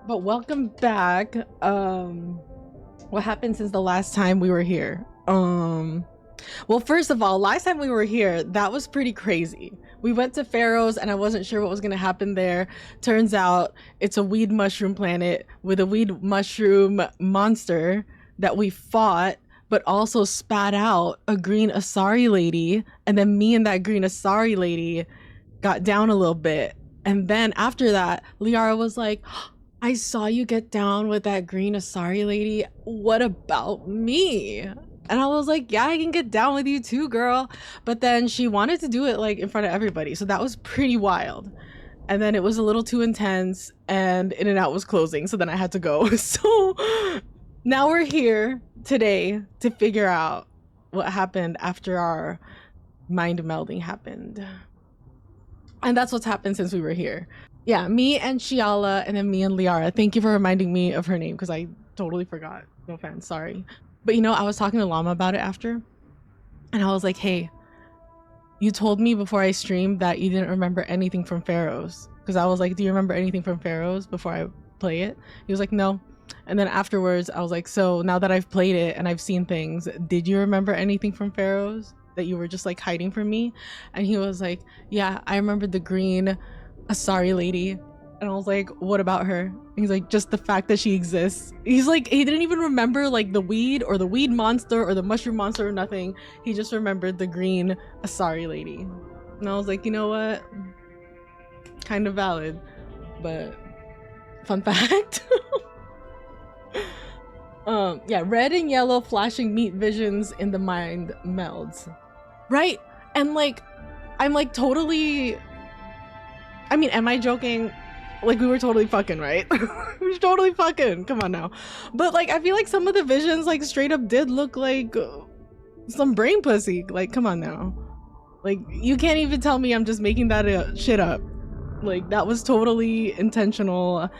But welcome back. What happened since the last time we were here? Well, first of all, last time we were here, that was pretty crazy. We went to Pharaoh's and I wasn't sure what was gonna happen there. Turns out it's a weed mushroom planet with a weed mushroom monster that we fought, but also spat out a green Asari lady, and then me and that green Asari lady got down a little bit. And then after that, Liara was like, I saw you get down with that green Asari lady. What about me? And I was like, yeah, I can get down with you too, girl. But then she wanted to do it like in front of everybody. So that was pretty wild. And then it was a little too intense and In-N-Out was closing. So then I had to go. So now we're here today to figure out what happened after our mind melding happened. And that's what's happened since we were here. Yeah, me and Shiala, and then me and Liara. Thank you for reminding me of her name because I totally forgot. No offense, sorry. But you know, I was talking to Llama about it after, and I was like, hey, you told me before I streamed that you didn't remember anything from Pharaoh's. Because I was like, do you remember anything from Pharaoh's before I play it? He was like, no. And then afterwards, I was like, so now that I've played it and I've seen things, did you remember anything from Pharaoh's that you were just like hiding from me? And he was like, yeah, I remembered the green Asari lady. And I was like, what about her? And he's like, just the fact that she exists. He's like, he didn't even remember like the weed or the weed monster or the mushroom monster or nothing. He just remembered the green Asari lady. And I was like, you know what? Kind of valid, but fun fact. Yeah, red and yellow flashing meat visions in the mind melds. Right? And like, I'm like totally, I mean, am I joking? Like, we were totally fucking, right? We were totally fucking, come on now. But like, I feel like some of the visions like straight up did look like some brain pussy. Like, come on now. Like, you can't even tell me I'm just making that shit up. Like, that was totally intentional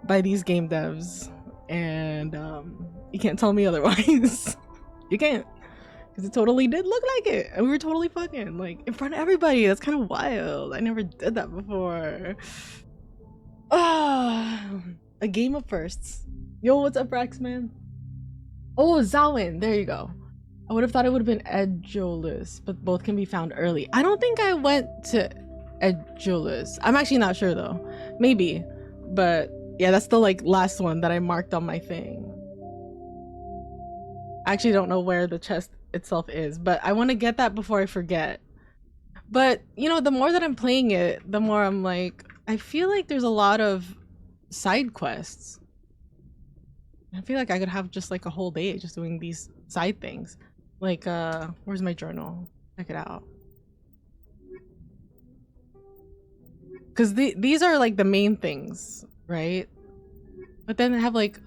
by these game devs. And you can't tell me otherwise. You can't. Because it totally did look like it. And we were totally fucking, like, in front of everybody. That's kind of wild. I never did that before. A game of firsts. Yo, what's up, Wrex, man? Oh, Xawin. There you go. I would have thought it would have been Edolus, but both can be found early. I don't think I went to Edolus. I'm actually not sure, though. Maybe. But, yeah, that's the, like, last one that I marked on my thing. I actually don't know where the chest itself is, but I want to get that before I forget. But, you know, the more that I'm playing it, the more I'm like, I feel like there's a lot of side quests. I feel like I could have just like a whole day just doing these side things. Like, where's my journal? Check it out. Because these are like the main things, right? But then I have like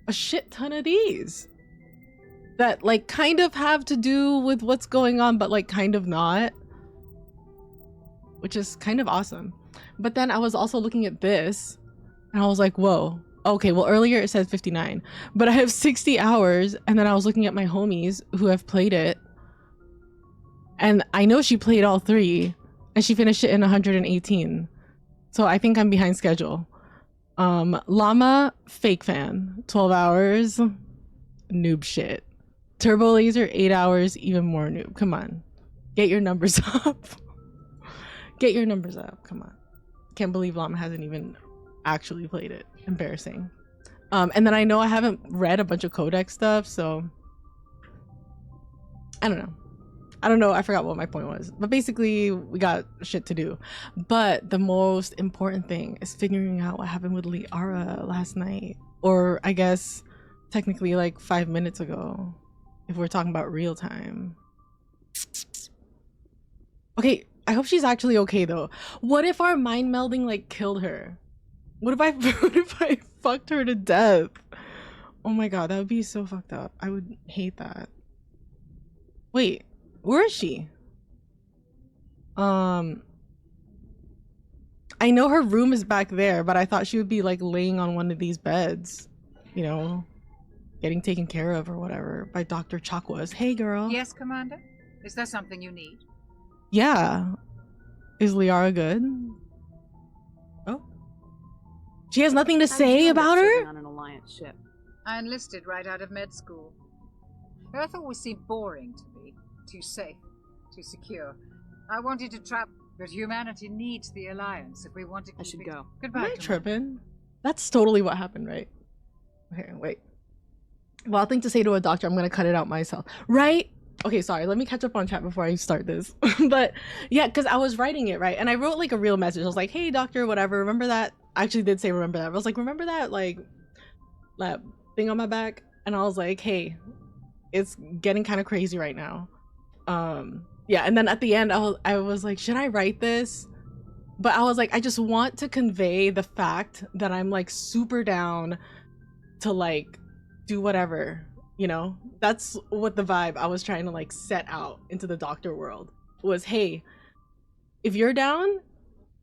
a shit ton of these that like kind of have to do with what's going on, but like kind of not. Which is kind of awesome. But then I was also looking at this and I was like, whoa, okay, well earlier it said 59, but I have 60 hours. And then I was looking at my homies who have played it. And I know she played all three and she finished it in 118. So I think I'm behind schedule. Llama, fake fan, 12 hours, noob shit. Turbo Laser, 8 hours, even more noob. Come on, get your numbers up. Get your numbers up, come on. Can't believe Llama hasn't even actually played it. Embarrassing. And then I know I haven't read a bunch of Codex stuff, so I don't know. I forgot what my point was. But basically, we got shit to do. But the most important thing is figuring out what happened with Liara last night. Or I guess technically like 5 minutes ago, if we're talking about real time. Okay, I hope she's actually okay though. What if our mind melding like killed her? What if I fucked her to death? Oh my god, that would be so fucked up. I would hate that. Wait, where is she? I know her room is back there, but I thought she would be like laying on one of these beds, you know, getting taken care of or whatever by Dr. Chakwas. Hey girl. Yes, Commander? Is there something you need? Yeah. Is Liara good? Oh. She has nothing to How did say you end up about serving her? on an Alliance ship? I enlisted right out of med school. Earth always seemed boring to me. Too safe, too secure. I wanted to trap, but humanity needs the Alliance if we want to keep I should it. go. Goodbye, Am I Commander. tripping? That's totally what happened, right? Okay, wait. Wild thing to say to a doctor, I'm gonna cut it out myself. Right? Okay, sorry, let me catch up on chat before I start this. But yeah, because I was writing it, right? And I wrote like a real message. I was like, hey doctor, whatever, remember that? I actually did say remember that. I was like, remember that like that thing on my back? And I was like, hey, it's getting kind of crazy right now. Yeah, and then at the end I was like, should I write this? But I was like, I just want to convey the fact that I'm like super down to like do whatever, you know? That's what the vibe I was trying to like set out into the doctor world was, hey, if you're down,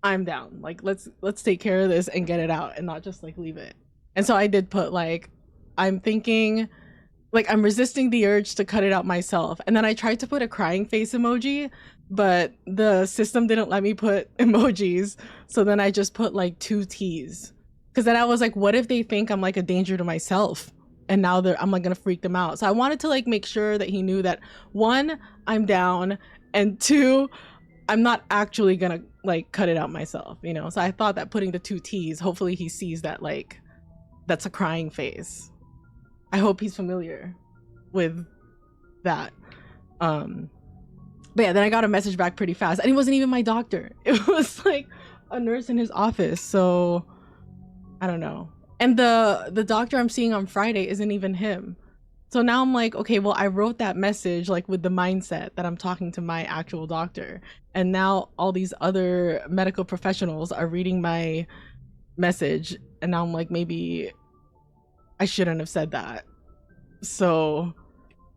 I'm down. Like let's take care of this and get it out and not just like leave it. And so I did put like, I'm thinking, like I'm resisting the urge to cut it out myself. And then I tried to put a crying face emoji, but the system didn't let me put emojis. So then I just put like 2 T's. Cause then I was like, what if they think I'm like a danger to myself? And now I'm like gonna freak them out. So I wanted to like make sure that he knew that 1, I'm down, and 2, I'm not actually gonna like cut it out myself, you know? So I thought that putting the 2 T's, hopefully he sees that like, that's a crying face. I hope he's familiar with that. But yeah, then I got a message back pretty fast, and it wasn't even my doctor. It was like a nurse in his office. So I don't know. And the doctor I'm seeing on Friday isn't even him. So now I'm like, okay, well, I wrote that message like with the mindset that I'm talking to my actual doctor, and now all these other medical professionals are reading my message, and now I'm like, maybe I shouldn't have said that. So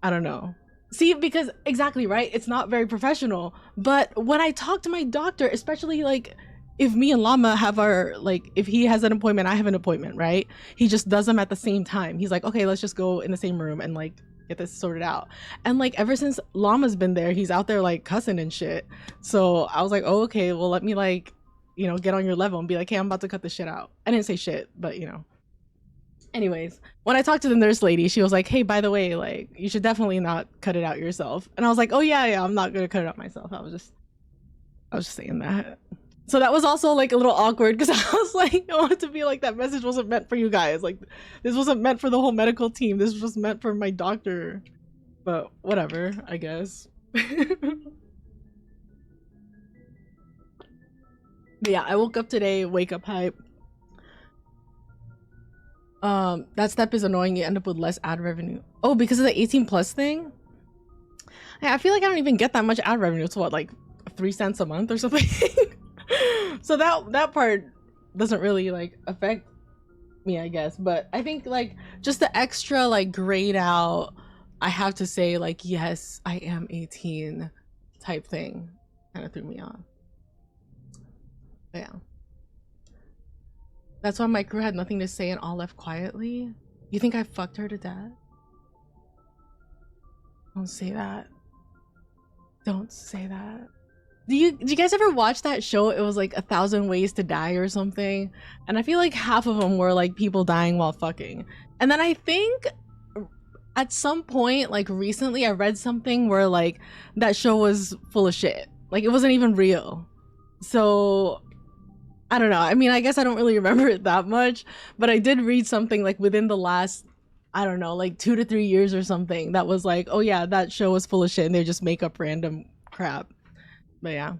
I don't know. See, because exactly, right? It's not very professional. But when I talk to my doctor, especially like if me and Llama have our, like if he has an appointment, I have an appointment, right? He just does them at the same time. He's like, okay, let's just go in the same room and like get this sorted out. And like ever since Llama's been there, he's out there like cussing and shit. So I was like, oh, okay, well, let me like, you know, get on your level and be like, hey, I'm about to cut this shit out. I didn't say shit, but you know. Anyways, when I talked to the nurse lady, she was like, hey, by the way, like you should definitely not cut it out yourself. And I was like, oh yeah, I'm not gonna cut it out myself. I was just saying that. So that was also like a little awkward because I was like, I want it to be like that message wasn't meant for you guys. Like this wasn't meant for the whole medical team. This was meant for my doctor. But whatever, I guess. But yeah, I woke up today, wake up hype. That step is annoying. You end up with less ad revenue. Oh, because of the 18 plus thing? Yeah, I feel like I don't even get that much ad revenue. It's what, like 3 cents a month or something? So that part doesn't really like affect me, I guess. But I think like just the extra like grayed out, I have to say like, yes, I am 18 type thing kind of threw me off. But yeah. That's why my crew had nothing to say and all left quietly. You think I fucked her to death? Don't say that. Don't say that. Do you guys ever watch that show? It was like 1,000 Ways to Die or something. And I feel like half of them were like people dying while fucking. And then I think at some point, like recently, I read something where like that show was full of shit. Like it wasn't even real. So I don't know. I mean, I guess I don't really remember it that much, but I did read something like within the last, I don't know, like 2 to 3 years or something that was like, oh yeah, that show was full of shit and they just make up random crap. But yeah.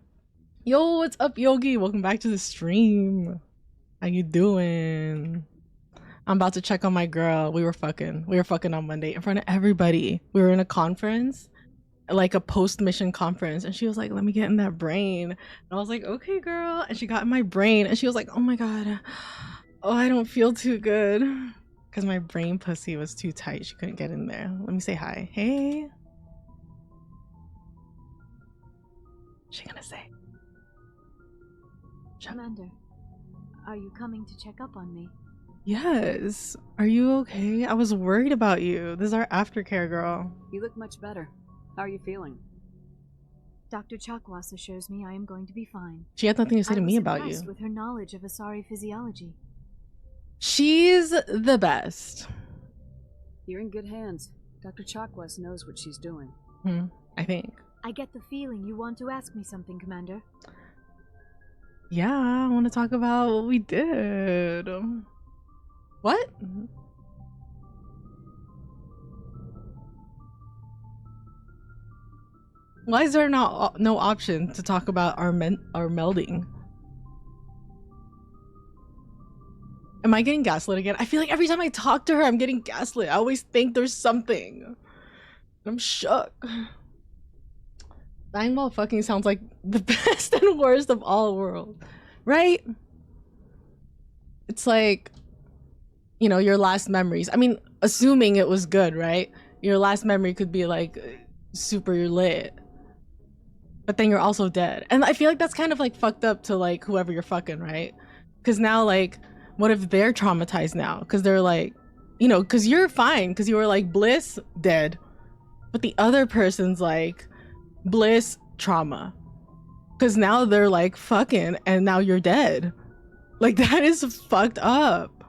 Yo, what's up, Yogi? Welcome back to the stream. How you doing? I'm about to check on my girl. We were fucking on Monday in front of everybody. We were in a conference, like a post-mission conference, and she was like, let me get in that brain. And I was like, okay, girl. And she got in my brain and she was like, oh my god, oh, I don't feel too good because my brain pussy was too tight. She couldn't get in there. Let me say hi. Hey. What's she gonna say? Commander, are you coming to check up on me? Yes. Are you okay? I was worried about you. This is our aftercare, girl. You look much better. How are you feeling? Dr. Chakwas assures me I am going to be fine. She had nothing to say to me about I was you. impressed with her knowledge of Asari physiology. She's the best. You're in good hands. Dr. Chakwas knows what she's doing. I think. I get the feeling you want to ask me something, Commander. Yeah, I want to talk about what we did. What? Why is there not no option to talk about our melding? Am I getting gaslit again? I feel like every time I talk to her, I'm getting gaslit. I always think there's something. I'm shook. Dying while fucking sounds like the best and worst of all worlds, right? It's like, you know, your last memories. I mean, assuming it was good, right? Your last memory could be like super lit, but then you're also dead. And I feel like that's kind of like fucked up to like whoever you're fucking, right? Because now, like, what if they're traumatized now? Because they're like, you know, because you're fine because you were like bliss, dead, but the other person's like bliss, trauma, because now they're like fucking and now you're dead. Like, that is fucked up.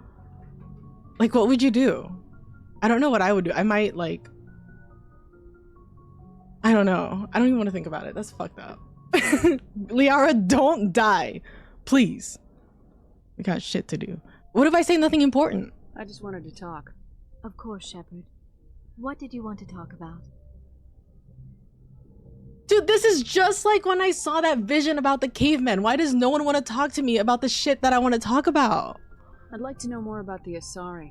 Like, what would you do? I don't know what I would do. I might like, I don't know. I don't even want to think about it. That's fucked up. Liara, don't die, please. We got shit to do. What if I say nothing important? I just wanted to talk. Of course, Shepard. What did you want to talk about? Dude, this is just like when I saw that vision about the cavemen. Why does no one want to talk to me about the shit that I want to talk about? I'd like to know more about the Asari.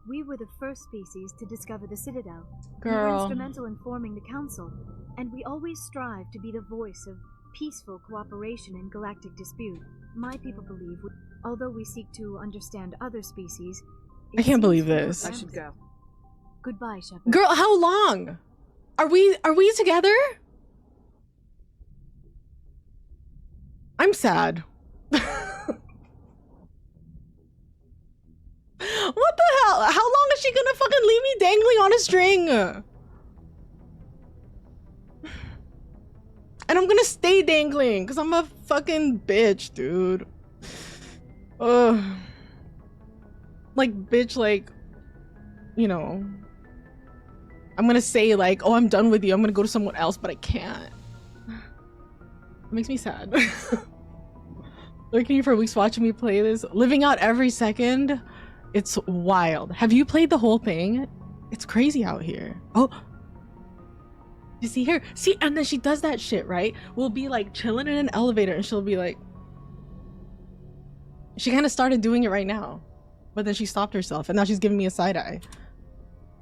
We were the first species to discover the Citadel. Girl. We were instrumental in forming the Council, and we always strive to be the voice of peaceful cooperation in galactic dispute. My people believe, although we seek to understand other species... I can't believe this. I should go. Goodbye, Shepard. Girl, how long? Are we together? I'm sad. What the hell? How long is she gonna fucking leave me dangling on a string? And I'm gonna stay dangling because I'm a fucking bitch, dude. Ugh. Like, bitch, like, you know, I'm gonna say like, oh, I'm done with you, I'm gonna go to someone else, but I can't. It makes me sad. Looking you for weeks watching me play this, living out every second. It's wild. Have you played the whole thing? It's crazy out here. Oh, you see her? See, and then she does that shit, right? We'll be like chilling in an elevator and she'll be like, she kind of started doing it right now, but then she stopped herself and now she's giving me a side eye.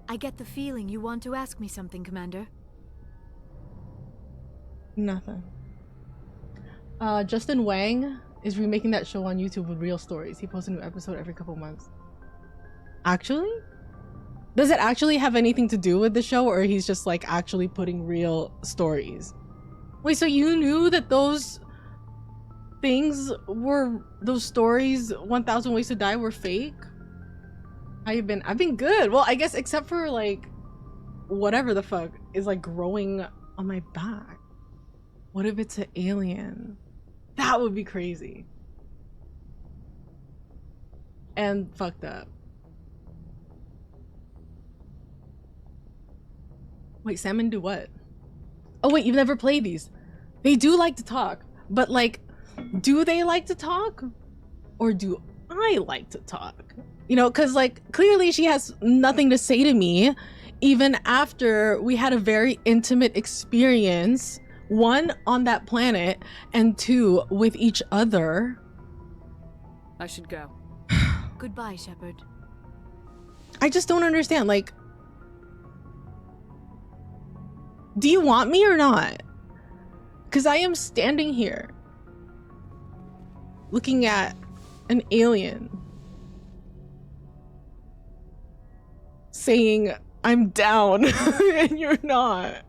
I get the feeling you want to ask me something, Commander. Nothing. Justin Wang is remaking that show on YouTube with real stories. He posts a new episode every couple months. Actually? Does it actually have anything to do with the show, or he's just like actually putting real stories? Wait, so you knew that those things were, those stories, 1000 Ways to Die, were fake? How you been? I've been good. Well, I guess except for like whatever the fuck is like growing on my back. What if it's an alien? That would be crazy. And fucked up. Wait, Salmon do what? Oh wait, you've never played these. They do like to talk, but like, do they like to talk? Or do I like to talk? You know, because like, clearly she has nothing to say to me, even after we had a very intimate experience, 1, on that planet, and 2, with each other. I should go. Goodbye, Shepard. I just don't understand, like, do you want me or not? Because I am standing here looking at an alien saying I'm down and you're not.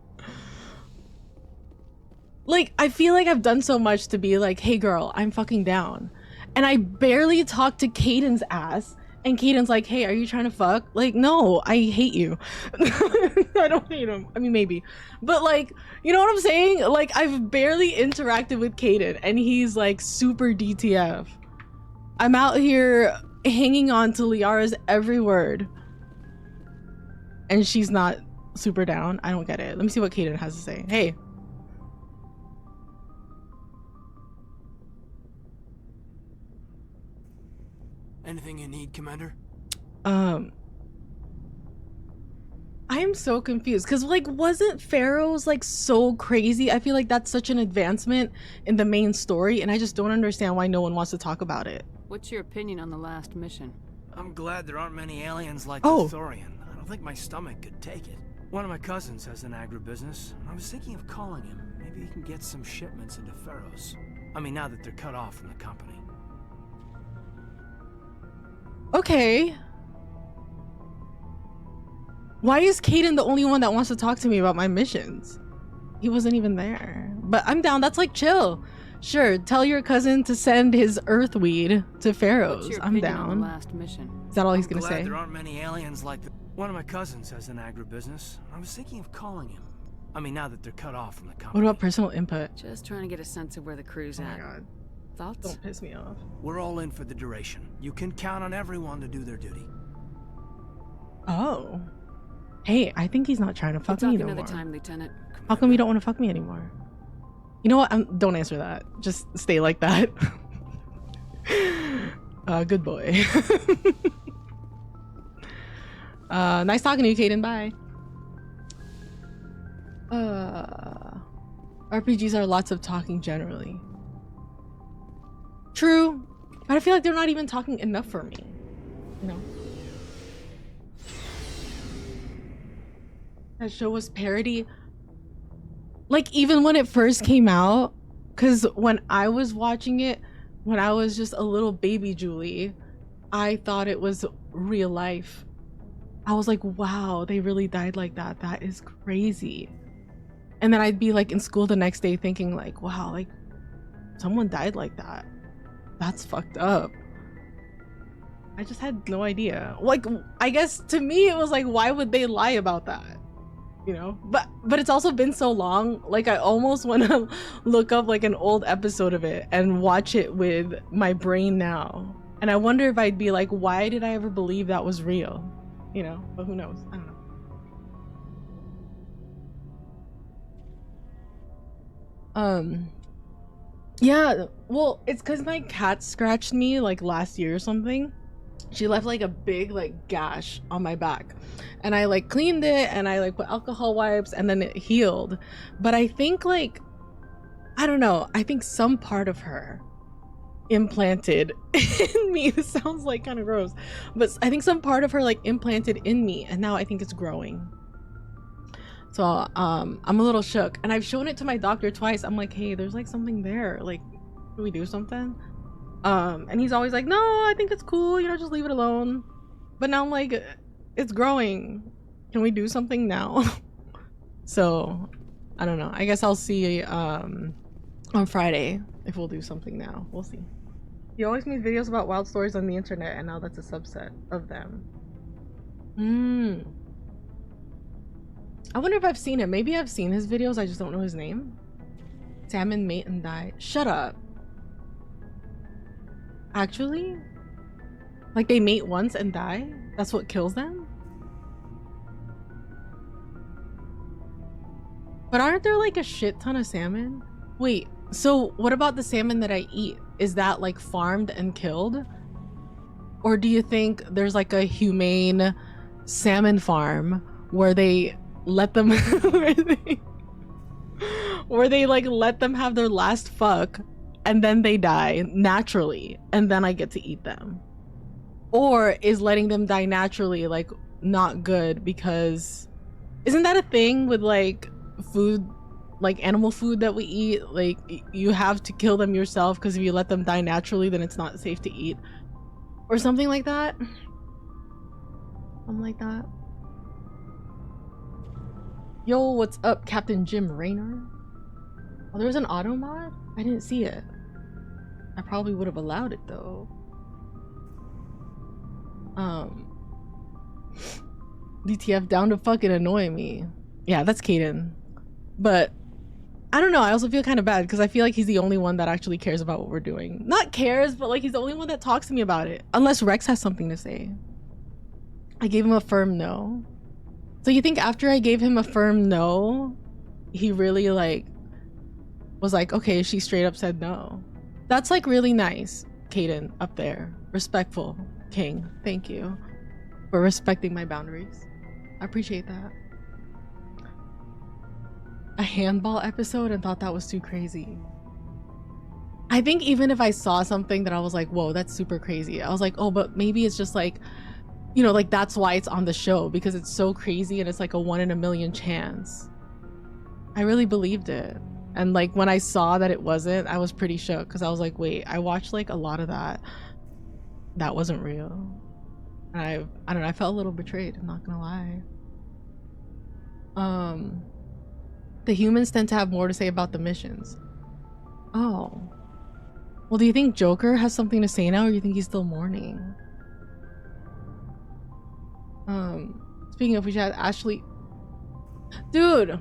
Like, I feel like I've done so much to be like, hey girl, I'm fucking down. And I barely talked to Kaidan's ass, and Kaidan's like, hey, are you trying to fuck? Like, no, I hate you. I don't hate him. I mean, maybe. But like, you know what I'm saying? Like, I've barely interacted with Kaidan, and he's like super DTF. I'm out here hanging on to Liara's every word. And she's not super down. I don't get it. Let me see what Kaidan has to say. Hey. Anything you need, Commander? I am so confused because, like, wasn't Pharaoh's like so crazy? I feel like that's such an advancement in the main story, and I just don't understand why no one wants to talk about it. What's your opinion on the last mission? I'm glad there aren't many aliens like Oh. the Thorian. I don't think my stomach could take it. One of my cousins has an agribusiness, and I was thinking of calling him. Maybe he can get some shipments into Pharaoh's. I mean, now that they're cut off from the company. Okay. Why is Kaidan the only one that wants to talk to me about my missions? He wasn't even there. But I'm down. That's like chill. Sure, tell your cousin to send his earthweed to Pharaoh's. What's your I'm opinion on down. the last mission? Is that all he's I'm gonna glad say? there aren't many aliens like the... One of my cousins has an agribusiness. I was thinking of calling him. I mean, now that they're cut off from the company. What about personal input? Just trying to get a sense of where the crew's Oh my at. god. Thoughts? Don't piss me off. We're all in for the duration. You can count on everyone to do their duty. Oh. Hey, I think he's not trying to We'll fuck talk me no another more. time, Lieutenant. How come you don't want to fuck me anymore? You know what? Don't answer that. Just stay like that. Good boy. Nice talking to you, Kaidan. Bye. RPGs are lots of talking generally. True, but I feel like they're not even talking enough for me. You know? That show was parody. Like, even when it first came out, because when I was watching it, when I was just a little baby Juli, I thought it was real life. I was like, wow, they really died like that. That is crazy. And then I'd be like in school the next day thinking like, wow, like someone died like that. That's fucked up. I just had no idea. Like, I guess to me it was like, why would they lie about that? You know, but it's also been so long. Like, I almost want to look up like an old episode of it and watch it with my brain now. And I wonder if I'd be like, why did I ever believe that was real? You know, but who knows? I don't know. Yeah, well, it's because my cat scratched me like last year or something. She left like a big like gash on my back, and I like cleaned it and I like put alcohol wipes and then it healed. But I think like, I don't know, I think some part of her implanted in me. This sounds like kind of gross, but I think some part of her like implanted in me, and now I think it's growing. So I'm a little shook, and I've shown it to my doctor twice. I'm like, hey, there's like something there, like, can we do something? And he's always like, no, I think it's cool, you know, just leave it alone. But now I'm like, it's growing, can we do something now? So I don't know, I guess I'll see on Friday if we'll do something now. We'll see. He always makes videos about wild stories on the internet, and now that's a subset of them. I wonder if I've seen him. Maybe I've seen his videos, I just don't know his name. Salmon mate and die. Shut up. Actually? Like they mate once and die? That's what kills them? But aren't there like a shit ton of salmon? Wait, so what about the salmon that I eat? Is that like farmed and killed? Or do you think there's like a humane salmon farm where they let them where they like let them have their last fuck and then they die naturally and then I get to eat them? Or is letting them die naturally like not good? Because isn't that a thing with like food, like animal food that we eat? Like you have to kill them yourself because if you let them die naturally then it's not safe to eat or something like that. Something like that. Yo, what's up, Captain Jim Raynor? Oh, there was an auto mod? I didn't see it. I probably would have allowed it though. DTF down to fucking annoy me. Yeah, that's Kaidan. But I don't know. I also feel kind of bad because I feel like he's the only one that actually cares about what we're doing. Not cares, but like he's the only one that talks to me about it. Unless Wrex has something to say. I gave him a firm no. So you think after I gave him a firm no, he really like was like, okay, she straight up said no. That's like really nice, Kaidan up there. Respectful, King. Thank you for respecting my boundaries. I appreciate that. A handball episode and thought that was too crazy. I think even if I saw something that I was like, whoa, that's super crazy. I was like, oh, but maybe it's just like, you know, like that's why it's on the show because it's so crazy and it's like a 1 in a million chance. I really believed it. And like when I saw that it wasn't, I was pretty shook because I was like, wait, I watched like a lot of that. That wasn't real. And I don't know, I felt a little betrayed, I'm not gonna lie. The humans tend to have more to say about the missions. Oh. Well, do you think Joker has something to say now, or do you think he's still mourning? Speaking of, we should have Ashley. Dude!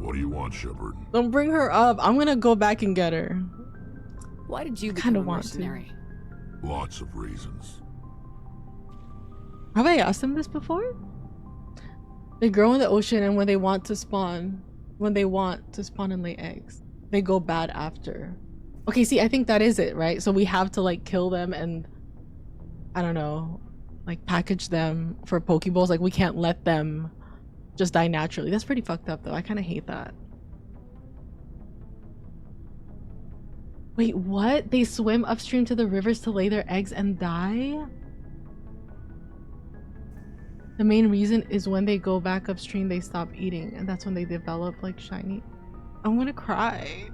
What do you want, Shepard? Don't bring her up. I'm gonna go back and get her. Why did you Kinda become a want mercenary? Lots of reasons. Have I asked them this before? They grow in the ocean, and when they want to spawn and lay eggs, they go bad after. Okay, see, I think that is it, right? So we have to like kill them and I don't know, like package them for Pokeballs. Like we can't let them just die naturally. That's pretty fucked up though. I kind of hate that. Wait, what? They swim upstream to the rivers to lay their eggs and die? The main reason is when they go back upstream, they stop eating, and that's when they develop like shiny. I'm gonna cry.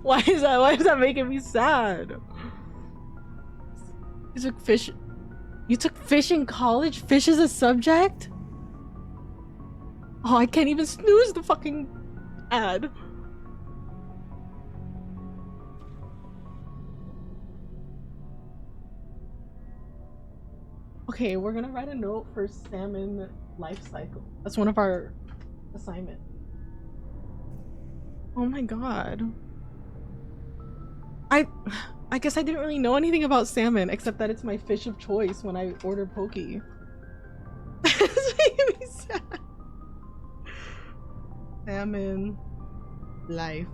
Why is that making me sad? You took fish. You took fish in college? Fish is a subject? Oh, I can't even snooze the fucking ad. Okay, we're gonna write a note for salmon life cycle. That's one of our assignments. Oh my god. I guess I didn't really know anything about salmon except that it's my fish of choice when I order poke. It's making me sad. Salmon life.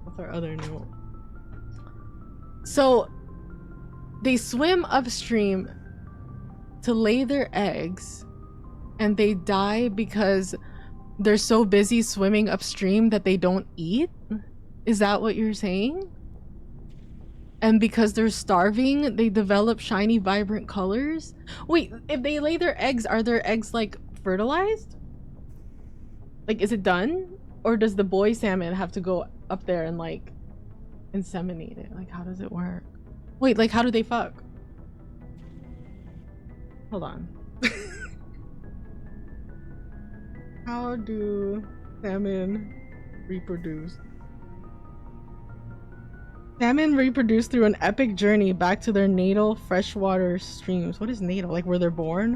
What's our other note? So they swim upstream to lay their eggs and they die because they're so busy swimming upstream that they don't eat? Is that what you're saying? And because they're starving, they develop shiny, vibrant colors? Wait, if they lay their eggs, are their eggs like fertilized? Like, is it done? Or does the boy salmon have to go up there and like inseminate it? Like, how does it work? Wait, like, how do they fuck? Hold on. How do salmon reproduce? Salmon reproduce through an epic journey back to their natal freshwater streams. What is natal? Like where they're born?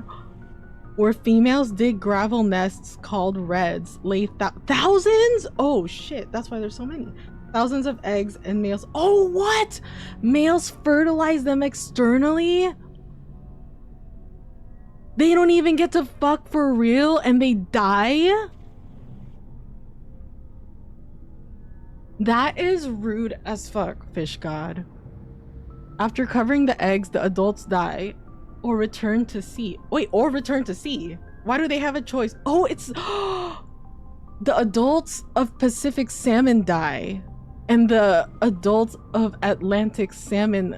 Where females dig gravel nests called reds, lay thousands? Oh shit, that's why there's so many. Thousands of eggs and males. Oh, what? Males fertilize them externally? They don't even get to fuck for real and they die? That is rude as fuck, fish god. After covering the eggs, the adults die or return to sea. Wait, or return to sea? Why do they have a choice? Oh, it's the adults of Pacific salmon die and the adults of Atlantic salmon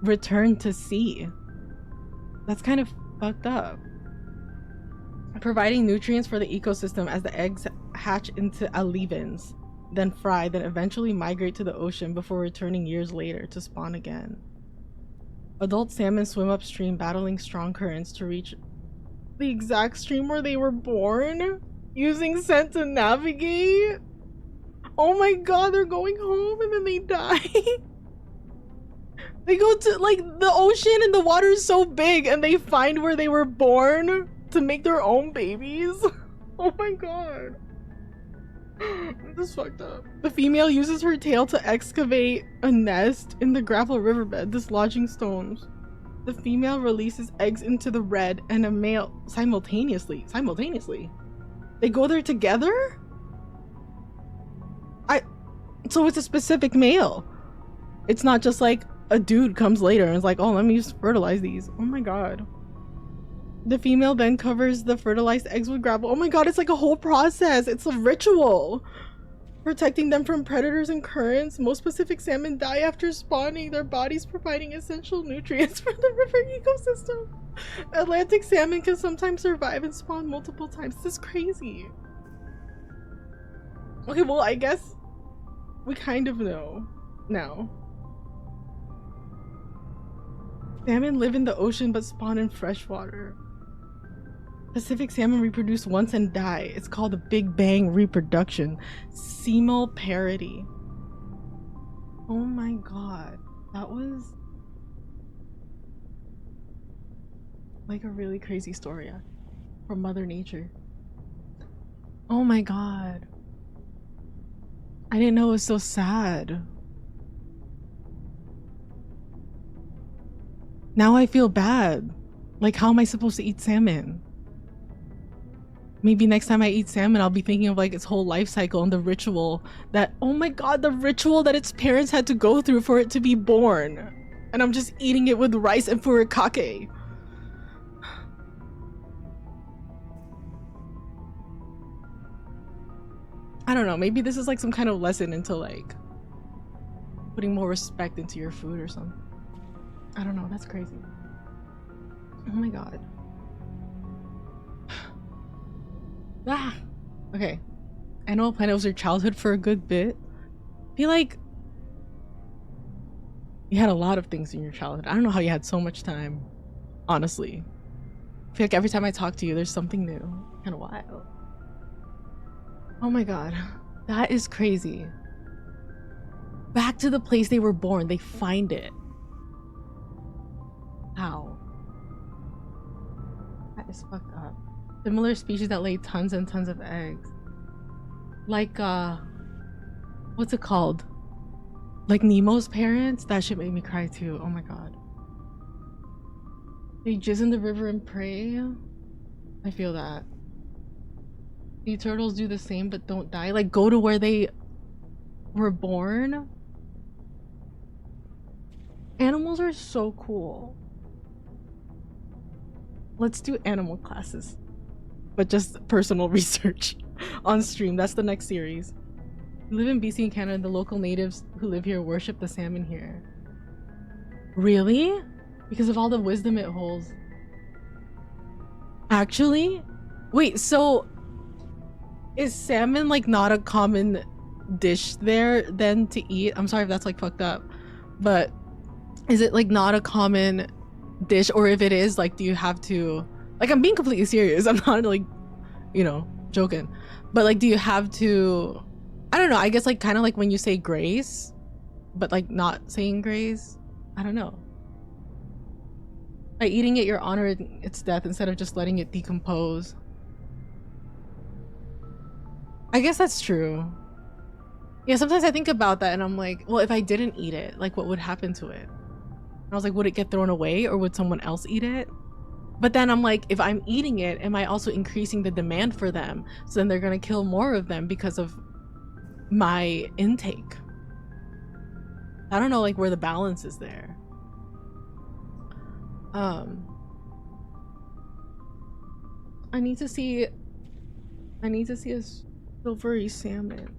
return to sea. That's kind of fucked up. Providing nutrients for the ecosystem as the eggs hatch into alevins, then fry, then eventually migrate to the ocean before returning years later to spawn again. Adult salmon swim upstream, battling strong currents to reach the exact stream where they were born, using scent to navigate. Oh my god, they're going home and then they die. They go to like the ocean and the water is so big and they find where they were born to make their own babies. Oh my god. This is fucked up. The female uses her tail to excavate a nest in the gravel riverbed, dislodging stones. The female releases eggs into the red and a male simultaneously. They go there together? So it's a specific male. It's not just like a dude comes later and is like, oh, let me just fertilize these. Oh my god. The female then covers the fertilized eggs with gravel. Oh my god, it's like a whole process. It's a ritual. Protecting them from predators and currents. Most Pacific salmon die after spawning, their bodies providing essential nutrients for the river ecosystem. Atlantic salmon can sometimes survive and spawn multiple times. This is crazy. Okay, well, I guess we kind of know now. Salmon live in the ocean but spawn in freshwater. Pacific salmon reproduce once and die. It's called a Big Bang reproduction. Semal parity. Oh my god. That was like a really crazy story from Mother Nature. Oh my god. I didn't know it was so sad. Now I feel bad. Like, how am I supposed to eat salmon? Maybe next time I eat salmon, I'll be thinking of like its whole life cycle and the ritual that, oh my god, the ritual that its parents had to go through for it to be born. And I'm just eating it with rice and furikake. I don't know, maybe this is like some kind of lesson into like putting more respect into your food or something. I don't know, that's crazy. Oh my god. Ah! Okay. Animal Planet was your childhood for a good bit. I feel like you had a lot of things in your childhood. I don't know how you had so much time, honestly. I feel like every time I talk to you, there's something new. Kind of wild. Oh my god. That is crazy. Back to the place they were born. They find it. How? That is fucked up. Similar species that lay tons and tons of eggs. Like, what's it called? Like Nemo's parents? That shit made me cry too. Oh my god. They jizz in the river and pray. I feel that. Sea turtles do the same but don't die. Like, go to where they were born. Animals are so cool. Let's do animal classes. But just personal research on stream. That's the next series. We live in BC and Canada, and the local natives who live here worship the salmon here. Really? Because of all the wisdom it holds. Actually? Wait, so is salmon like not a common dish there then to eat? I'm sorry if that's like fucked up, but is it like not a common dish? Or if it is, like, do you have to, like, I'm being completely serious, I'm not like, you know, joking, but like, do you have to, I don't know, I guess like kind of like when you say grace but like not saying grace, I don't know, by eating it you're honoring its death instead of just letting it decompose. I guess that's true. Yeah, sometimes I think about that and I'm like, well, if I didn't eat it, like, what would happen to it? And I was like, would it get thrown away or would someone else eat it? But then I'm like, if I'm eating it, am I also increasing the demand for them? So then they're gonna kill more of them because of my intake. I don't know, like, where the balance is there. I need to see a silvery salmon.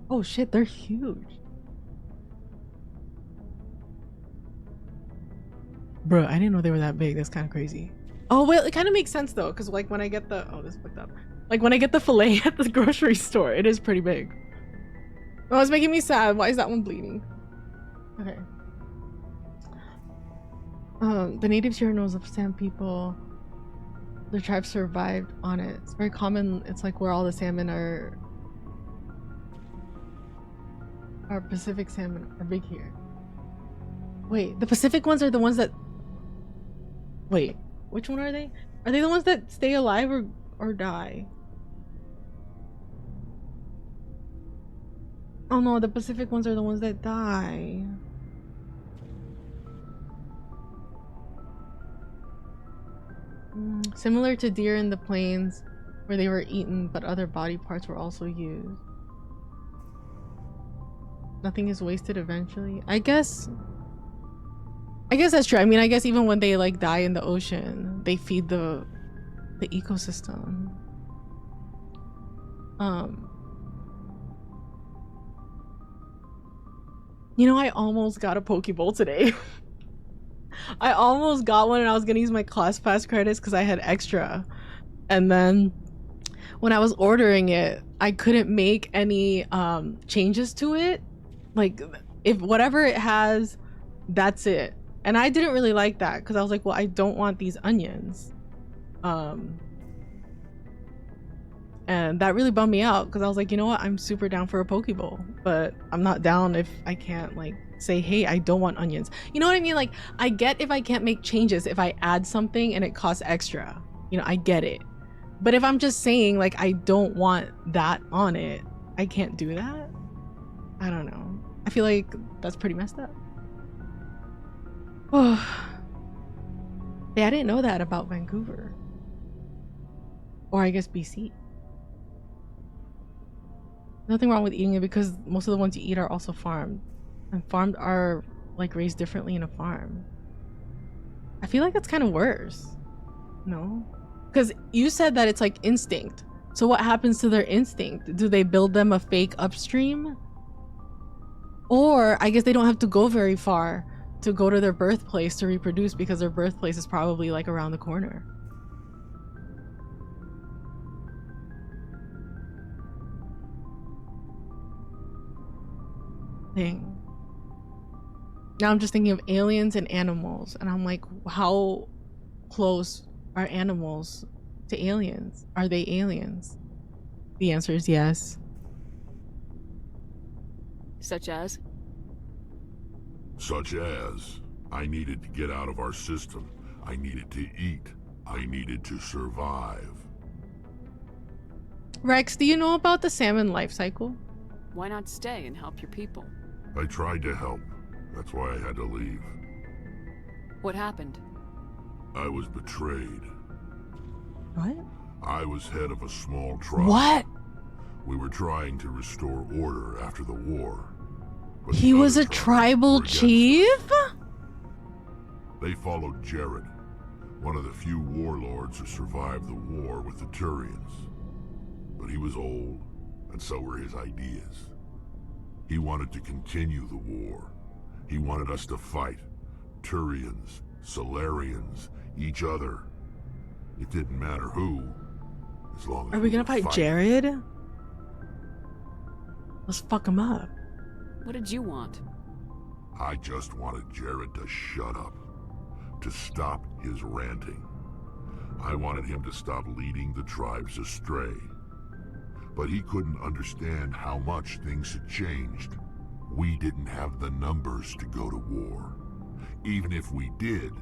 Oh shit, they're huge. Bro, I didn't know they were that big. That's kind of crazy. Oh, well, it kind of makes sense though, because like when I get the, oh, this is fucked up. Like when I get the fillet at the grocery store, it is pretty big. Oh, it's making me sad. Why is that one bleeding? Okay. The natives here knows of sand people. The tribe survived on it. It's very common. It's like where all the salmon are Pacific salmon are big here. Wait, the Pacific ones are the ones that... Wait, which one are they? Are they the ones that stay alive or die? Oh no, the Pacific ones are the ones that die. Similar to deer in the plains, where they were eaten but other body parts were also used. Nothing is wasted eventually. I guess that's true. I mean, I guess even when they like die in the ocean, they feed the ecosystem. You know, I almost got a Pokeball today. I almost got one and I was gonna use my class pass credits because I had extra. And then when I was ordering it, I couldn't make any changes to it. Like, if whatever it has, that's it. And I didn't really like that because I was like, well, I don't want these onions. And that really bummed me out because I was like, you know what? I'm super down for a Pokeball, but I'm not down if I can't like say, hey, I don't want onions. You know what I mean? Like, I get if I can't make changes if I add something and it costs extra. You know, I get it. But if I'm just saying like I don't want that on it, I can't do that. I don't know. I feel like that's pretty messed up. Oh, yeah, I didn't know that about Vancouver, or I guess BC. Nothing wrong with eating it because most of the ones you eat are also farmed, and farmed are like raised differently in a farm. I feel like that's kind of worse. No, because you said that it's like instinct. So what happens to their instinct? Do they build them a fake upstream? Or I guess they don't have to go very far to go to their birthplace to reproduce because their birthplace is probably like around the corner. Thing. Now I'm just thinking of aliens and animals, and I'm like, how close are animals to aliens? Are they aliens? The answer is yes. Such as? Such as, I needed to get out of our system. I needed to eat. I needed to survive. Wrex, do you know about the salmon life cycle? Why not stay and help your people? I tried to help. That's why I had to leave. What happened? I was betrayed. What? I was head of a small tribe. What? We were trying to restore order after the war. But He the was other a tribes tribal were against chief? us. They followed Jared, one of the few warlords who survived the war with the Turians. But he was old, and so were his ideas. He wanted to continue the war. He wanted us to fight. Turians, Solarians, each other. It didn't matter who, as long as Are we gonna were fight fighting. Jared? Let's fuck him up. What did you want? I just wanted Jared to shut up, to stop his ranting. I wanted him to stop leading the tribes astray. But he couldn't understand how much things had changed. We didn't have the numbers to go to war. Even if we did,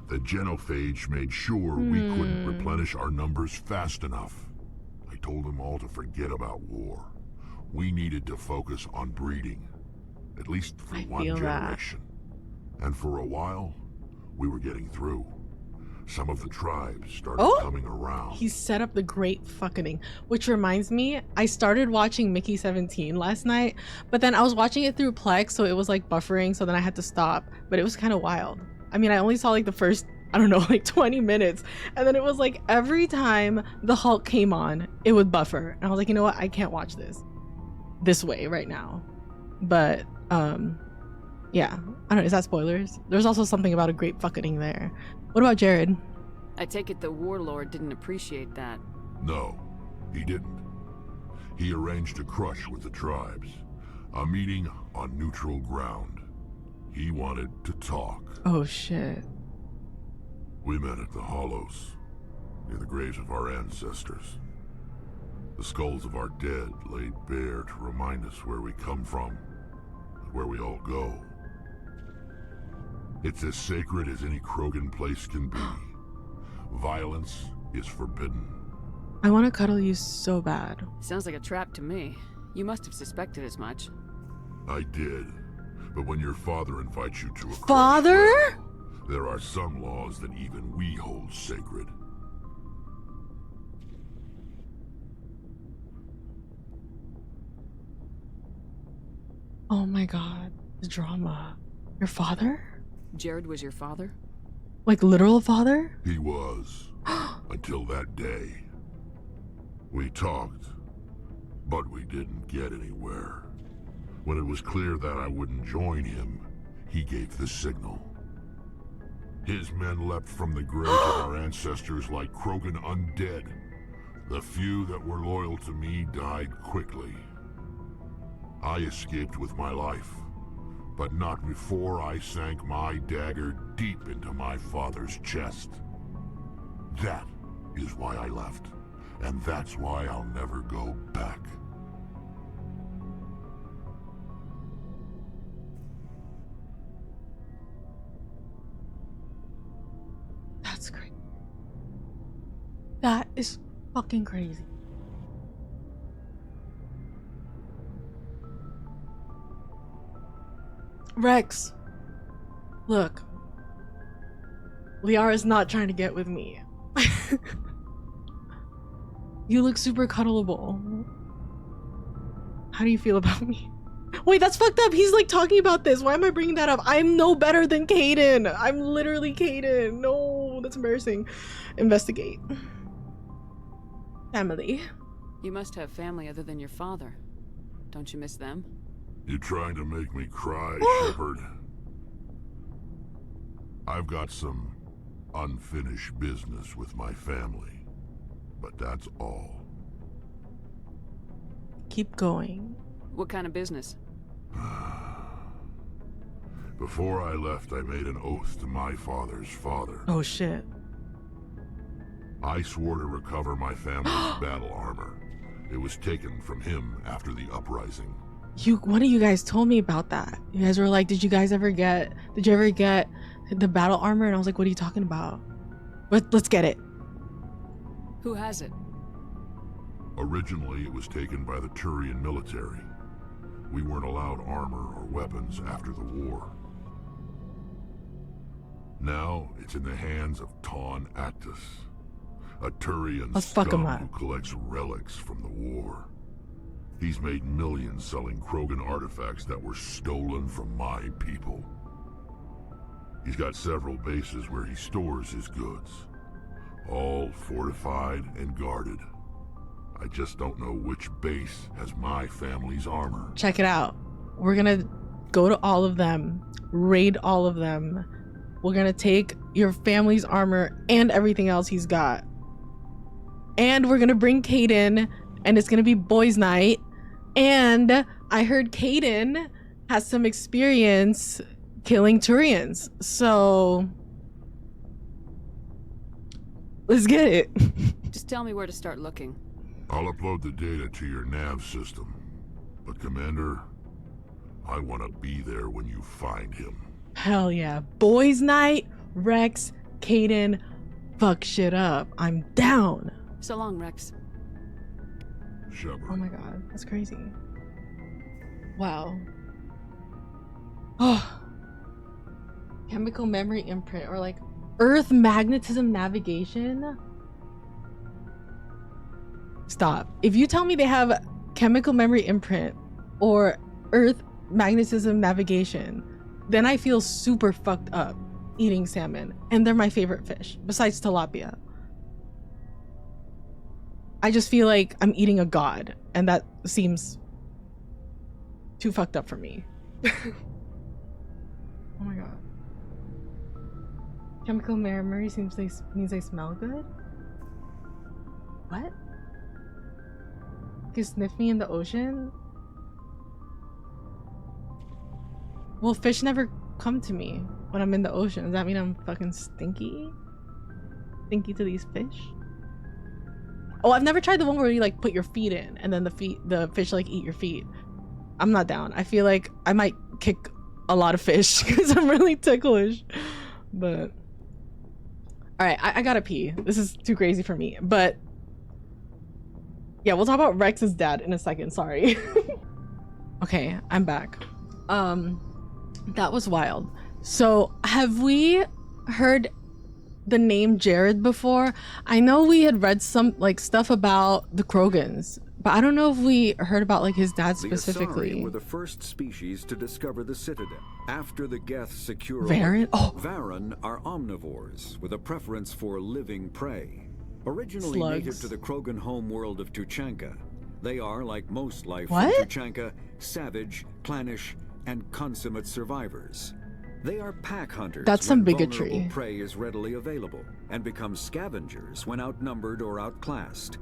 the genophage made sure we couldn't replenish our numbers fast enough. I told them all to forget about war. We needed to focus on breeding, at least for one generation. And for a while, we were getting through. Some of the tribes started coming around. He set up the great fucking, which reminds me, I started watching Mickey 17 last night, but then I was watching it through Plex, so it was like buffering, so then I had to stop, but it was kind of wild. I mean, I only saw like the first, I don't know, like 20 minutes, and then it was like every time the Hulk came on, it would buffer, and I was like, you know what, I can't watch this way right now. But yeah, I don't know, is that spoilers? There's also something about a great fucking there. What about Jared? I take it the warlord didn't appreciate that. No, he didn't. He arranged a crush with the tribes. A meeting on neutral ground. He wanted to talk. Oh shit. We met at the Hollows, near the graves of our ancestors. The skulls of our dead laid bare to remind us where we come from, and where we all go. It's as sacred as any Krogan place can be. Violence is forbidden. I want to cuddle you so bad. Sounds like a trap to me. You must have suspected as much. I did. But when your father invites you to a Father? crossroad, there are some laws that even we hold sacred. Oh my god, the drama. Your father? Jared was your father? Like literal father? He was. Until that day. We talked, but we didn't get anywhere. When it was clear that I wouldn't join him, he gave the signal. His men leapt from the graves of our ancestors like Krogan undead. The few that were loyal to me died quickly. I escaped with my life, but not before I sank my dagger deep into my father's chest. That is why I left, and that's why I'll never go back. That's crazy. That is fucking crazy. Wrex, look. Liara's not trying to get with me. You look super cuddleable. How do you feel about me? Wait, that's fucked up. He's like talking about this. Why am I bringing that up? I'm no better than Kaidan. I'm literally Kaidan. No, that's embarrassing. Investigate. Family. You must have family other than your father. Don't you miss them? You're trying to make me cry, Shepard. I've got some unfinished business with my family, but that's all. Keep going. What kind of business? Before I left, I made an oath to my father's father. Oh shit. I swore to recover my family's battle armor. It was taken from him after the uprising. One of you guys told me about that. You guys were like, did you ever get the battle armor? And I was like, what are you talking about? Let's get it. Who has it? Originally, it was taken by the Turian military. We weren't allowed armor or weapons after the war. Now, it's in the hands of Taun Actus, a Turian Let's fuck him up. scum who collects relics from the war. He's made millions selling Krogan artifacts that were stolen from my people. He's got several bases where he stores his goods, all fortified and guarded. I just don't know which base has my family's armor. Check it out. We're gonna go to all of them, raid all of them. We're gonna take your family's armor and everything else he's got. And we're gonna bring Kaidan, and it's gonna be boys' night. And I heard Kaidan has some experience killing Turians. So let's get it. Just tell me where to start looking. I'll upload the data to your nav system. But Commander, I want to be there when you find him. Hell yeah. Boys' night, Wrex, Kaidan, fuck shit up. I'm down. So long, Wrex. Shepard. Oh my god, that's crazy. Wow. Oh. Chemical memory imprint, or like Earth magnetism navigation. Stop. If you tell me they have chemical memory imprint or Earth magnetism navigation, then I feel super fucked up eating salmon, and they're my favorite fish besides tilapia. I just feel like I'm eating a god, and that seems too fucked up for me. Oh my god. Chemical memory means they smell good? What? You can sniff me in the ocean? Well, fish never come to me when I'm in the ocean. Does that mean I'm fucking stinky? Stinky to these fish? Oh, I've never tried the one where you like put your feet in and then the fish like eat your feet. I'm not down. I feel like I might kick a lot of fish because I'm really ticklish. But all right, I gotta pee. This is too crazy for me. But yeah, we'll talk about Wrex's dad in a second. Sorry. Okay, I'm back. That was wild. So have we heard the name Jared before? I know we had read some like stuff about the Krogans, but I don't know if we heard about like his dad specifically. The Asari were the first species to discover the Citadel. After the Geth secure Varren? Oh. Varren are omnivores with a preference for living prey. Originally Slugs. native to the Krogan homeworld of Tuchanka, they are, like most life What? from Tuchanka, savage, clannish, and consummate survivors. They are pack hunters. That's some when bigotry. vulnerable prey is readily available, and become scavengers when outnumbered or outclassed.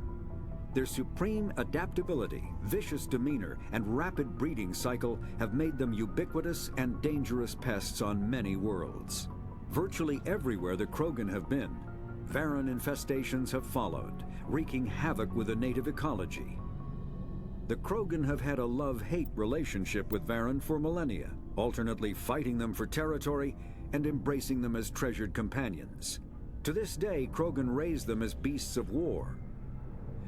Their supreme adaptability, vicious demeanor, and rapid breeding cycle have made them ubiquitous and dangerous pests on many worlds. Virtually everywhere the Krogan have been, varren infestations have followed, wreaking havoc with the native ecology. The Krogan have had a love-hate relationship with varren for millennia, alternately fighting them for territory and embracing them as treasured companions. To this day, Krogan raise them as beasts of war.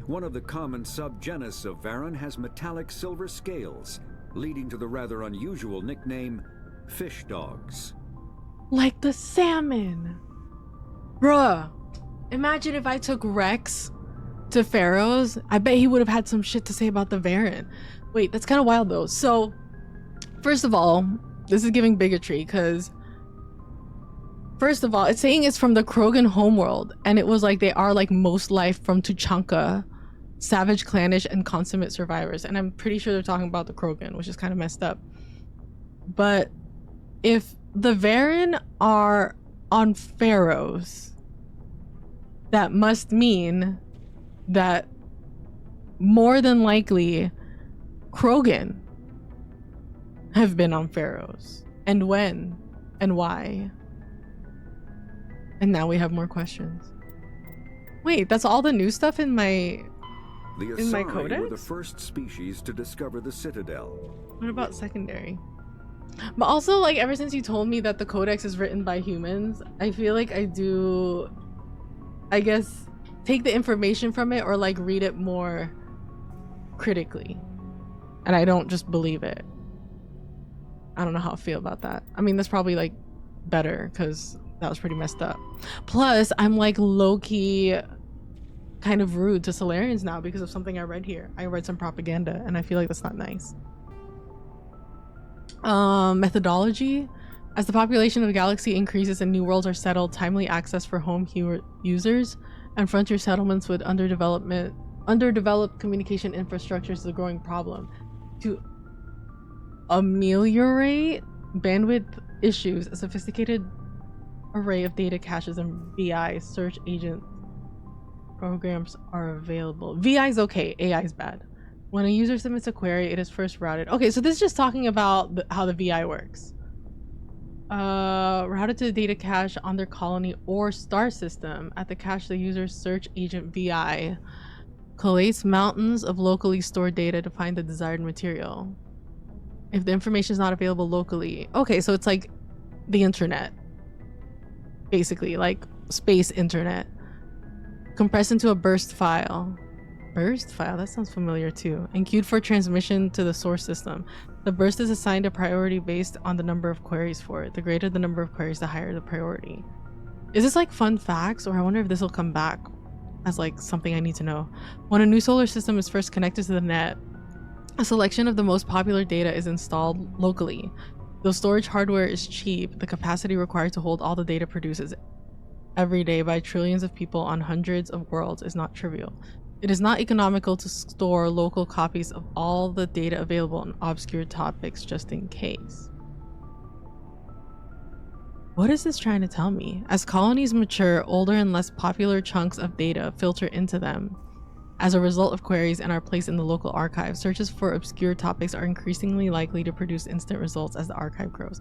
One of the common subgenus of varren has metallic silver scales, leading to the rather unusual nickname, fish dogs. Like the salmon. Bruh, imagine if I took Wrex to Pharaoh's. I bet he would have had some shit to say about the varren. Wait, that's kind of wild though. So, first of all, this is giving bigotry because first of all, it's saying it's from the Krogan homeworld, and it was like they are like most life from Tuchanka, savage, clannish, and consummate survivors. And I'm pretty sure they're talking about the Krogan, which is kind of messed up. But if the varren are on Pharaohs, that must mean that more than likely Krogan have been on Pharaohs. And when and why? And now we have more questions. Wait, that's all the new stuff in my The Codex? Asari were the first species to discover the Citadel. What about secondary? But also, like, ever since you told me that the Codex is written by humans, I feel like I do, I guess, take the information from it or like read it more critically. And I don't just believe it. I don't know how I feel about that. I mean, that's probably like better because that was pretty messed up. Plus, I'm like low-key kind of rude to Solarians now because of something I read here. I read some propaganda and I feel like that's not nice. Methodology. As the population of the galaxy increases and new worlds are settled, timely access for home users and frontier settlements with underdeveloped communication infrastructures is a growing problem. To ameliorate bandwidth issues, a sophisticated array of data caches and VI search agent programs are available. VI is okay, AI is bad. When a user submits a query, it is first routed. Okay, so this is just talking about how the VI works. Routed to the data cache on their colony or star system. At the cache, the user's search agent VI collates mountains of locally stored data to find the desired material. If the information is not available locally. Okay, so it's like the internet. Basically, like space internet. Compressed into a burst file. Burst file? That sounds familiar too. And queued for transmission to the source system. The burst is assigned a priority based on the number of queries for it. The greater the number of queries, the higher the priority. Is this like fun facts, or I wonder if this will come back as like something I need to know. When a new solar system is first connected to the net, a selection of the most popular data is installed locally. Though storage hardware is cheap, the capacity required to hold all the data produced every day by trillions of people on hundreds of worlds is not trivial. It is not economical to store local copies of all the data available on obscure topics just in case. What is this trying to tell me? As colonies mature, older and less popular chunks of data filter into them. As a result of queries and are placed in the local archive, searches for obscure topics are increasingly likely to produce instant results as the archive grows.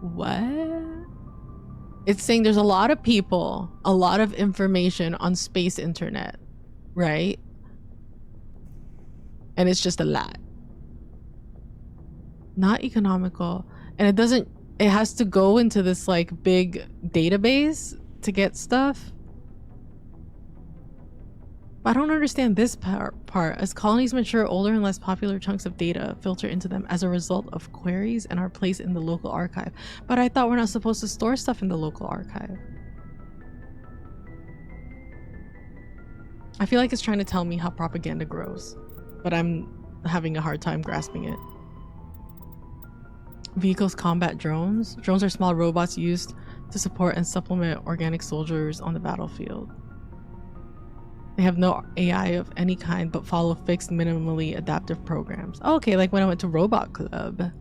What? It's saying there's a lot of people, a lot of information on space internet, right? and it's just a lot. Not economical, and it has to go into this like big database to get stuff. I don't understand this part. As colonies mature, older and less popular chunks of data filter into them as a result of queries and are placed in the local archive. But I thought we're not supposed to store stuff in the local archive. I feel like it's trying to tell me how propaganda grows, but I'm having a hard time grasping it. Vehicles combat drones. Drones are small robots used to support and supplement organic soldiers on the battlefield. They have no AI of any kind, but follow fixed, minimally adaptive programs. Oh, okay, like when I went to Robot Club.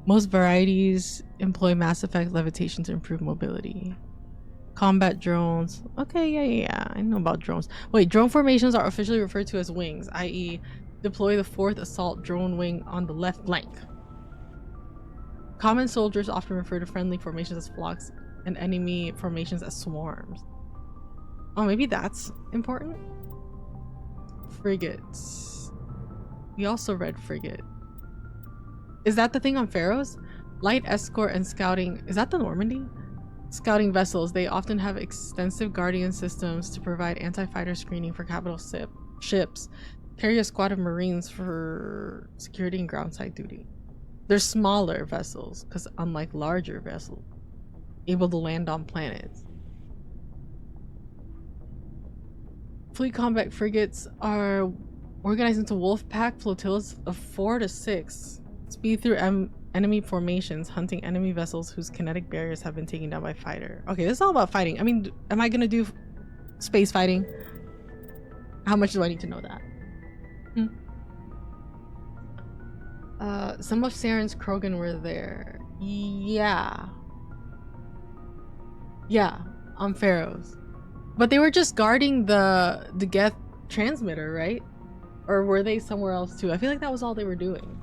Most varieties employ Mass Effect levitation to improve mobility. Combat drones. Okay, yeah, I know about drones. Wait, drone formations are officially referred to as wings, i.e. deploy the 4th Assault Drone Wing on the left flank. Common soldiers often refer to friendly formations as flocks and enemy formations as swarms. Oh, maybe that's important? Frigates. We also read frigate. Is that the thing on Pharaohs? Light escort and scouting. Is that the Normandy? Scouting vessels. They often have extensive guardian systems to provide anti-fighter screening for capital ships. Carry a squad of Marines for security and groundside duty. They're smaller vessels, because unlike larger vessels, able to land on planets. Fleet combat frigates are organized into wolf pack flotillas of 4 to 6. Speed through enemy formations, hunting enemy vessels whose kinetic barriers have been taken down by fighter. Okay, this is all about fighting. I mean, am I gonna do space fighting? How much do I need to know that? Some of Saren's Krogan were there. Yeah, on Pharaohs. But they were just guarding the Geth transmitter, right? Or were they somewhere else too? I feel like that was all they were doing.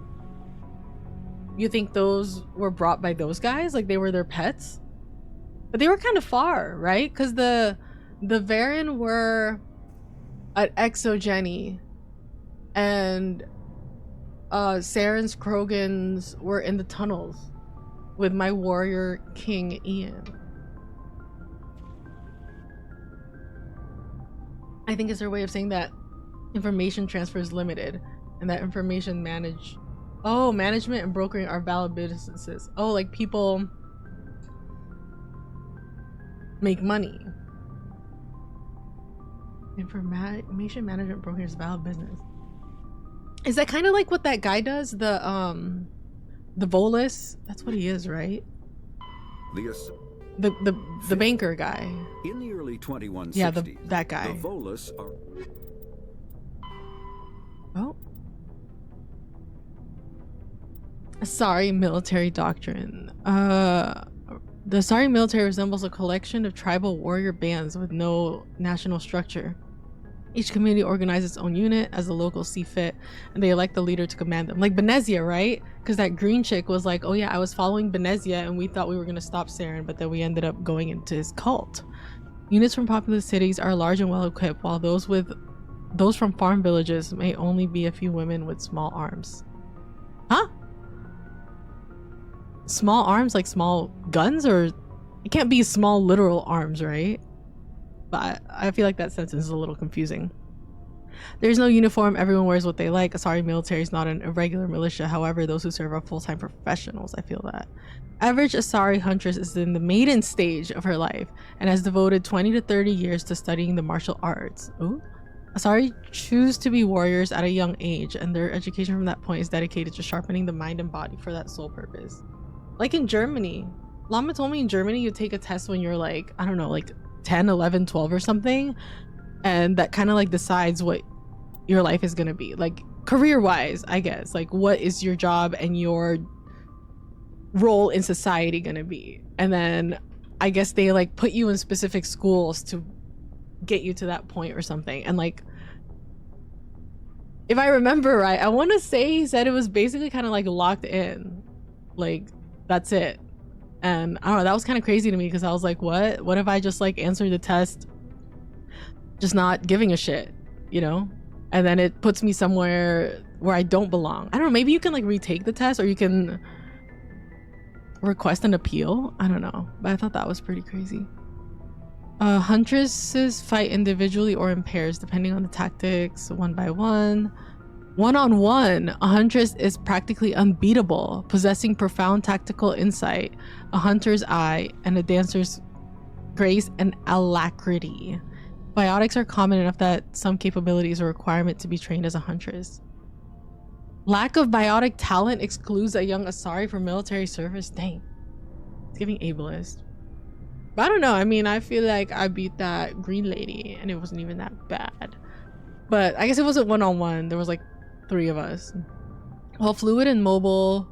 You think those were brought by those guys? Like they were their pets? But they were kind of far, right? Because the varren were at Exogeny, and Saren's Krogans were in the tunnels with my warrior King Ian. I think it's their way of saying that information transfer is limited and that information management and brokering are valid businesses. Oh, like people make money. Information management brokering is valid business. Is that kind of like what that guy does? The Volus? That's what he is, right? The banker guy. In the early 2160s, yeah, that guy. The Volus are... Oh. Sorry, military doctrine. The Sorry military resembles a collection of tribal warrior bands with no national structure. Each community organizes its own unit as the locals see fit, and they elect the leader to command them. Like Benezia, right? Because that green chick was like, oh yeah, I was following Benezia and we thought we were going to stop Saren, but then we ended up going into his cult. Units from populous cities are large and well equipped, while those from farm villages may only be a few women with small arms. Huh? Small arms, like small guns? Or it can't be small literal arms, right? But I feel like that sentence is a little confusing. There's no uniform, everyone wears what they like. Asari military is not an irregular militia, however those who serve are full-time professionals. I feel that. Average Asari huntress is in the maiden stage of her life and has devoted 20 to 30 years to studying the martial arts. Ooh. Asari choose to be warriors at a young age, and their education from that point is dedicated to sharpening the mind and body for that sole purpose. Like in Germany. Lama told me in Germany you take a test when you're like, I don't know, like 10, 11, 12 or something, and that kind of like decides what your life is gonna be, like career-wise, I guess. Like what is your job and your role in society gonna be? And then I guess they like put you in specific schools to get you to that point or something. And like, if I remember right, I want to say he said it was basically kind of like locked in, like that's it. And I don't know, that was kind of crazy to me because I was like, what if I just like answered the test just not giving a shit, you know? And then it puts me somewhere where I don't belong. I don't know, maybe you can like retake the test or you can request an appeal. I don't know, but I thought that was pretty crazy. Huntresses fight individually or in pairs depending on the tactics, 1 by 1. 1-on-1, a huntress is practically unbeatable, possessing profound tactical insight, a hunter's eye, and a dancer's grace and alacrity. Biotics are common enough that some capabilities are a requirement to be trained as a huntress. Lack of biotic talent excludes a young Asari from military service. Dang. It's giving ableist. But I don't know. I mean, I feel like I beat that green lady and it wasn't even that bad. But I guess it wasn't 1-on-1. There was like 3 of us. While fluid and mobile,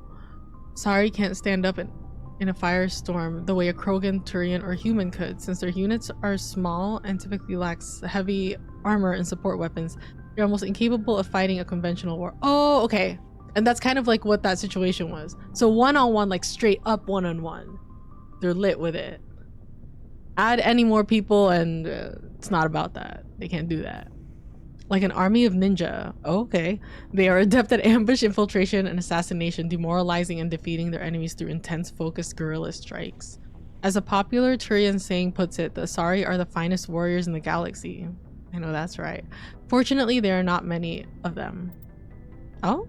Sari can't stand up in a firestorm the way a Krogan, Turian, or human could. Since their units are small and typically lacks heavy armor and support weapons, they're almost incapable of fighting a conventional war. Oh, okay. And that's kind of like what that situation was. So 1-on-1, like straight up 1-on-1. They're lit with it. Add any more people and it's not about that. They can't do that. Like an army of ninja. Oh, okay. They are adept at ambush, infiltration, and assassination, demoralizing and defeating their enemies through intense, focused guerrilla strikes. As a popular Turian saying puts it, the Asari are the finest warriors in the galaxy. I know that's right. Fortunately, there are not many of them. Oh?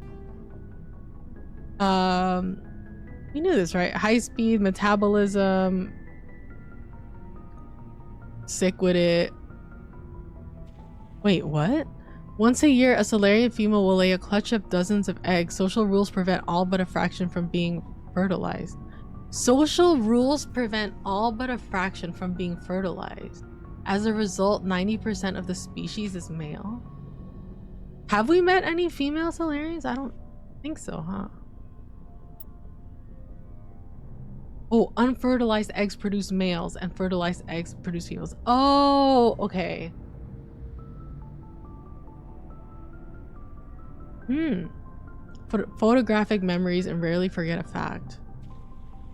We knew this, right? High speed, metabolism. Sick with it. Wait, what? Once a year, a Solarian female will lay a clutch of dozens of eggs. Social rules prevent all but a fraction from being fertilized. Social rules prevent all but a fraction from being fertilized. As a result, 90% of the species is male. Have we met any female Solarians? I don't think so, huh? Oh, unfertilized eggs produce males and fertilized eggs produce females. Oh, okay. Photographic memories and rarely forget a fact.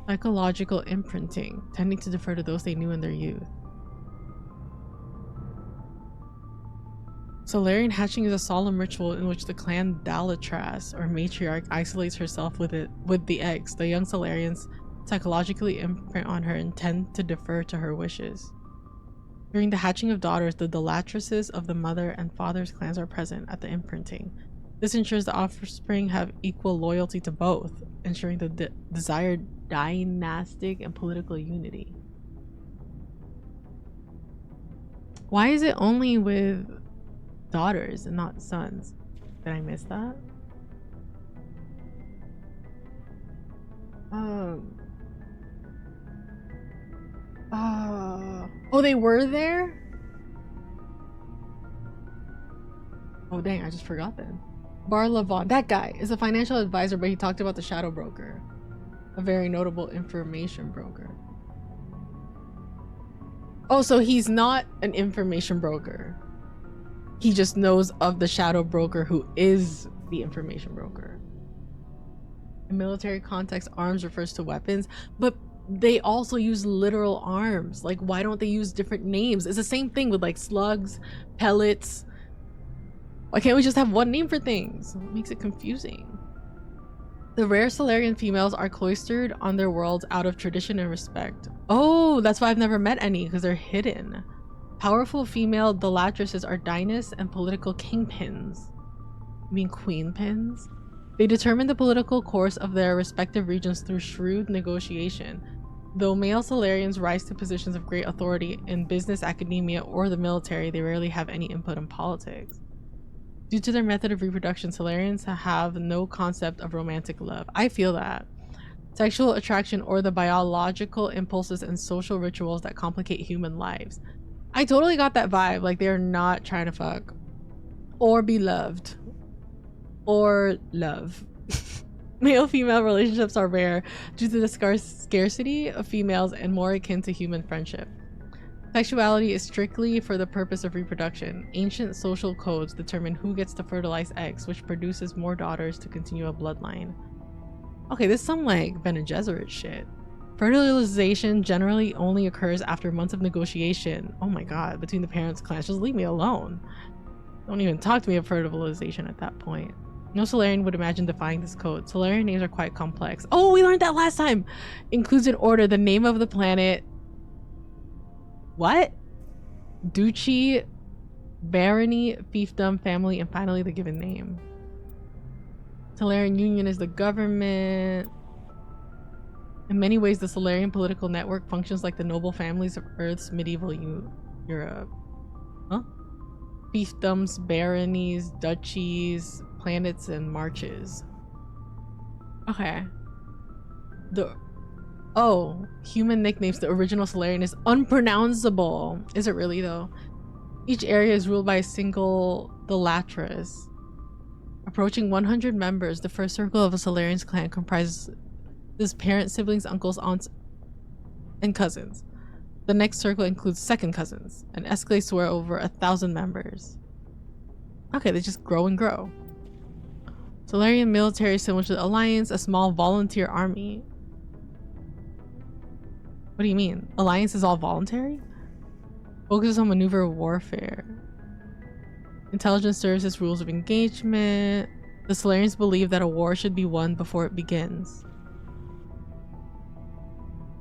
Psychological imprinting, tending to defer to those they knew in their youth. Solarian hatching is a solemn ritual in which the clan Dalatras, or matriarch, isolates herself with the eggs. The young Solarians psychologically imprint on her and tend to defer to her wishes. During the hatching of daughters, the Dalatresses of the mother and father's clans are present at the imprinting. This ensures the offspring have equal loyalty to both, ensuring the desired dynastic and political unity. Why is it only with daughters and not sons? Did I miss that? Oh, they were there? Oh dang, I just forgot then. Bar Lavon, that guy is a financial advisor, but he talked about the shadow broker, a very notable information broker. Oh, so he's not an information broker. He just knows of the shadow broker who is the information broker. In military context, arms refers to weapons, but they also use literal arms. Like, why don't they use different names? It's the same thing with like slugs, pellets. Why can't we just have one name for things? It makes it confusing. The rare Solarian females are cloistered on their worlds out of tradition and respect. Oh, that's why I've never met any, because they're hidden. Powerful female Dalatresses are dynasts and political kingpins. You mean queenpins? They determine the political course of their respective regions through shrewd negotiation. Though male Solarians rise to positions of great authority in business, academia, or the military, they rarely have any input in politics. Due to their method of reproduction, Solarians have no concept of romantic love. I feel that. Sexual attraction or the biological impulses and social rituals that complicate human lives. I totally got that vibe. Like, they're not trying to fuck. Or be loved. Or love. Male-female relationships are rare due to the scarcity of females and more akin to human friendship. Sexuality is strictly for the purpose of reproduction. Ancient social codes determine who gets to fertilize eggs, which produces more daughters to continue a bloodline. Okay, this is some like Bene Gesserit shit. Fertilization generally only occurs after months of negotiation. Oh my god, between the parents' clans. Just leave me alone. Don't even talk to me of fertilization at that point. No Solarian would imagine defying this code. Solarian names are quite complex. Oh, we learned that last time! Includes in order the name of the planet. What? Duchy, barony, fiefdom, family, and finally the given name. Solarian Union is the government. In many ways, the Solarian political network functions like the noble families of Earth's medieval Europe. Huh? Fiefdoms, baronies, duchies, planets, and marches. Okay. Human nicknames. The original Solarian is unpronounceable. Is it really though? Each area is ruled by a single Delatris. Approaching 100 members, the first circle of a Solarian's clan comprises his parents, siblings, uncles, aunts, and cousins. The next circle includes second cousins and escalates to over 1,000 members. Okay, they just grow and grow. Solarian military similar to the Alliance, a small volunteer army. What do you mean? Alliance is all voluntary? Focuses on maneuver warfare. Intelligence services rules of engagement. The Solarians believe that a war should be won before it begins.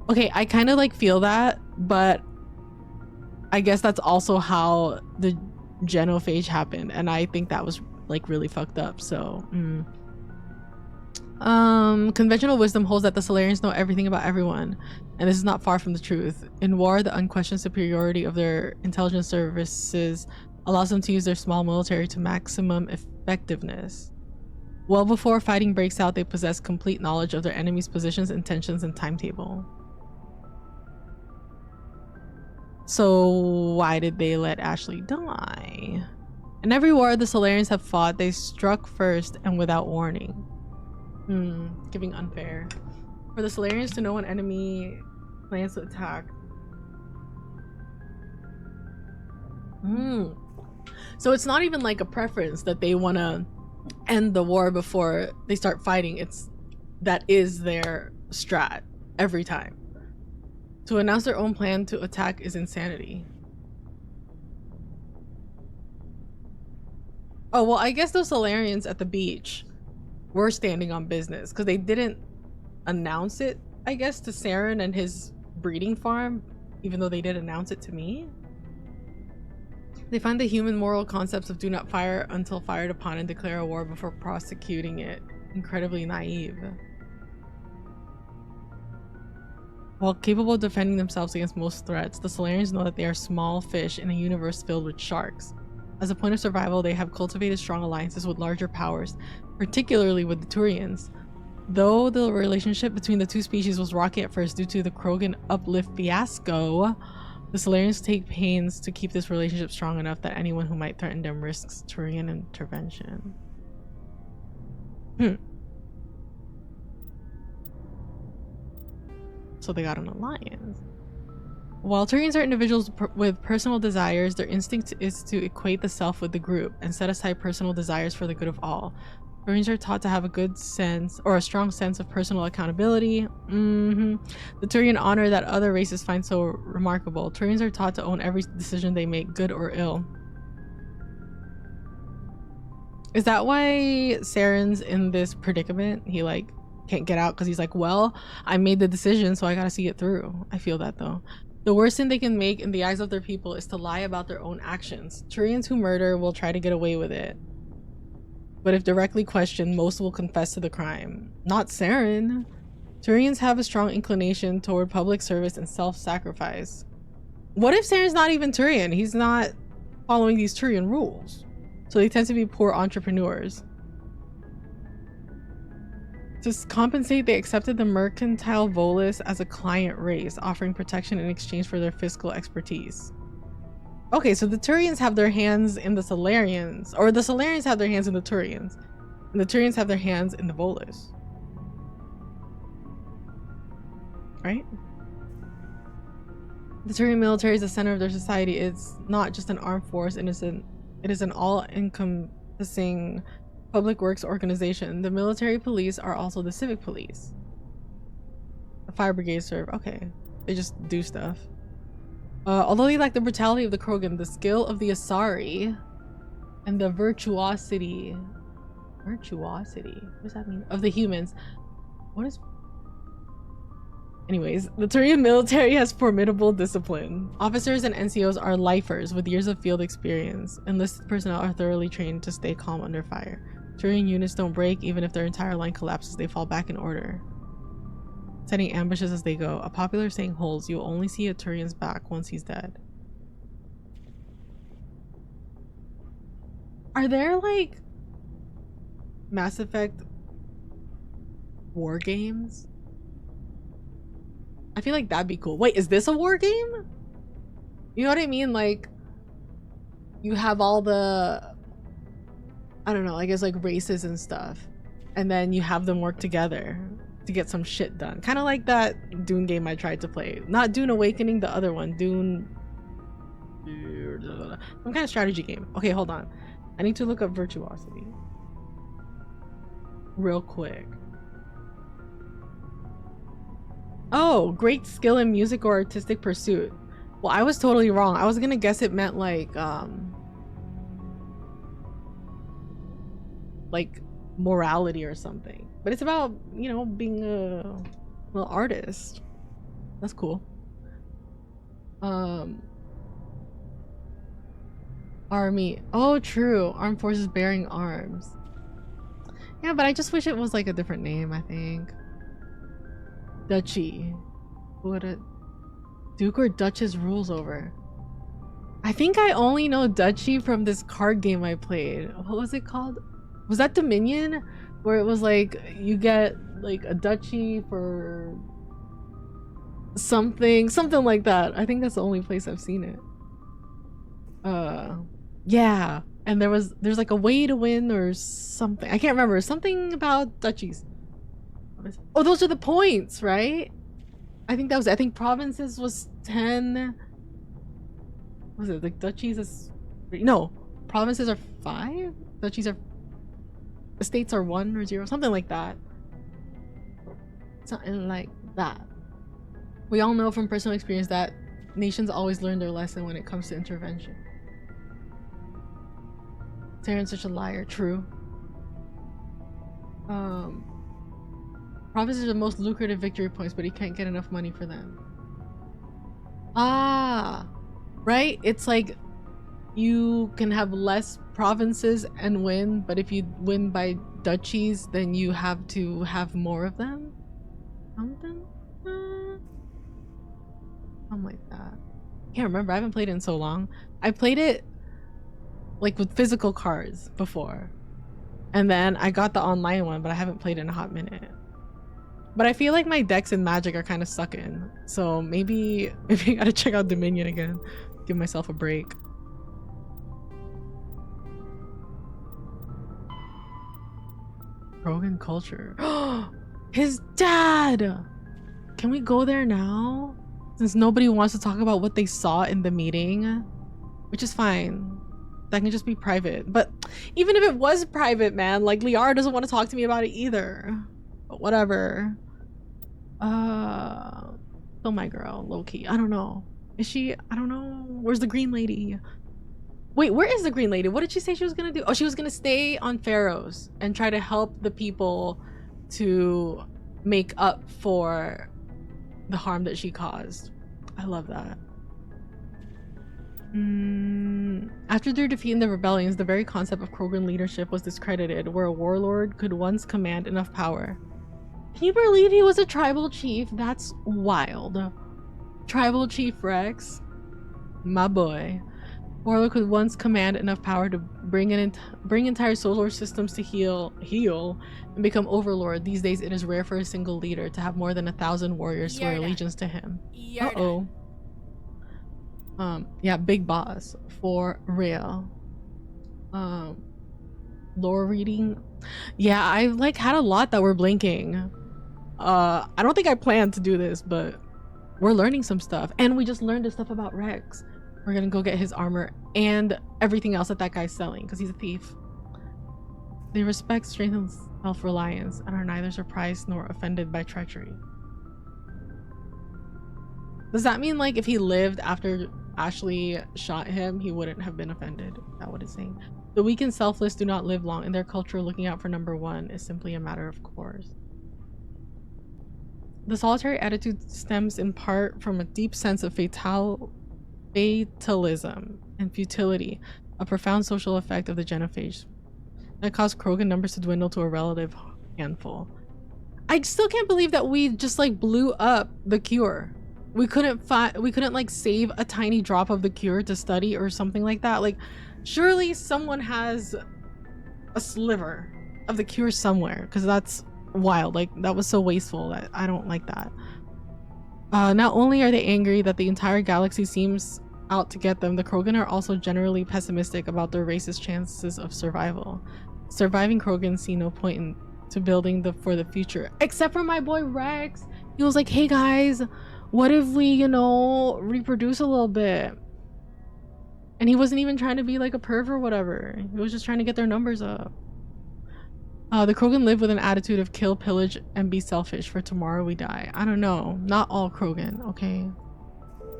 Okay, I kind of like feel that, but I guess that's also how the genophage happened, and I think that was like really fucked up. So conventional wisdom holds that the Solarians know everything about everyone, and this is not far from the truth. In war, the unquestioned superiority of their intelligence services allows them to use their small military to maximum effectiveness. Well before fighting breaks out, they possess complete knowledge of their enemy's positions, intentions, and timetable. So why did they let Ashley die? In every war the Solarians have fought, they struck first and without warning. Giving unfair. For the Solarians to know an enemy plans to attack. So it's not even like a preference that they want to end the war before they start fighting. That is their strat every time. To announce their own plan to attack is insanity. Oh, well, I guess those Solarians at the beach were standing on business because they didn't announce it, I guess, to Saren and his breeding farm, even though they did announce it to me. They find the human moral concepts of do not fire until fired upon and declare a war before prosecuting it incredibly naive. While capable of defending themselves against most threats, the Solarians know that they are small fish in a universe filled with sharks. As a point of survival, they have cultivated strong alliances with larger powers, particularly with the Turians. Though the relationship between the two species was rocky at first due to the Krogan uplift fiasco, the Solarians take pains to keep this relationship strong enough that anyone who might threaten them risks Turian intervention. So they got an alliance. While Turians are individuals with personal desires, their instinct is to equate the self with the group and set aside personal desires for the good of all. Turians are taught to have a good sense, or a strong sense of personal accountability. The Turian honor that other races find so remarkable. Turians are taught to own every decision they make, good or ill. Is that why Saren's in this predicament? He like can't get out because he's like, well, I made the decision, so I gotta see it through. I feel that though. The worst thing they can make in the eyes of their people is to lie about their own actions. Turians who murder will try to get away with it, but if directly questioned, most will confess to the crime. Not Saren. Turians have a strong inclination toward public service and self-sacrifice. What if Saren's not even Turian? He's not following these Turian rules. So they tend to be poor entrepreneurs. To compensate, they accepted the mercantile Volus as a client race, offering protection in exchange for their fiscal expertise. Okay, so the Turians have their hands in the Solarians, or the Solarians have their hands in the Turians, and the Turians have their hands in the Volus. Right? The Turian military is the center of their society. It's not just an armed force, it is an all-encompassing public works organization. The military police are also the civic police. The fire brigade serve. Okay, they just do stuff. Although they lack the brutality of the Krogan, the skill of the Asari and the virtuosity Virtuosity. What does that mean? Of the humans. What is... Anyways, the Turian military has formidable discipline. Officers and NCOs are lifers with years of field experience. Enlisted personnel are thoroughly trained to stay calm under fire. Turian units don't break. Even if their entire line collapses, they fall back in order, setting ambushes as they go. A popular saying holds, you'll only see a Turian's back once he's dead. Are there like Mass Effect war games? I feel like that'd be cool. Wait, is this a war game? You know what I mean? Like, you have all the, I don't know, I guess like races and stuff, and then you have them work together to get some shit done. Kind of like that Dune game I tried to play. Not Dune Awakening, the other one. Dune... some kind of strategy game. Okay, hold on. I need to look up Virtuosity real quick. Oh, great skill in music or artistic pursuit. Well, I was totally wrong. I was gonna guess it meant like morality or something. But it's about, you know, being a little artist. That's cool. Army. Oh, true. Armed forces bearing arms. Yeah, but I just wish it was like a different name, I think. Duchy. What a Duke or Duchess rules over. I think I only know Duchy from this card game I played. What was it called? Was that Dominion? Where it was like you get like a duchy for something like that. I think that's the only place I've seen it. Yeah, and there's like a way to win or something. I can't remember. Something about duchies. Oh, those are the points, right? I think that was it. I think provinces was 10. Was it like duchies is 3? No, provinces are 5. Duchies are, estates are 1 or 0, something like that. Something like that. We all know from personal experience that nations always learn their lesson when it comes to intervention. Terran's such a liar. True. Provinces are the most lucrative victory points, but he can't get enough money for them. Ah, right? It's like you can have less provinces and win, but if you win by duchies, then you have to have more of them? Something? Something like that. Can't remember. I haven't played it in so long. I played it like with physical cards before. And then I got the online one, but I haven't played it in a hot minute. But I feel like my decks in Magic are kind of sucking. So maybe I gotta check out Dominion again. Give myself a break. Rogan culture. His dad! Can we go there now? Since nobody wants to talk about what they saw in the meeting. Which is fine. That can just be private. But even if it was private, man, like Liara doesn't want to talk to me about it either. But whatever. Still my girl, low-key. I don't know. Is she? I don't know. Where's the green lady? Wait, where is the green lady? What did she say she was gonna do? Oh, she was gonna stay on Pharaohs and try to help the people to make up for the harm that she caused. I love that. After their defeat in the rebellions, the very concept of Krogan leadership was discredited, where a warlord could once command enough power. Can you believe he was a tribal chief? That's wild. Tribal chief Wrex, my boy. Warlord could once command enough power to bring entire solar systems to heal and become overlord. These days, it is rare for a single leader to have more than 1,000 warriors swear allegiance to him. Uh-oh. Yeah, big boss for real. Lore reading. Yeah, I like had a lot that were blinking. I don't think I planned to do this, but we're learning some stuff, and we just learned the stuff about Wrex. We're gonna go get his armor and everything else that guy's selling because he's a thief. They respect strength and self-reliance and are neither surprised nor offended by treachery. Does that mean like if he lived after Ashley shot him, he wouldn't have been offended. Is that what it's saying? The weak and selfless do not live long. In their culture, looking out for number one is simply a matter of course. The solitary attitude stems in part from a deep sense of fatalism and futility, a profound social effect of the genophage that caused Krogan numbers to dwindle to a relative handful. I still can't believe that we just like blew up the cure. We couldn't like save a tiny drop of the cure to study or something like that. Like, surely someone has a sliver of the cure somewhere, because that's wild. Like, that was so wasteful. That I don't like that. Not only are they angry that the entire galaxy seems out to get them, the Krogan are also generally pessimistic about their race's chances of survival. Surviving Krogans see no point to building for the future, except for my boy Wrex. He was like, hey guys, what if we, you know, reproduce a little bit? And he wasn't even trying to be like a perv or whatever. He was just trying to get their numbers up. The Krogan live with an attitude of kill, pillage, and be selfish, for tomorrow we die. I don't know. Not all Krogan, okay?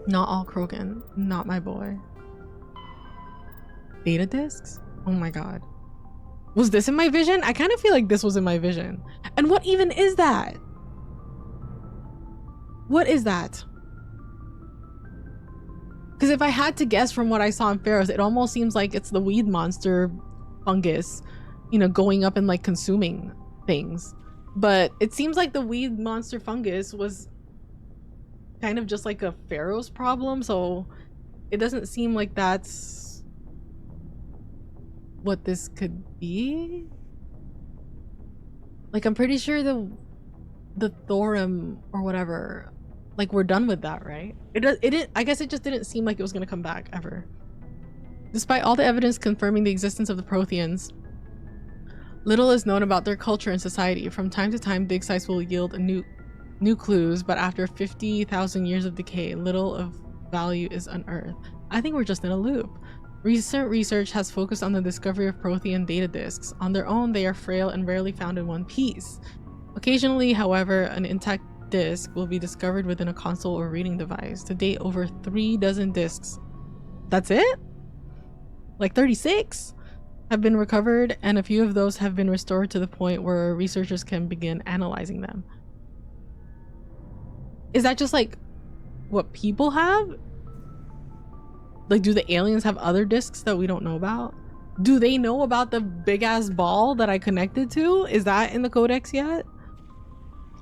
Not all Krogan. Not my boy. Data discs? Oh my god. Was this in my vision? I kind of feel like this was in my vision. And what even is that? What is that? Because if I had to guess from what I saw in Pharaohs, it almost seems like it's the weed monster fungus, you know, going up and like consuming things. But it seems like the weed monster fungus was kind of just like a Pharaoh's problem, so it doesn't seem like that's what this could be. Like, I'm pretty sure the Thorum or whatever, like, we're done with that, right? I guess it just didn't seem like it was gonna come back ever. Despite all the evidence confirming the existence of the Protheans, little is known about their culture and society. From time to time, dig sites will yield new clues, but after 50,000 years of decay, little of value is unearthed. I think we're just in a loop. Recent research has focused on the discovery of Prothean data disks. On their own, they are frail and rarely found in one piece. Occasionally, however, an intact disk will be discovered within a console or reading device. To date, over 36 disks. That's it? Like 36? Have been recovered, and a few of those have been restored to the point where researchers can begin analyzing them. Is that just like what people have? Like, do the aliens have other discs that we don't know about? Do they know about the big ass ball that I connected to? Is that in the Codex yet?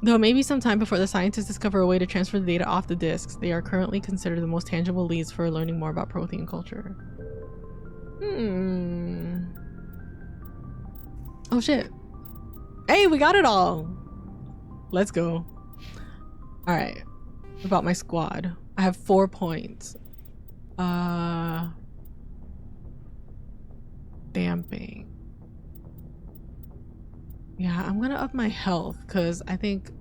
Though maybe sometime before the scientists discover a way to transfer the data off the discs, they are currently considered the most tangible leads for learning more about Prothean culture. Oh shit. Hey, we got it all. Let's go. Alright. About my squad. I have 4 points. Damping. Yeah, I'm gonna up my health because I think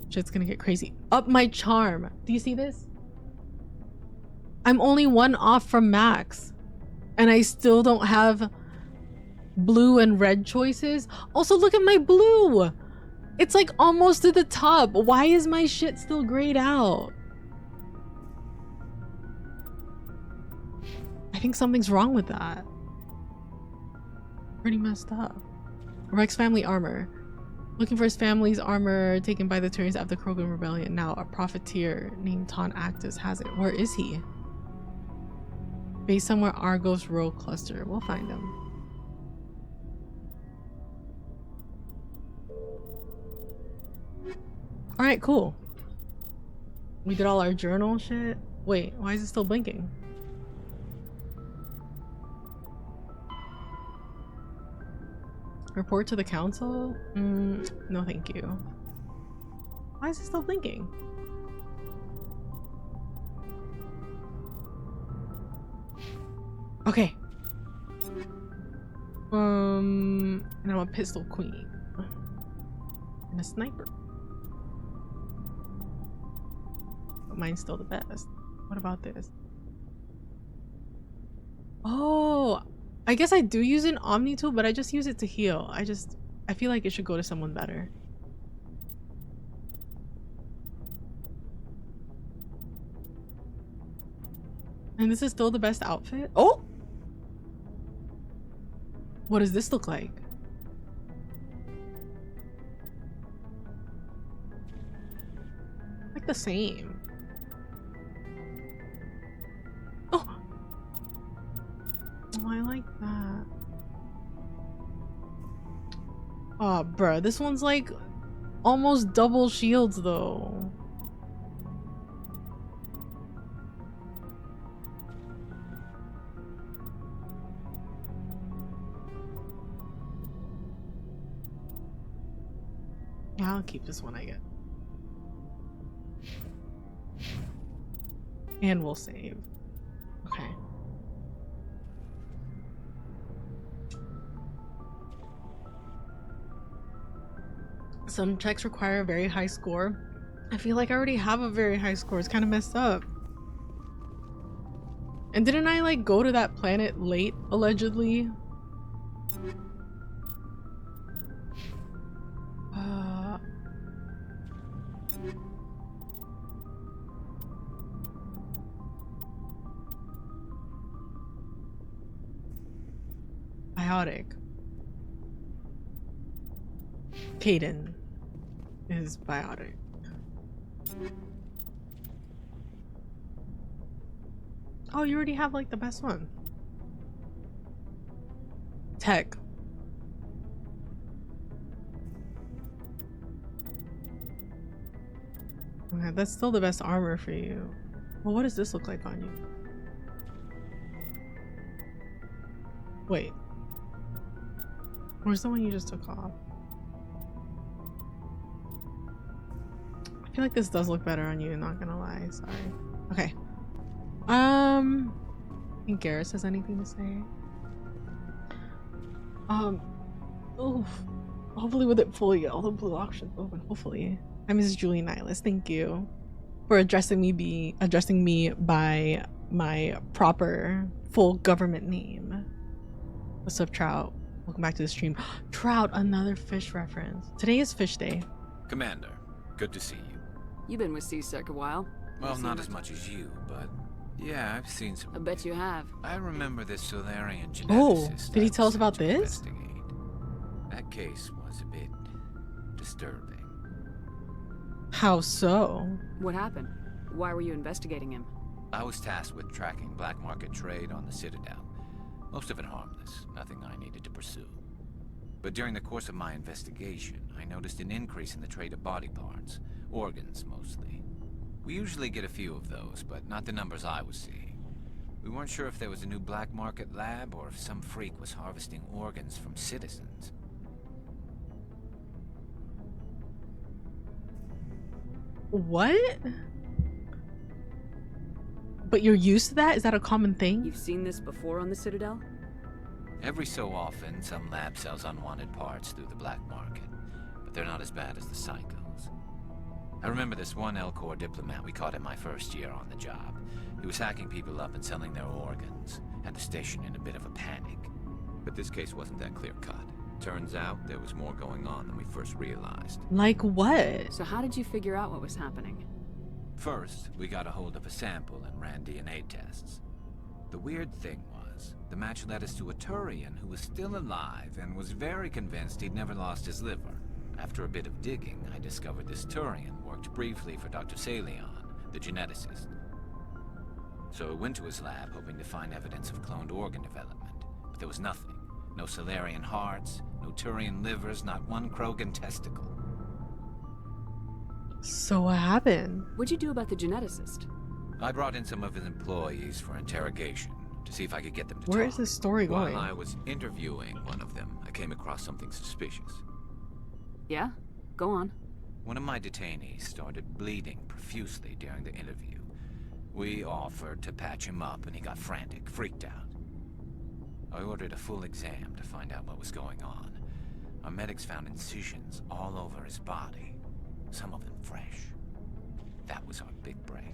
shit's gonna get crazy. Up my charm. Do you see this? I'm only 1 off from max. And I still don't have blue and red choices. Also, look at my blue. It's like almost to the top. Why is my shit still grayed out? I think something's wrong with that. Pretty messed up. Wrex family armor. Looking for his family's armor taken by the Turians after the Krogan rebellion. Now a profiteer named Ton Actus has it. Where is he? Based somewhere Argos Row Cluster. We'll find him. Alright, cool. We did all our journal shit. Wait, why is it still blinking? Report to the council? No thank you. Why is it still blinking? Okay. And I'm a pistol queen. And a sniper. But mine's still the best. What about this? Oh, I guess I do use an Omni tool, but I just use it to heal. I feel like it should go to someone better. And this is still the best outfit? Oh! What does this look like? Like the same. Oh! Oh, I like that. Oh, bruh, this one's like almost double shields though. Yeah, I'll keep this one, I guess. And we'll save. Okay. Some checks require a very high score. I feel like I already have a very high score. It's kind of messed up. And didn't I like go to that planet late, allegedly? Biotic. Kaidan is biotic. Oh, you already have like the best one. Tech. Okay, that's still the best armor for you. Well, what does this look like on you? Wait. Where's the one you just took off? I feel like this does look better on you, not gonna lie. Sorry. Okay. I think Garrus has anything to say. Oof. Hopefully with it fully, all the blue options open. Hopefully. I'm Mrs. Juli and Ilos. Thank you for addressing me by my proper full government name. What's up, Trout? Welcome back to the stream. Trout, another fish reference. Today is fish day. Commander, good to see you. You've been with C-Sec a while. Well, not as much as you, but yeah, I've seen some. I bet you have. I remember this Solarian geneticist. Oh, did he tell us about this? Investigate. That case was a bit disturbing. How so? What happened? Why were you investigating him? I was tasked with tracking black market trade on the Citadel. Most of it harmless, nothing I needed to pursue. But during the course of my investigation, I noticed an increase in the trade of body parts, organs mostly. We usually get a few of those, but not the numbers I was seeing. We weren't sure if there was a new black market lab or if some freak was harvesting organs from citizens. What? But you're used to that? Is that a common thing? You've seen this before on the Citadel? Every so often, some lab sells unwanted parts through the black market, but they're not as bad as the psychos. I remember this one L-Corps diplomat we caught in my first year on the job. He was hacking people up and selling their organs, had the station in a bit of a panic. But this case wasn't that clear-cut. Turns out there was more going on than we first realized. Like what? So how did you figure out what was happening? First, we got a hold of a sample and ran DNA tests. The weird thing was, the match led us to a Turian who was still alive and was very convinced he'd never lost his liver. After a bit of digging, I discovered this Turian worked briefly for Dr. Salmon, the geneticist. So I went to his lab hoping to find evidence of cloned organ development, but there was nothing. No Solarian hearts, no Turian livers, not one Krogan testicle. So what happened? What'd you do about the geneticist? I brought in some of his employees for interrogation to see if I could get them to Where talk. is this story going? While I was interviewing one of them, I came across something suspicious. Yeah? Go on. One of my detainees started bleeding profusely during the interview. We offered to patch him up and he got frantic, freaked out. I ordered a full exam to find out what was going on. Our medics found incisions all over his body, some of them fresh. That was our big break.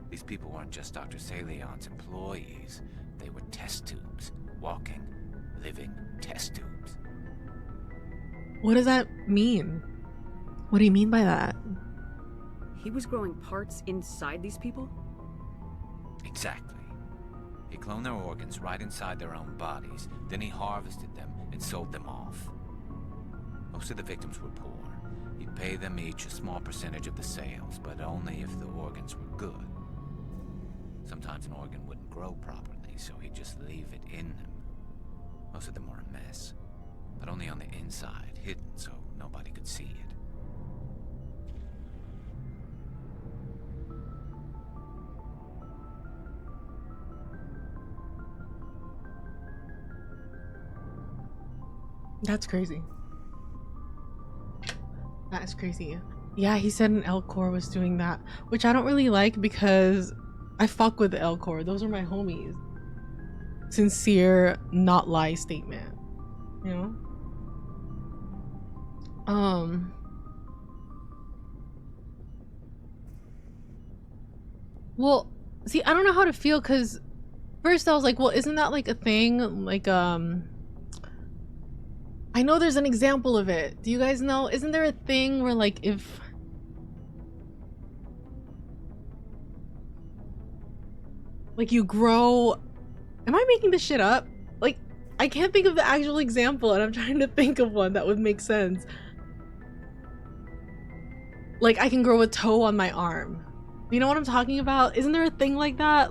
These people weren't just Dr. Salion's employees. They were test tubes. Walking, living test tubes. What does that mean? What do you mean by that? He was growing parts inside these people? Exactly. He cloned their organs right inside their own bodies. Then he harvested them and sold them off. Most of the victims were poor. He'd pay them each a small percentage of the sales, but only if the organs were good. Sometimes an organ wouldn't grow properly, so he'd just leave it in them. Most of them were a mess, but only on the inside, hidden so nobody could see it. That's crazy. That is crazy. Yeah, he said an Elcor was doing that, which I don't really like because I fuck with the Elcor. Those are my homies. Sincere, not lie statement. You know? Well, see, I don't know how to feel because first I was like, well, isn't that like a thing? Like, I know there's an example of it. Do you guys know? Isn't there a thing where like if like you grow, am I making this shit up? Like, I can't think of the actual example and I'm trying to think of one that would make sense. Like I can grow a toe on my arm. You know what I'm talking about? Isn't there a thing like that?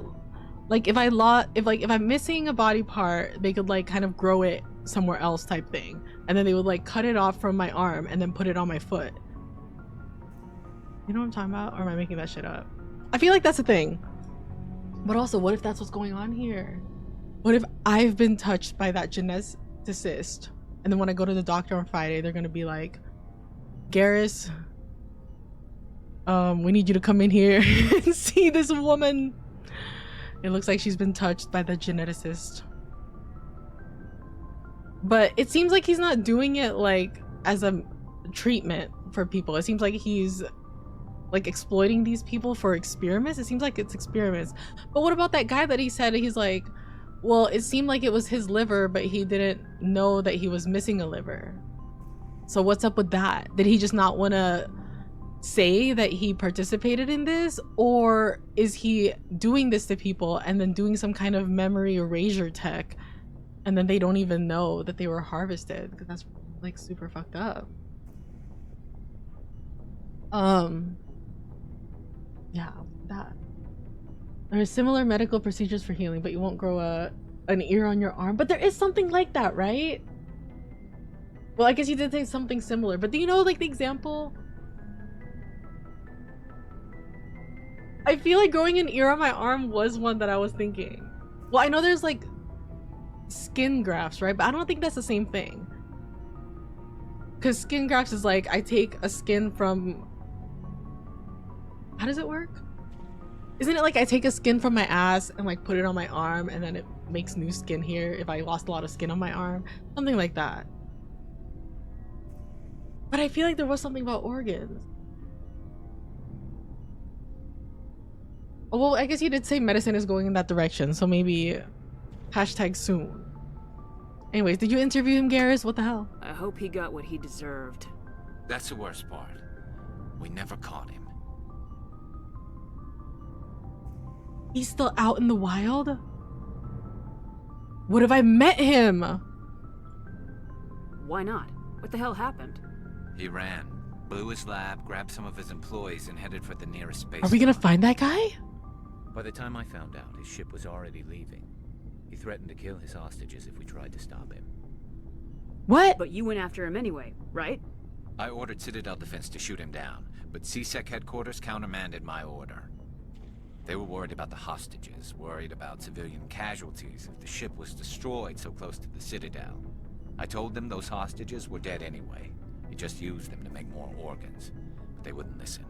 Like if I'm missing a body part, they could like kind of grow it somewhere else type thing. And then they would like cut it off from my arm and then put it on my foot. You know what I'm talking about? Or am I making that shit up? I feel like that's a thing. But also, what if that's what's going on here? What if I've been touched by that geneticist and then when I go to the doctor on Friday, they're gonna be like, Garrus, we need you to come in here and see this woman. It looks like she's been touched by the geneticist. But it seems like he's not doing it like as a treatment for people. It seems like he's like exploiting these people for experiments. It seems like it's experiments. But what about that guy that he said he's like, well, it seemed like it was his liver, but he didn't know that he was missing a liver. So what's up with that? Did he just not want to say that he participated in this? Or is he doing this to people and then doing some kind of memory erasure tech and then they don't even know that they were harvested? Because that's like super fucked up. Yeah, that. There are similar medical procedures for healing, but you won't grow an ear on your arm. But there is something like that, right? Well, I guess you did say something similar, but do you know like the example? I feel like growing an ear on my arm was one that I was thinking. Well, I know there's like skin grafts, right? But I don't think that's the same thing. Because skin grafts is like, I take a skin from... How does it work? Isn't it like I take a skin from my ass and like put it on my arm and then it makes new skin here if I lost a lot of skin on my arm? Something like that. But I feel like there was something about organs. Oh, well, I guess you did say medicine is going in that direction, so maybe hashtag soon. Anyways, did you interview him, Garrus? What the hell? I hope he got what he deserved. That's the worst part. We never caught him. He's still out in the wild? What if I met him? Why not? What the hell happened? He ran, blew his lab, grabbed some of his employees, and headed for the nearest space. Are we gonna find that guy? By the time I found out, his ship was already leaving. He threatened to kill his hostages if we tried to stop him. What? But you went after him anyway, right? I ordered Citadel Defense to shoot him down, but CSEC headquarters countermanded my order. They were worried about the hostages, worried about civilian casualties if the ship was destroyed so close to the Citadel. I told them those hostages were dead anyway. He just used them to make more organs, but they wouldn't listen.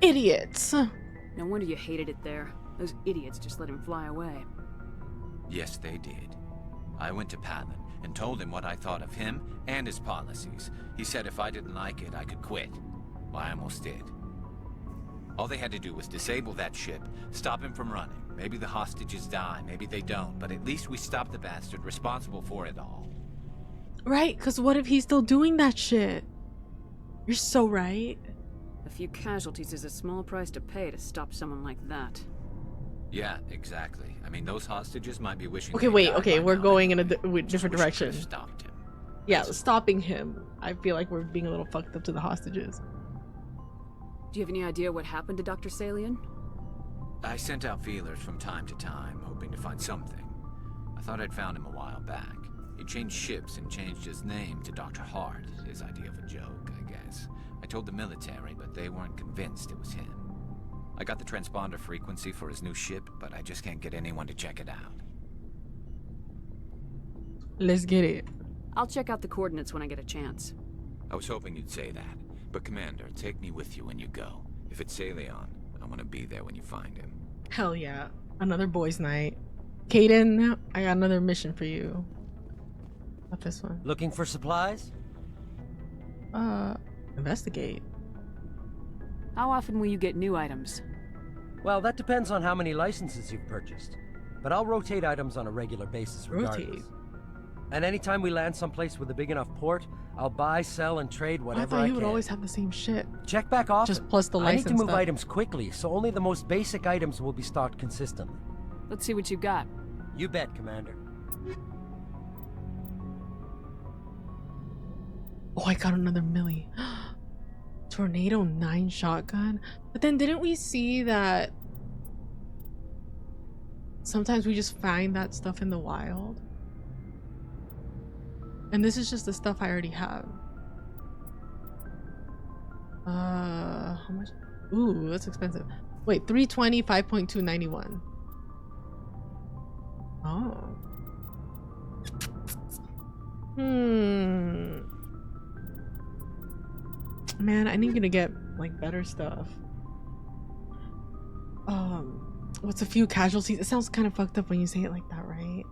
Idiots. No wonder you hated it there. Those idiots just let him fly away. Yes, they did. I went to Palin and told him what I thought of him and his policies. He said if I didn't like it, I could quit. Well, I almost did. All they had to do was disable that ship, stop him from running. Maybe the hostages die, maybe they don't, but at least we stopped the bastard responsible for it all. Right, because what if he's still doing that shit? You're so right. The few casualties is a small price to pay to stop someone like that. Yeah, exactly. I mean, those hostages might be wishing. Okay, they wait. died Okay, by we're now going in a anyway. Just different wish I direction. could've stopped him. Yeah, stopping him. I feel like we're being a little fucked up to the hostages. Do you have any idea what happened to Dr. Salian? I sent out feelers from time to time, hoping to find something. I thought I'd found him a while back. He changed ships and changed his name to Dr. Hart, his idea of a joke, I guess. I told the military, but they weren't convinced it was him. I got the transponder frequency for his new ship, but I just can't get anyone to check it out. Let's get it. I'll check out the coordinates when I get a chance. I was hoping you'd say that. But Commander, take me with you when you go. If it's Salion, I want to be there when you find him. Hell yeah. Another boys' night. Kaidan, I got another mission for you. Not this one. Looking for supplies? Investigate. How often will you get new items? Well, that depends on how many licenses you've purchased. But I'll rotate items on a regular basis regardless. Rotate? And anytime we land someplace with a big enough port, I'll buy, sell, and trade I whatever thought I you would can. always have the same shit. Check back often. Just plus the I need license to move stuff. items quickly, so only the most basic items will be stocked consistently. Let's see what you got. You bet, Commander. Oh, I got another melee. Tornado 9 shotgun. But then didn't we see that sometimes we just find that stuff in the wild? And this is just the stuff I already have. How much? Ooh, that's expensive. Wait, 320, 5.291. Oh. Man, I need to get like better stuff. What's a few casualties? It sounds kind of fucked up when you say it like that, right?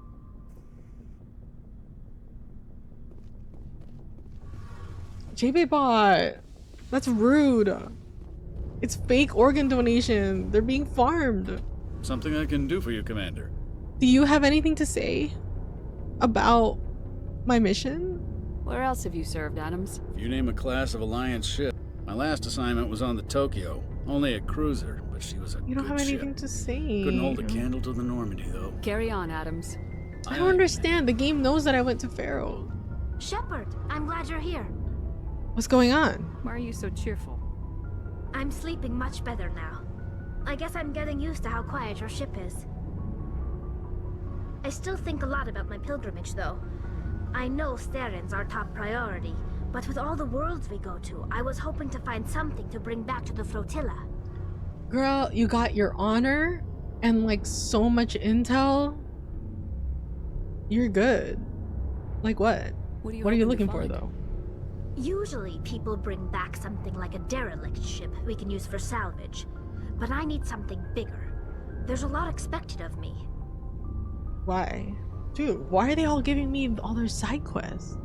JB bot, that's rude. It's fake organ donation. They're being farmed. Something I can do for you, Commander. Do you have anything to say about my mission? Where else have you served, Adams? If you name a class of Alliance ship, my last assignment was on the Tokyo. Only a cruiser, but she was a You don't good have anything ship. to say. Couldn't hold a candle to the Normandy, though. Carry on, Adams. I don't understand. The game knows that I went to Pharaoh. Shepard, I'm glad you're here. What's going on? Why are you so cheerful? I'm sleeping much better now. I guess I'm getting used to how quiet your ship is. I still think a lot about my pilgrimage, though. I know Starin's our top priority, but with all the worlds we go to, I was hoping to find something to bring back to the flotilla. Girl, you got your honor and like so much intel. You're good. Like what? What are you looking for, though? Usually people bring back something like a derelict ship we can use for salvage, but I need something bigger. There's a lot expected of me. Why? Dude, why are they all giving me all their side quests?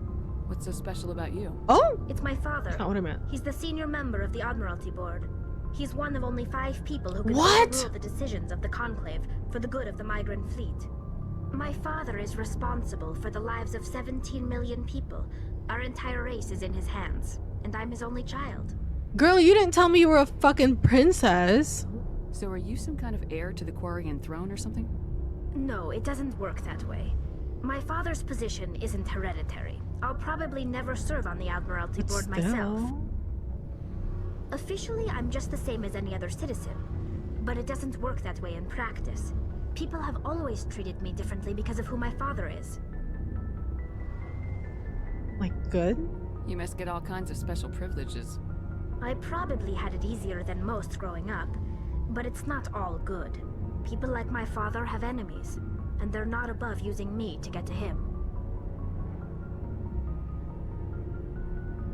What's so special about you? Oh! It's my father. That's not what I meant. He's the senior member of the Admiralty Board. He's one of only 5 people who can What? overrule the decisions of the Conclave for the good of the migrant fleet. My father is responsible for the lives of 17 million people. Our entire race is in his hands, and I'm his only child. Girl, you didn't tell me you were a fucking princess. So are you some kind of heir to the Quarian throne or something? No, it doesn't work that way. My father's position isn't hereditary. I'll probably never serve on the Admiralty But Board myself. still. Officially, I'm just the same as any other citizen, but it doesn't work that way in practice. People have always treated me differently because of who my father is. Like, good? You must get all kinds of special privileges. I probably had it easier than most growing up, but it's not all good. People like my father have enemies, and they're not above using me to get to him.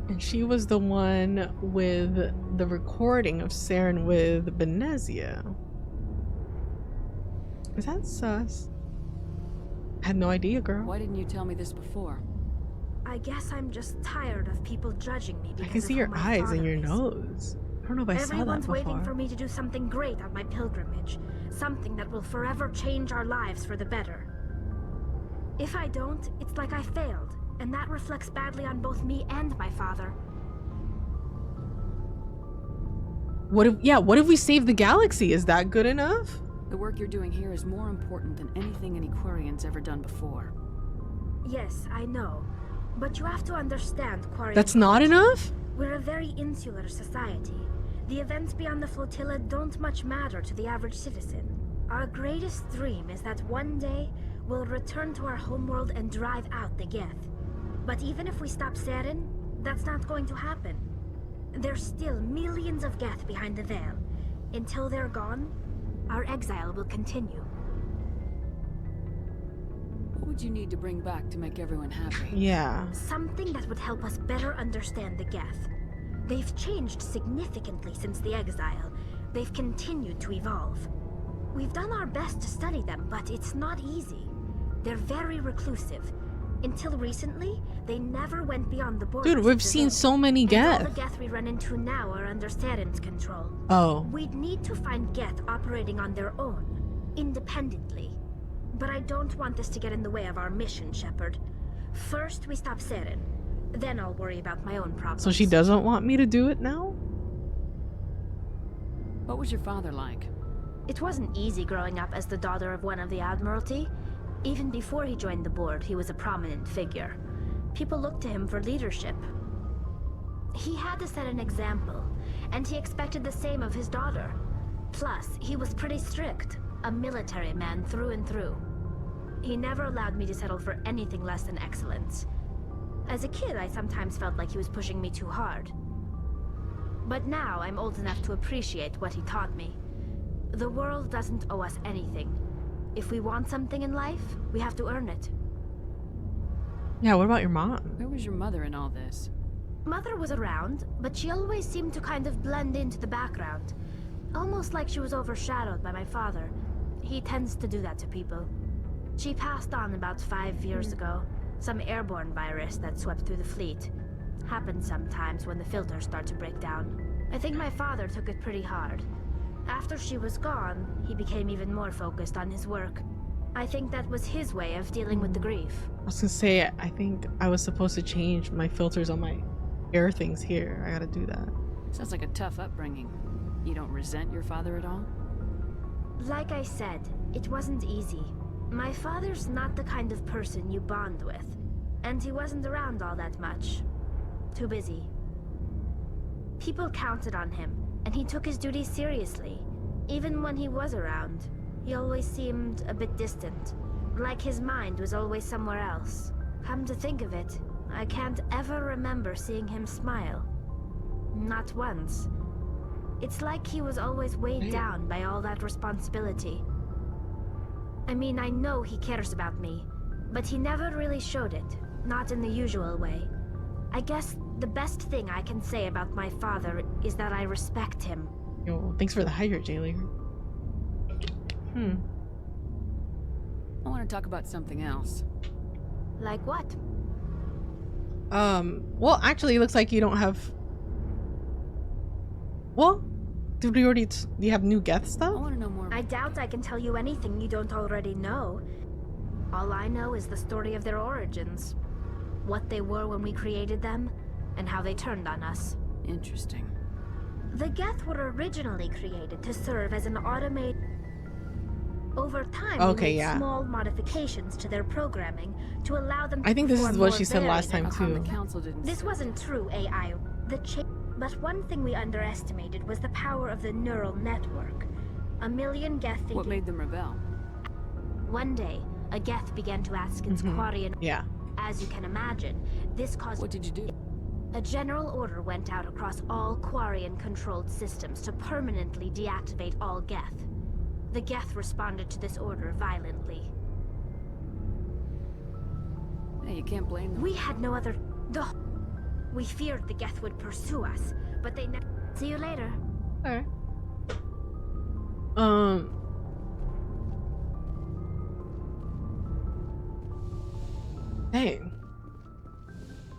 And she was the one with the recording of Saren with Benezia. Is that sus? Had no idea, girl. Why didn't you tell me this before? I guess I'm just tired of people judging me because I can see of your who my eyes and father your is. nose. I don't know if I saw that Everyone's before. waiting for me to do something great on my pilgrimage. Something that will forever change our lives for the better. If I don't, it's like I failed, and that reflects badly on both me and my father. What if we save the galaxy? Is that good enough? The work you're doing here is more important than anything any Quarian's ever done before. Yes, I know. But you have to understand, Quarian. That's not enough? We're a very insular society. The events beyond the flotilla don't much matter to the average citizen. Our greatest dream is that one day we'll return to our homeworld and drive out the Geth. But even if we stop Saren, that's not going to happen. There's still millions of Geth behind the veil. Until they're gone, our exile will continue. What would you need to bring back to make everyone happy? Yeah. Something that would help us better understand the Geth. They've changed significantly since the exile. They've continued to evolve. We've done our best to study them, but it's not easy. They're very reclusive. Until recently, they never went beyond the borders. Dude, we've seen so many Geth. All the Geth we run into now are under Saren's control. Oh. We'd need to find Geth operating on their own, independently. But I don't want this to get in the way of our mission, Shepard. First, we stop Saren. Then I'll worry about my own problems. So she doesn't want me to do it now? What was your father like? It wasn't easy growing up as the daughter of one of the Admiralty. Even before he joined the board, he was a prominent figure. People looked to him for leadership. He had to set an example, and he expected the same of his daughter. Plus, he was pretty strict, a military man through and through. He never allowed me to settle for anything less than excellence. As a kid, I sometimes felt like he was pushing me too hard. But now I'm old enough to appreciate what he taught me. The world doesn't owe us anything. If we want something in life, we have to earn it. Yeah, what about your mom? Where was your mother in all this? Mother was around, but she always seemed to kind of blend into the background. Almost like she was overshadowed by my father. He tends to do that to people. She passed on about 5 years ago. Some airborne virus that swept through the fleet. Happens sometimes when the filters start to break down. I think my father took it pretty hard. After she was gone, he became even more focused on his work. I think that was his way of dealing with the grief. I was gonna say, I think I was supposed to change my filters on my air things here. I gotta do that. Sounds like a tough upbringing. You don't resent your father at all? Like I said, it wasn't easy. My father's not the kind of person you bond with. And he wasn't around all that much. Too busy. People counted on him, and he took his duties seriously. Even when he was around, he always seemed a bit distant. Like his mind was always somewhere else. Come to think of it, I can't ever remember seeing him smile. Not once. It's like he was always weighed down by all that responsibility. I mean, I know he cares about me, but he never really showed it. Not in the usual way. I guess the best thing I can say about my father is that I respect him. Yo, thanks for the hydrate, Jailer. I want to talk about something else. Like what? Well, actually, it looks like you don't have... Well, did we already... Do you have new Geth stuff? I want to know more. I doubt I can tell you anything you don't already know. All I know is the story of their origins. What they were when we created them, and how they turned on us. Interesting. The Geth were originally created to serve as an automated... Over time, we made small modifications to their programming to allow them to I think this is what she said last time, too. The council didn't This wasn't true AI. But one thing we underestimated was the power of the neural network. A million Geth thinking... What made them rebel? One day, a Geth began to ask its Quarian... Yeah. As you can imagine, this caused... What did you do? A general order went out across all Quarian-controlled systems to permanently deactivate all Geth. The Geth responded to this order violently. Hey, you can't blame them. We had no other... We feared the Geth would pursue us, but they never... See you later. Alright. Dang.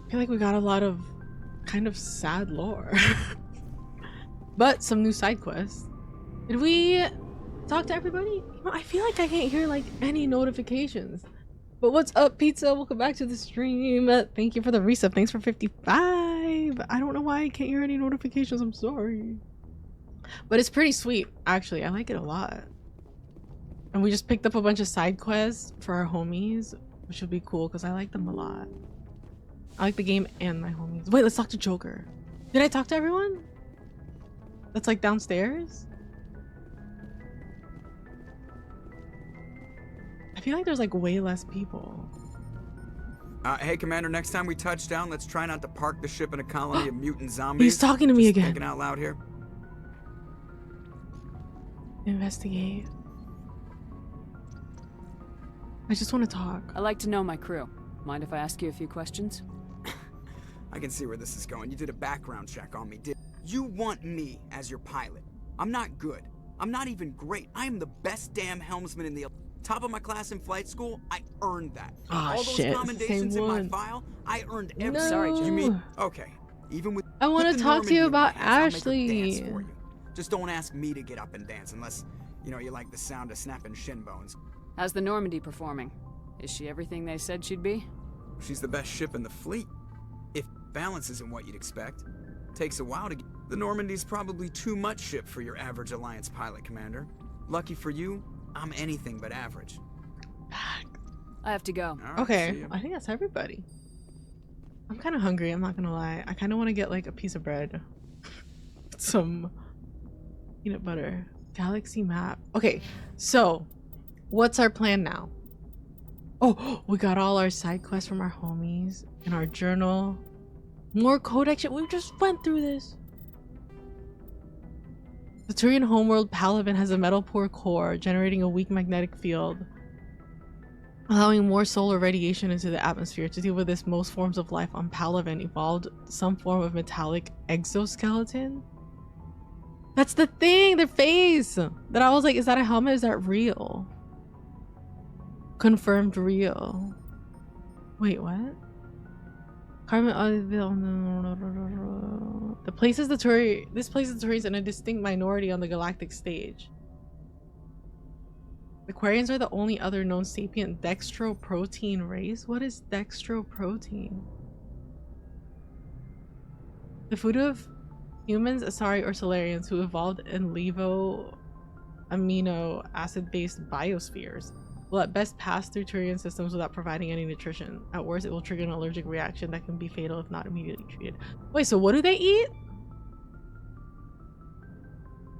I feel like we got a lot of kind of sad lore. But some new side quests. Did we talk to everybody? You know, I feel like I can't hear like any notifications. But what's up, Pizza? Welcome back to the stream. Thank you for the resub. Thanks for 55. I don't know why I can't hear any notifications. I'm sorry. But it's pretty sweet, actually. I like it a lot. And we just picked up a bunch of side quests for our homies, which would be cool because I like them a lot. I like the game and my homies. Wait, let's talk to Joker. Did I talk to everyone? That's like downstairs? I feel like there's like way less people. Hey, Commander, next time we touch down, let's try not to park the ship in a colony of mutant zombies. He's talking to me again. Thinking out loud here. Investigate. I just want to talk. I like to know my crew. Mind if I ask you a few questions? I can see where this is going. You did a background check on me, did you? Want me as your pilot? I'm not good. I'm not even great. I am the best damn helmsman in the top of my class in flight school. I earned that. Ah, all those shit. commendations in my Same one. file, I earned every. No. Sorry, Jim. You mean okay? Even with I want put to the talk to you Normandy in my about hands, I'll make her Ashley. dance for you. Just don't ask me to get up and dance unless, you know, you like the sound of snapping shin bones. How's the Normandy performing? Is she everything they said she'd be? She's the best ship in the fleet. If balance isn't what you'd expect, takes a while to get. The Normandy's probably too much ship for your average Alliance pilot, Commander. Lucky for you, I'm anything but average. I have to go. All right, Okay, see ya. I think that's everybody. I'm kind of hungry, I'm not gonna lie. I kind of want to get like a piece of bread. Some peanut butter. Galaxy map. Okay, so what's our plan now? Oh, we got all our side quests from our homies in our journal. More Codex shit. We just went through this. The Turian homeworld Palaven has a metal poor core generating a weak magnetic field, allowing more solar radiation into the atmosphere. To deal with this, most forms of life on Palaven evolved some form of metallic exoskeleton. That's the thing, their face! That I was like, is that a helmet? Is that real? Confirmed real. Wait, what? Carbon. The places the Turi. This places the Turians in a distinct minority on the galactic stage. The Quarians are the only other known sapient dextroprotein race. What is dextroprotein? The food of humans, Asari, or Solarians who evolved in levo amino acid-based biospheres will at best pass through Turian systems without providing any nutrition. At worst, it will trigger an allergic reaction that can be fatal if not immediately treated. Wait, so what do they eat?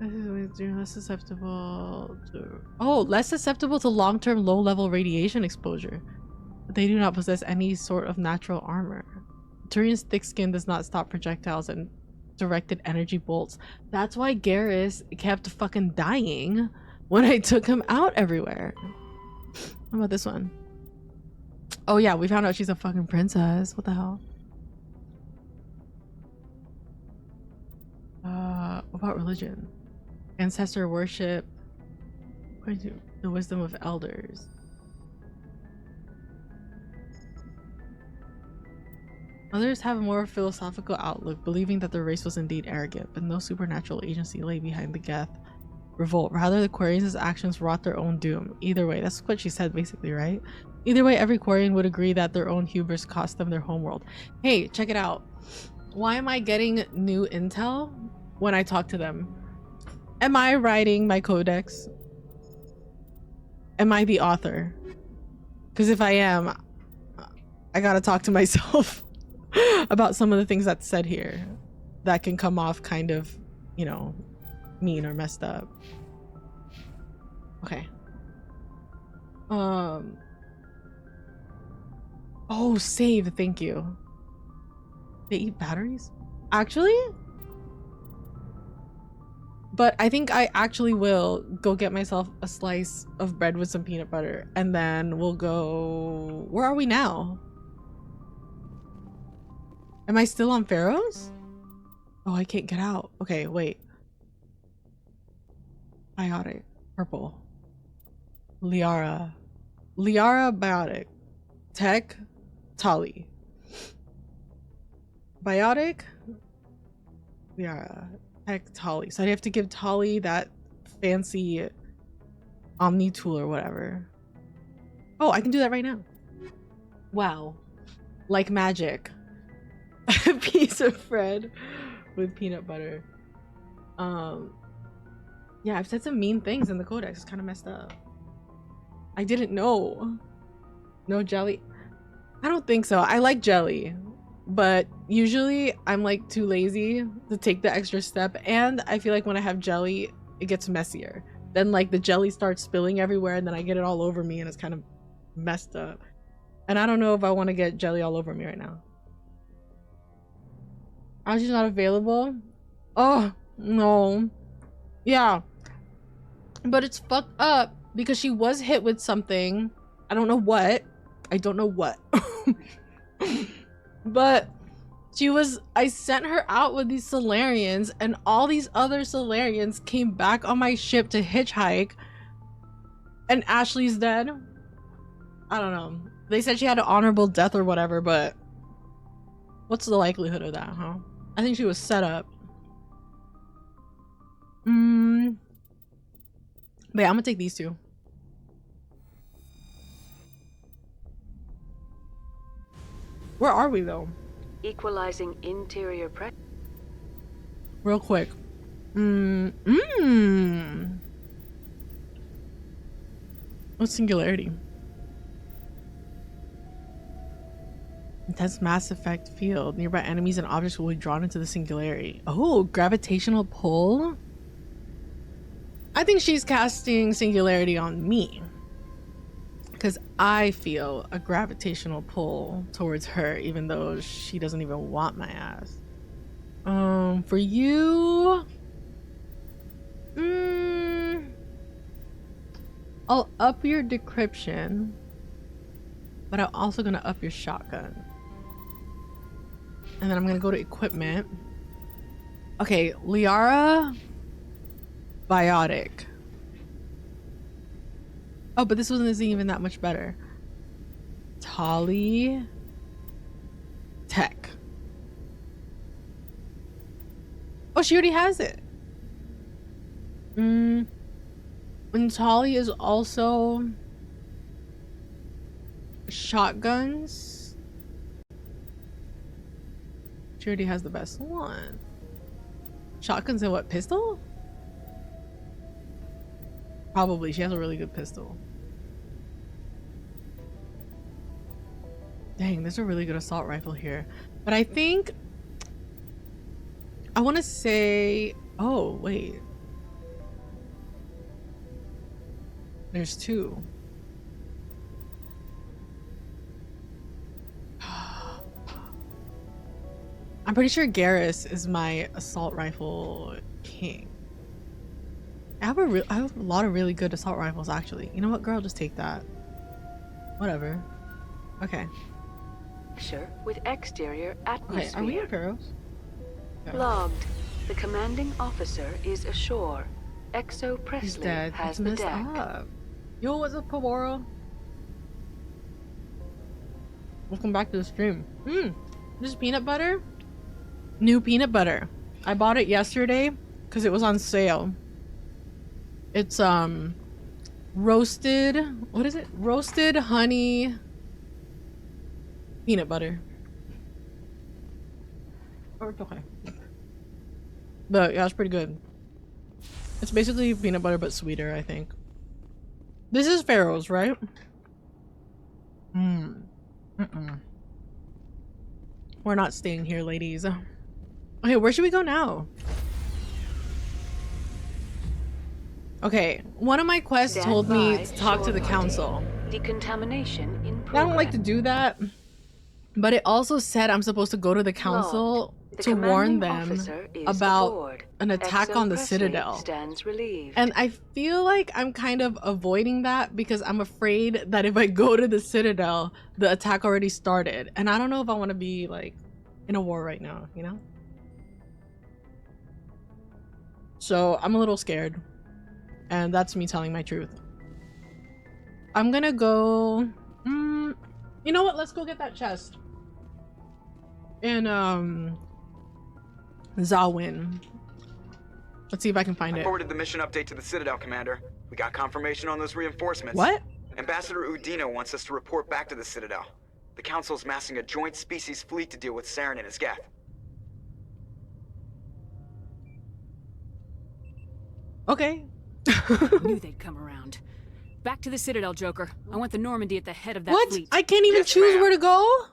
Less susceptible to... Oh, less susceptible to long-term low-level radiation exposure. But they do not possess any sort of natural armor. Turian's thick skin does not stop projectiles and directed energy bolts. That's why Garrus kept fucking dying when I took him out everywhere. How about this one? Oh yeah, we found out she's a fucking princess. What the hell? What about religion? Ancestor worship, according to the wisdom of elders. Others have a more philosophical outlook, believing that their race was indeed arrogant, but no supernatural agency lay behind the Geth revolt. Rather, the Quarians' actions wrought their own doom. Either way, that's what she said basically, right? Either way, every Quarian would agree that their own hubris cost them their homeworld. Hey, check it out. Why am I getting new intel when I talk to them? Am I writing my codex? Am I the author? Because if I am, I gotta talk to myself about some of the things that's said here that can come off kind of, you know, mean or messed up. Okay. Oh, save, thank you. They eat batteries? Actually? But I think I actually will go get myself a slice of bread with some peanut butter, and then we'll go... Where are we now? Am I still on Pharaohs? Oh, I can't get out. Okay, wait. Biotic. Purple. Liara. Liara Biotic. Tech. Tali. Biotic. Liara. Tech. Tali. So I have to give Tali that fancy Omni tool or whatever. Oh, I can do that right now. Wow. Like magic. A piece of bread with peanut butter. Yeah, I've said some mean things in the Codex. It's kind of messed up. I didn't know. No jelly? I don't think so. I like jelly, but usually I'm like too lazy to take the extra step, and I feel like when I have jelly, it gets messier. Then like the jelly starts spilling everywhere, and then I get it all over me, and it's kind of messed up. And I don't know if I want to get jelly all over me right now. Oh, she's not available? Oh, no. Yeah. But it's fucked up because she was hit with something. I don't know what. I don't know what. But I sent her out with these Salarians, and all these other Salarians came back on my ship to hitchhike, and Ashley's dead. I don't know. They said she had an honorable death or whatever, but what's the likelihood of that, huh? I think she was set up. But yeah, I'm gonna take these two. Where are we though? Equalizing interior pressure. Real quick. What's singularity? Intense mass effect field. Nearby enemies and objects will be drawn into the singularity. Oh, gravitational pull? I think she's casting singularity on me, because I feel a gravitational pull towards her, even though she doesn't even want my ass. For you, I'll up your decryption, but I'm also gonna up your shotgun, and then I'm gonna go to equipment. Okay, Liara. Biotic. Oh, but this one isn't even that much better. Tali. Tech. Oh, she already has it. And Tali is also shotguns. She already has the best one. Shotguns and what, pistol? Probably. She has a really good pistol. Dang, there's a really good assault rifle here. But I think I want to say, oh, wait. There's two. I'm pretty sure Garrus is my assault rifle king. I have a lot of really good assault rifles, actually. You know what, girl? Just take that. Whatever. Okay. Sure. With exterior atmosphere. Okay, are we in Pharaohs? Okay. Logged. The commanding officer is ashore. Exo He's Presley dead. has It's the messed deck. up. Yo, what's up, Pawaro? Welcome back to the stream. This is peanut butter. New peanut butter. I bought it yesterday because it was on sale. It's roasted, what is it? Roasted honey peanut butter. Oh, it's okay. But yeah, it's pretty good. It's basically peanut butter but sweeter, I think. This is Pharaoh's, right? We're not staying here, ladies. Okay, where should we go now? Okay, one of my quests told me to talk to the council. Decontamination in progress. I don't like to do that, but it also said I'm supposed to go to the council to warn them about an attack on the Citadel. Stands relieved. And I feel like I'm kind of avoiding that because I'm afraid that if I go to the Citadel, the attack already started. And I don't know if I want to be like in a war right now, you know? So I'm a little scared. And that's me telling my truth. I'm gonna go... you know what? Let's go get that chest. In, Xawin. Let's see if I can find I it. forwarded the mission update to the Citadel, Commander. We got confirmation on those reinforcements. What? Ambassador Udino wants us to report back to the Citadel. The Council's massing a joint species fleet to deal with Saren and his Geth. Okay. I knew they'd come around. Back to the Citadel, Joker. I want the Normandy at the head of that What? fleet. I can't even choose where to go?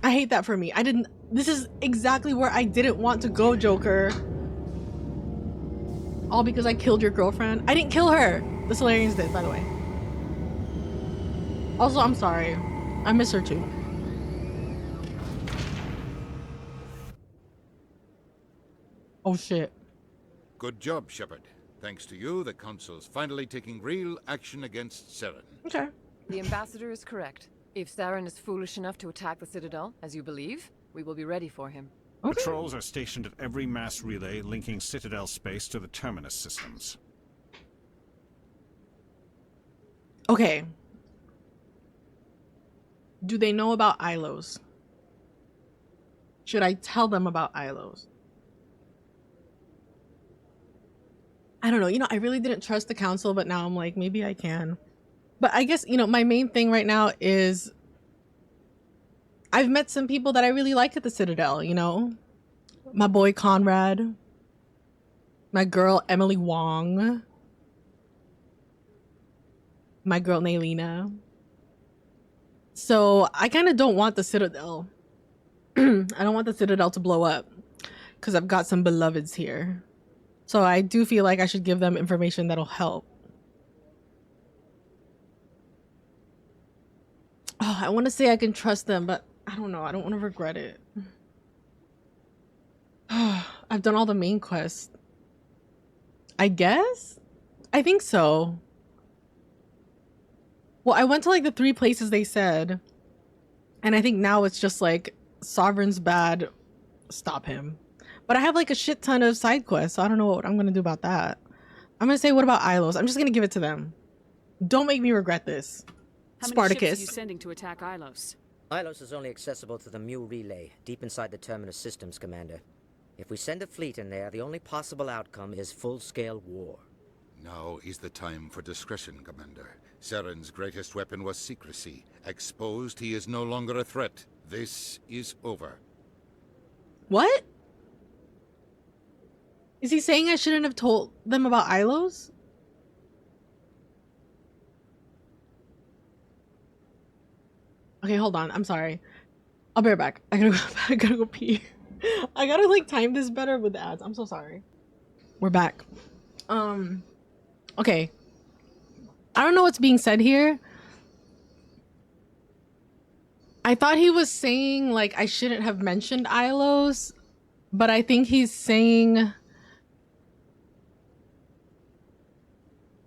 I hate that for me. This is exactly where I didn't want to go, Joker. All because I killed your girlfriend. I didn't kill her. The Solarians did, by the way. Also, I'm sorry. I miss her too. Oh shit. Good job, Shepard. Thanks to you, the Council's finally taking real action against Saren. Okay. The Ambassador is correct. If Saren is foolish enough to attack the Citadel, as you believe, we will be ready for him. Okay. Patrols are stationed at every mass relay linking Citadel space to the Terminus systems. Okay. Do they know about Ilos? Should I tell them about Ilos? I don't know. You know, I really didn't trust the Council, but now I'm like, maybe I can. But I guess, you know, my main thing right now is I've met some people that I really like at the Citadel, you know? My boy Conrad. My girl Emily Wong. My girl Naylina. So I kind of don't want the Citadel. I don't want the Citadel to blow up because I've got some beloveds here. So I do feel like I should give them information that'll help. Oh, I want to say I can trust them, but I don't know. I don't want to regret it. I've done all the main quests. I guess? I think so. Well, I went to like the 3 places they said. And I think now it's just like Sovereign's bad. Stop him. But I have like a shit ton of side quests, so I don't know what I'm going to do about that. I'm going to say, what about Ilos? I'm just going to give it to them. Don't make me regret this. How Spartacus. many ships are you sending to attack Ilos? Ilos is only accessible to the Mule relay, deep inside the Terminus systems, Commander. If we send a fleet in there, the only possible outcome is full-scale war. Now is the time for discretion, Commander. Saren's greatest weapon was secrecy. Exposed, he is no longer a threat. This is over. What? Is he saying I shouldn't have told them about Ilos? Okay, hold on. I'm sorry. I'll be right back. I gotta go pee. I gotta like time this better with the ads. I'm so sorry. We're back. Okay. I don't know what's being said here. I thought he was saying like I shouldn't have mentioned Ilos, but I think he's saying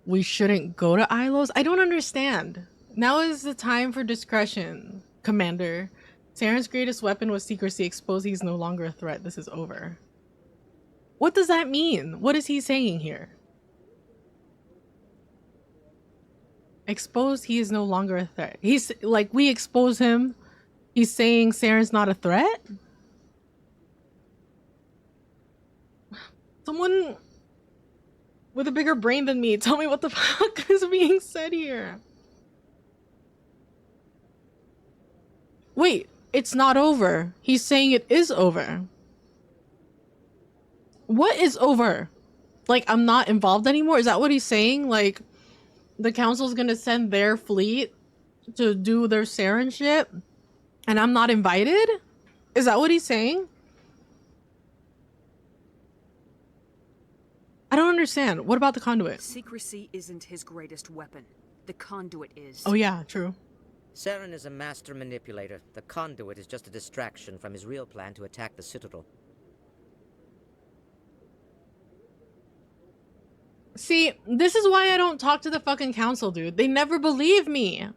we shouldn't go to Ilos. I don't understand. Now is the time for discretion, Commander. Saren's greatest weapon was secrecy. Exposed, he's no longer a threat. This is over. What does that mean? What is he saying here? Exposed, he is no longer a threat. He's like, we expose him. He's saying Saren's not a threat? Someone with a bigger brain than me, tell me what the fuck is being said here. Wait, it's not over. He's saying it is over. What is over? Like, I'm not involved anymore? Is that what he's saying? Like, the council's gonna send their fleet to do their Saren shit, and I'm not invited? Is that what he's saying? I don't understand. What about the conduit? Secrecy isn't his greatest weapon. The conduit is. Oh yeah, true. Saren is a master manipulator. The conduit is just a distraction from his real plan to attack the Citadel. See, this is why I don't talk to the fucking council, dude. They never believe me.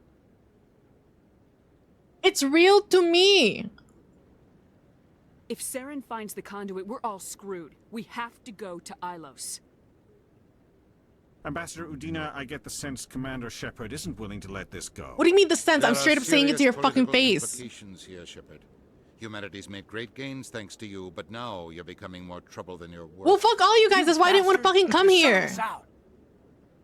It's real to me. If Saren finds the conduit, we're all screwed. We have to go to Ilos. Ambassador Udina, I get the sense Commander Shepard isn't willing to let this go. What do you mean the sense? I'm There straight are up saying it to your serious fucking political face. implications here, Shepard. Humanity's made great gains thanks to you, but now you're becoming more trouble than you're worth. Well, fuck all you guys. That's why I didn't want to fucking come here.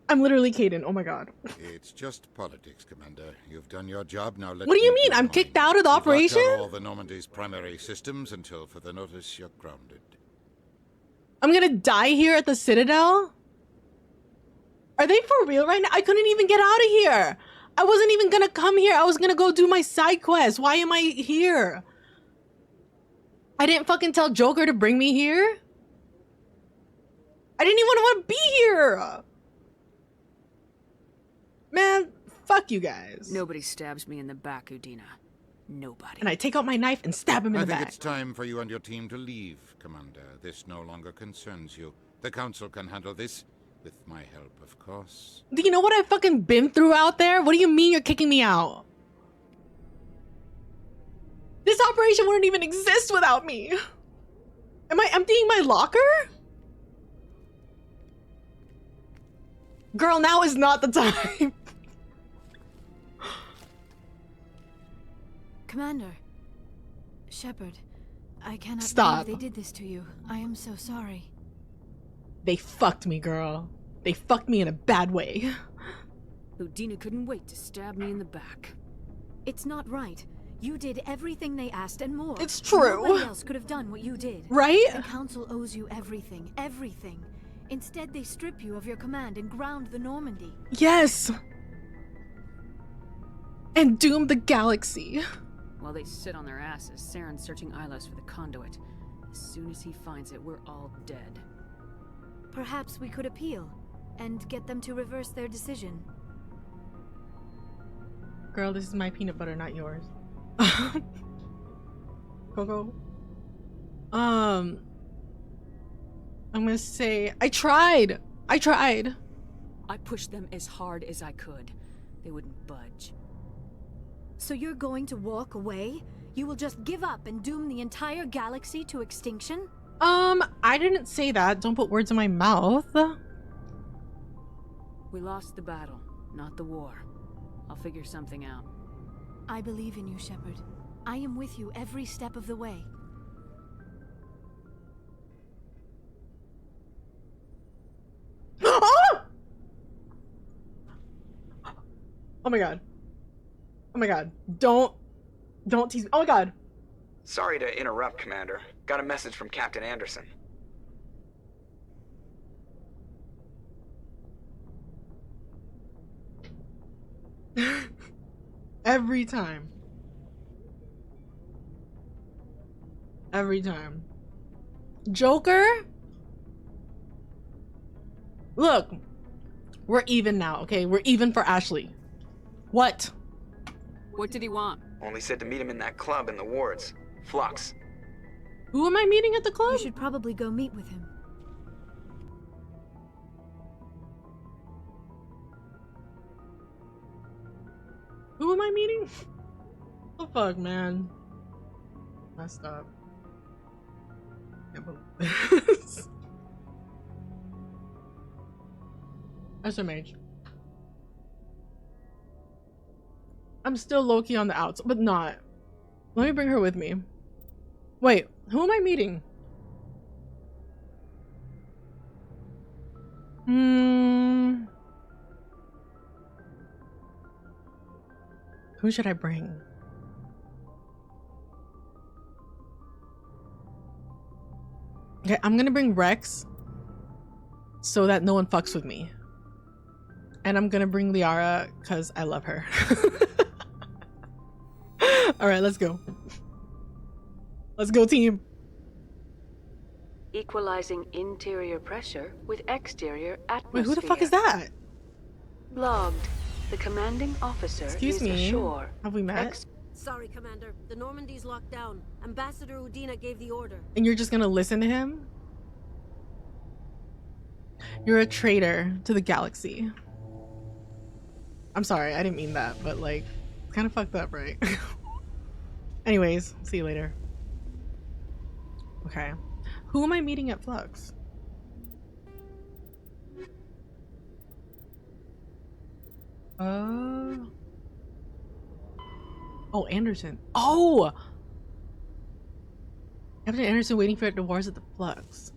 I'm literally Kaidan. Oh my god. It's just politics, Commander. You've done your job, now let What do you me mean? do I'm mine. kicked out of the We've locked operation? out all the Normandy's primary systems until further notice you're grounded. I'm gonna die here at the Citadel? Are they for real right now? I couldn't even get out of here. I wasn't even gonna come here. I was gonna go do my side quest. Why am I here? I didn't fucking tell Joker to bring me here. I didn't even want to be here. Man, fuck you guys. Nobody stabs me in the back, Udina. Nobody. And I take out my knife and stab him in the back. I think it's time for you and your team to leave, Commander. This no longer concerns you. The Council can handle this, with my help, of course. Do you know what I've fucking been through out there? What do you mean you're kicking me out? This operation wouldn't even exist without me. Am I emptying my locker? Girl, now is not the time. Commander. Shepard, I cannot Stop. believe they did this to you. I am so sorry. They fucked me, girl. They fucked me in a bad way. Udina couldn't wait to stab me in the back. It's not right. You did everything they asked and more. It's true. Nobody else could have done what you did. Right? The Council owes you everything. Everything. Instead, they strip you of your command and ground the Normandy. Yes. And doom the galaxy. While they sit on their asses, Saren's searching Ilos for the conduit. As soon as he finds it, we're all dead. Perhaps we could appeal and get them to reverse their decision. Girl, this is my peanut butter, not yours. Coco. I'm gonna say I tried. I pushed them as hard as I could. They wouldn't budge. So you're going to walk away? You will just give up and doom the entire galaxy to extinction? I didn't say that. Don't put words in my mouth. We lost the battle, not the war. I'll figure something out. I believe in you, Shepard. I am with you every step of the way. Oh my god. Oh my god. Don't tease me. Oh my god. Sorry to interrupt, Commander. Got a message from Captain Anderson. Every time. Every time. Joker? Look. We're even now, okay? We're even for Ashley. What? What did he want? Only said to meet him in that club in the wards. Flux. Who am I meeting at the club? You should probably go meet with him. Who am I meeting? The fuck, man? Messed up. Can't believe this. SMH. I'm still low-key on the outs, but not. Let me bring her with me. Wait, who am I meeting? Who should I bring? Okay, I'm gonna bring Wrex so that no one fucks with me. And I'm gonna bring Liara because I love her. Alright, let's go. Let's go, team. Equalizing interior pressure with exterior atmosphere. Wait, who the fuck is that? Logged. The commanding officer Excuse is me. ashore. Have we met? Sorry, Commander. The Normandy's locked down. Ambassador Udina gave the order. And you're just gonna listen to him? You're a traitor to the galaxy. I'm sorry, I didn't mean that, but like, it's kind of fucked up, right? Anyways, see you later. Okay. Who am I meeting at Flux? Oh, Anderson. Oh! Captain Anderson waiting for the wars at the Flux.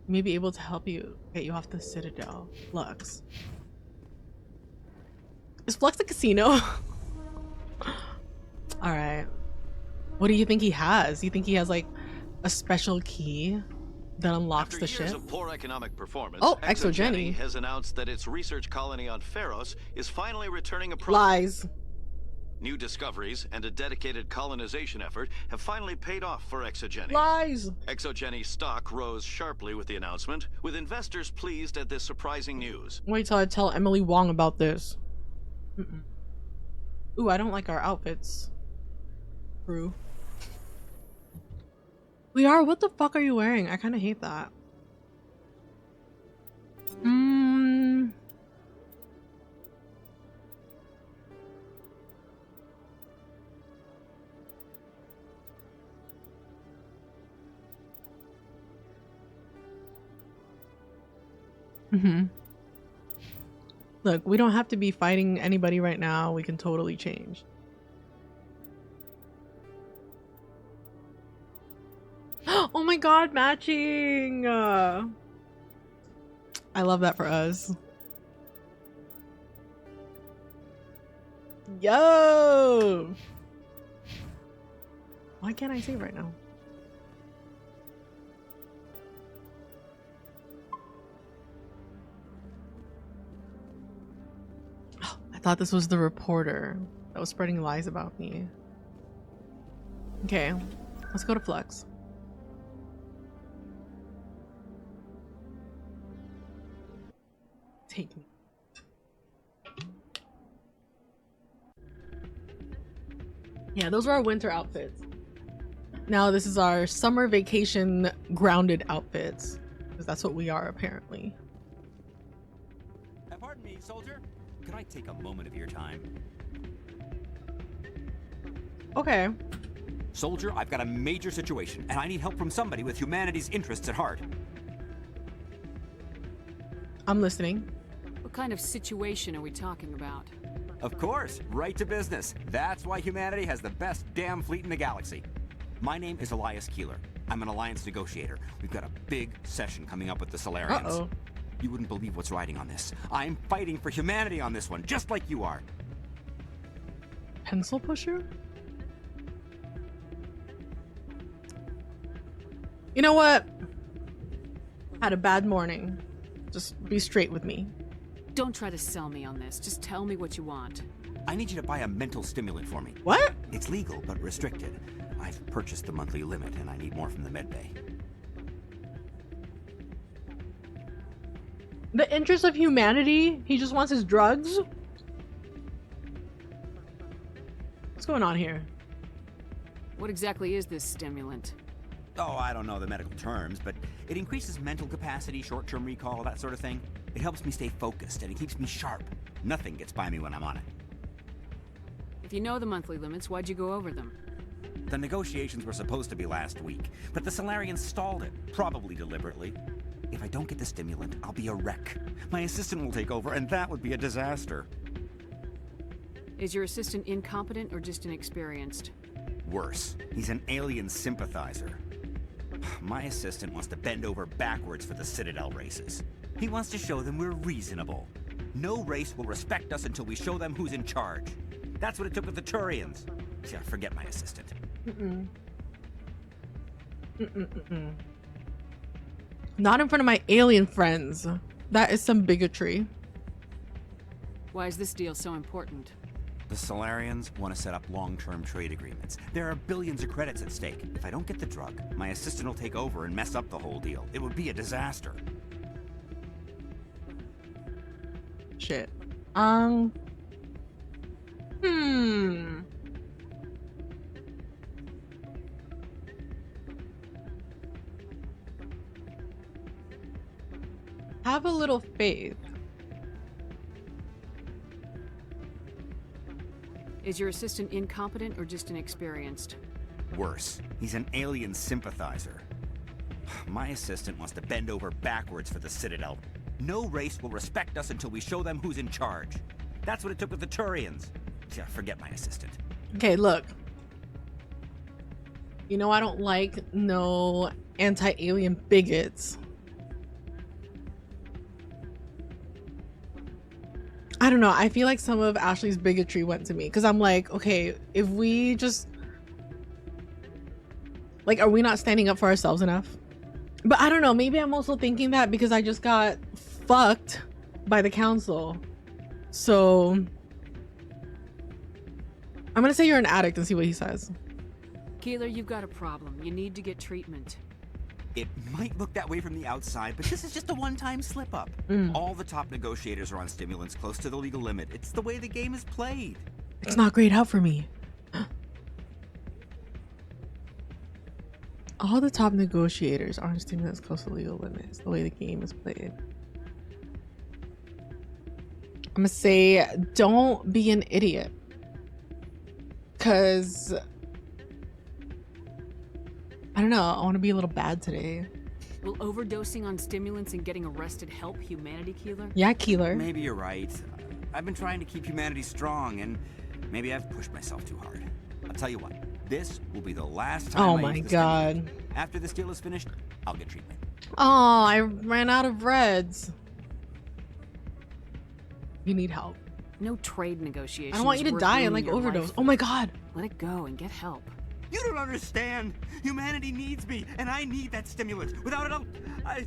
He may be able to help you get you off the Citadel. Flux. Is Flux a casino? Alright. What do you think he has? You think he has like a special key that unlocks After the years ship. of poor economic performance, Oh, Exogeny Exogeny has announced that its research colony on Pharos is finally returning a profit. Lies. New discoveries and a dedicated colonization effort have finally paid off for Exogeny. Lies. Exogeny stock rose sharply with the announcement, with investors pleased at this surprising news. Wait till I tell Emily Wong about this. Ooh, I don't like our outfits. Crew. Liara, what the fuck are you wearing? I kind of hate that. Look, we don't have to be fighting anybody right now. We can totally change. Oh my god, matching! I love that for us. Yo! Why can't I save right now? Oh, I thought this was the reporter that was spreading lies about me. Okay, let's go to Flux. Take me. Yeah, those are our winter outfits. Now this is our summer vacation grounded outfits, because that's what we are apparently. Pardon me, soldier. Could I take a moment of your time? Okay. Soldier, I've got a major situation, and I need help from somebody with humanity's interests at heart. I'm listening. What kind of situation are we talking about? Of course, right to business. That's why humanity has the best damn fleet in the galaxy. My name is Elias Keeler. I'm an alliance negotiator. We've got a big session coming up with the Salarians. Uh-oh. You wouldn't believe what's riding on this. I'm fighting for humanity on this one, just like you are. Pencil pusher? You know what? Had a bad morning. Just be straight with me. Don't try to sell me on this. Just tell me what you want. I need you to buy a mental stimulant for me. What? It's legal, but restricted. I've purchased the monthly limit, and I need more from the medbay. The interest of humanity? He just wants his drugs? What's going on here? What exactly is this stimulant? Oh, I don't know the medical terms, but it increases mental capacity, short-term recall, that sort of thing. It helps me stay focused, and it keeps me sharp. Nothing gets by me when I'm on it. If you know the monthly limits, why'd you go over them? The negotiations were supposed to be last week, but the Salarians stalled it, probably deliberately. If I don't get the stimulant, I'll be a wreck. My assistant will take over, and that would be a disaster. Is your assistant incompetent or just inexperienced? Worse, he's an alien sympathizer. My assistant wants to bend over backwards for the Citadel races. He wants to show them we're reasonable. No race will respect us until we show them who's in charge. That's what it took with the Turians. Yeah, forget my assistant. Not in front of my alien friends. That is some bigotry. Why is this deal so important? The Salarians want to set up long-term trade agreements. There are billions of credits at stake. If I don't get the drug, my assistant will take over and mess up the whole deal. It would be a disaster. Shit. Have a little faith. Is your assistant incompetent or just inexperienced? Worse, he's an alien sympathizer. My assistant wants to bend over backwards for the Citadel. No race will respect us until we show them who's in charge. That's what it took with the Turians. Yeah, forget my assistant. Okay, look. You know I don't like no anti-alien bigots. I don't know. I feel like some of Ashley's bigotry went to me because I'm like, okay, if we just like, are we not standing up for ourselves enough? But I don't know, maybe I'm also thinking that because I just got fucked by the council. So I'm gonna say you're an addict and see what he says. Keeler, you've got a problem. You need to get treatment. It might look that way from the outside, but this is just a one-time slip-up. All the top negotiators are on stimulants close to the legal limit. It's the way the game is played. It's not grayed out for me. All the top negotiators are on stimulants close to legal limits. The way the game is played. I'm gonna say, don't be an idiot. Cause I don't know, I want to be a little bad today. Will overdosing on stimulants and getting arrested help humanity, Keeler? Yeah, Keeler. Maybe you're right. I've been trying to keep humanity strong, and maybe I've pushed myself too hard. I'll tell you what, this will be the last time I use the stimulant. After this deal is finished, I'll get treatment. Oh, I ran out of reds. You need help. No trade negotiations. I don't want you to die and like overdose. Oh my god. Let it go and get help. You don't understand. Humanity needs me, and I need that stimulant. Without it, I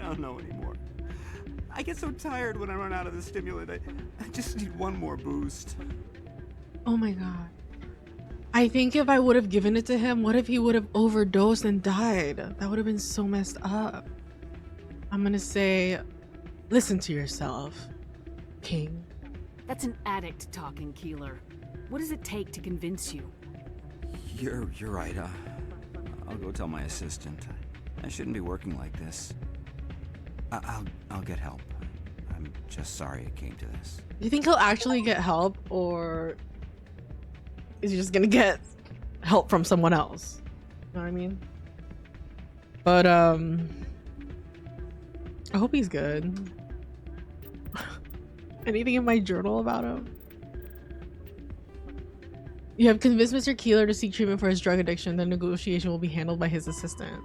don't know anymore. I get so tired when I run out of the stimulant. I just need one more boost. Oh my god. I think if I would have given it to him, what if he would have overdosed and died? That would have been so messed up. I'm gonna say, listen to yourself, King. That's an addict talking, Keeler. What does it take to convince you? You're right. I'll go tell my assistant. I shouldn't be working like this. I'll get help. I'm just sorry it came to this. Do you think he'll actually get help, or is he just gonna get help from someone else? You know what I mean? But I hope he's good. Anything in my journal about him? You have convinced Mr. Keeler to seek treatment for his drug addiction. The negotiation will be handled by his assistant.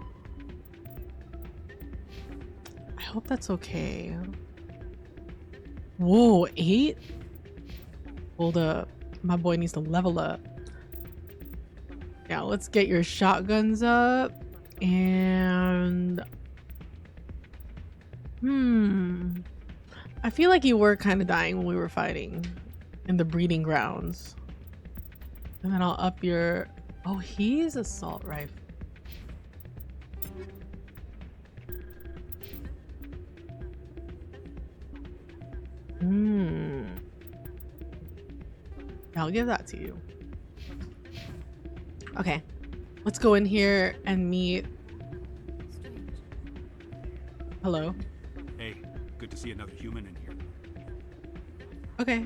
I hope that's okay. Whoa, 8? Hold up. My boy needs to level up. Yeah, let's get your shotguns up. And... I feel like you were kind of dying when we were fighting in the breeding grounds. And then I'll up your... Oh, he's assault rifle. I'll give that to you. Okay. Let's go in here and meet... Hello. Hey, good to see another human in here. Okay.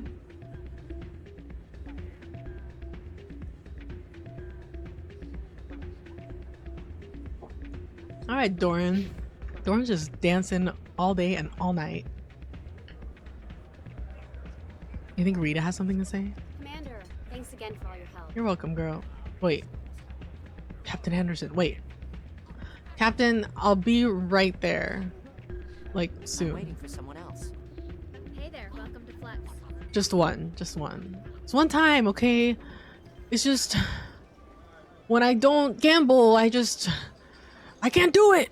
All right, Doran. Doran's just dancing all day and all night. You think Rita has something to say? Commander, thanks again for all your help. You're welcome, girl. Wait. Captain Anderson. Wait. Captain, I'll be right there. Like, soon. I'm waiting for someone else. Hey there, welcome to Flux. Just one. Just one. It's one time, okay? It's just... When I don't gamble, I can't do it!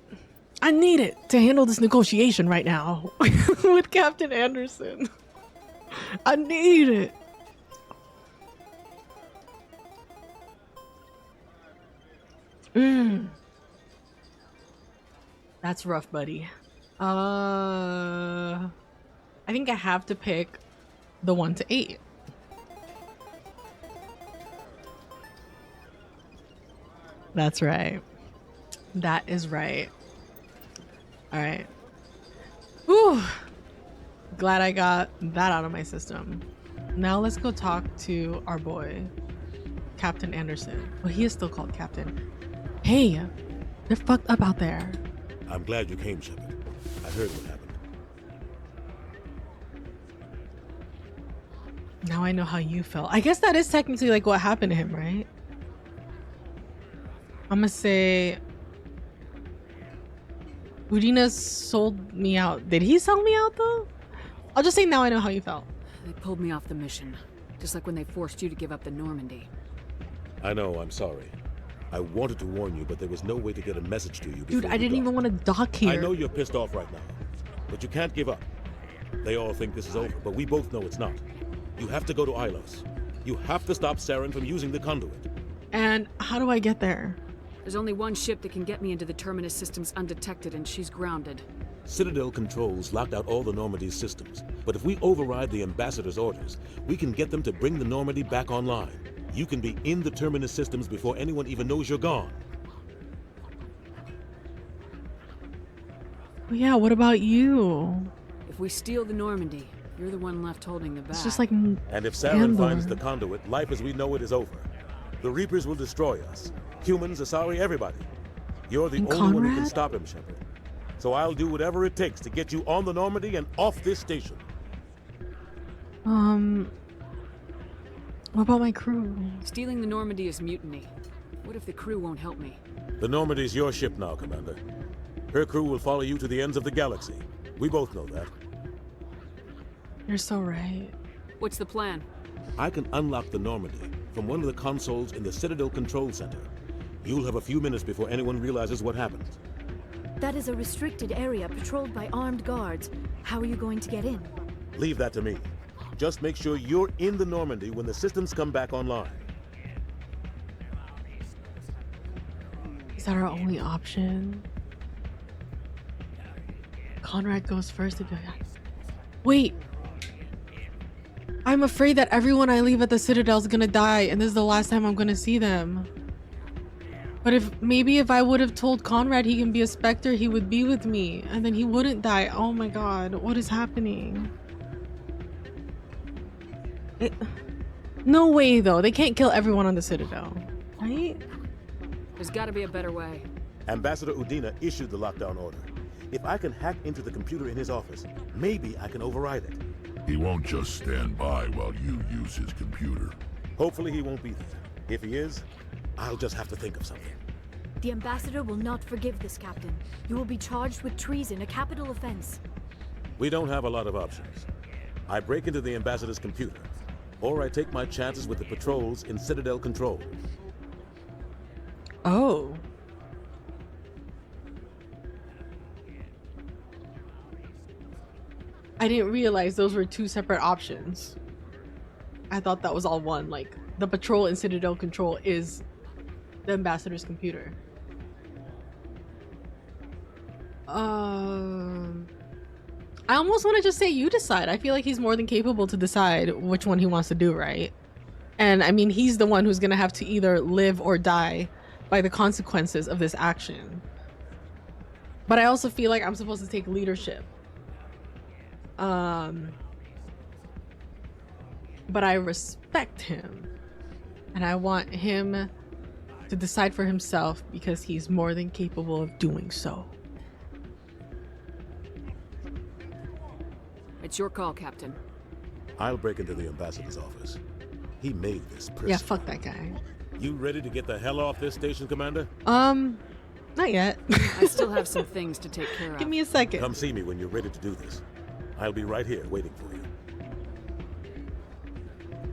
I need it to handle this negotiation right now with Captain Anderson. I need it. That's rough, buddy. I think I have to pick the 1 to 8. That's right. That is right. All right. Whew. Glad I got that out of my system. Now let's go talk to our boy, Captain Anderson. Well, he is still called Captain. Hey, they're fucked up out there. I'm glad you came, Shepard. I heard what happened. Now I know how you felt. I guess that is technically like what happened to him, right? I'm gonna say Udina sold me out. Did he sell me out though? I'll just say now I know how you felt. They pulled me off the mission, just like when they forced you to give up the Normandy. I know, I'm sorry. I wanted to warn you, but there was no way to get a message to you. Dude, I didn't even want to dock here. I know you're pissed off right now, but you can't give up. They all think this is over, but we both know it's not. You have to go to Ilos. You have to stop Saren from using the conduit. And how do I get there? There's only one ship that can get me into the Terminus systems undetected, and she's grounded. Citadel controls locked out all the Normandy's systems, but if we override the Ambassador's orders, we can get them to bring the Normandy back online. You can be in the Terminus systems before anyone even knows you're gone. Well, yeah, what about you? If we steal the Normandy, you're the one left holding the bag. It's just like And if Saren finds the conduit, life as we know it is over. The Reapers will destroy us. Humans, Asari, everybody. You're the only one who can stop him, Shepard. So I'll do whatever it takes to get you on the Normandy and off this station. What about my crew? Stealing the Normandy is mutiny. What if the crew won't help me? The Normandy's your ship now, Commander. Her crew will follow you to the ends of the galaxy. We both know that. You're so right. What's the plan? I can unlock the Normandy from one of the consoles in the Citadel Control Center. You'll have a few minutes before anyone realizes what happened. That is a restricted area patrolled by armed guards. How are you going to get in? Leave that to me. Just make sure you're in the Normandy when the systems come back online. Is that our only option? Conrad goes first. Wait! I'm afraid that everyone I leave at the Citadel is gonna die, and this is the last time I'm gonna see them. But maybe if I would have told Conrad he can be a Spectre, he would be with me, and then he wouldn't die. Oh my god, what is happening? No way though, they can't kill everyone on the Citadel, right? There's gotta be a better way. Ambassador Udina issued the lockdown order. If I can hack into the computer in his office, maybe I can override it. He won't just stand by while you use his computer. Hopefully he won't be there. If he is, I'll just have to think of something. The Ambassador will not forgive this, Captain. You will be charged with treason, a capital offense. We don't have a lot of options. I break into the Ambassador's computer, or I take my chances with the patrols in Citadel Control. Oh. I didn't realize those were two separate options. I thought that was all one. Like, the patrol in Citadel Control is the Ambassador's computer. I almost want to just say you decide. I feel like he's more than capable to decide which one he wants to do, right? And I mean, he's the one who's gonna have to either live or die by the consequences of this action. But I also feel like I'm supposed to take leadership. But I respect him, and I want him to decide for himself because he's more than capable of doing so. It's your call, Captain. I'll break into the Ambassador's office. He made this prison. Yeah, fuck that guy. You ready to get the hell off this station, Commander? Not yet. I still have some things to take care of. Give me a second. Come see me when you're ready to do this. I'll be right here waiting for you.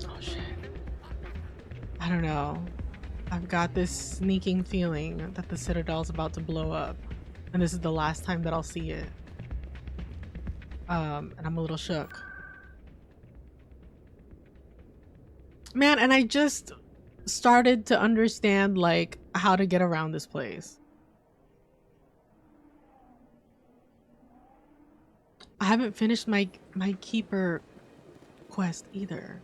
Oh shit. I don't know. I've got this sneaking feeling that the Citadel's about to blow up, and this is the last time that I'll see it. And I'm a little shook. Man, and I just started to understand like how to get around this place. I haven't finished my keeper quest either.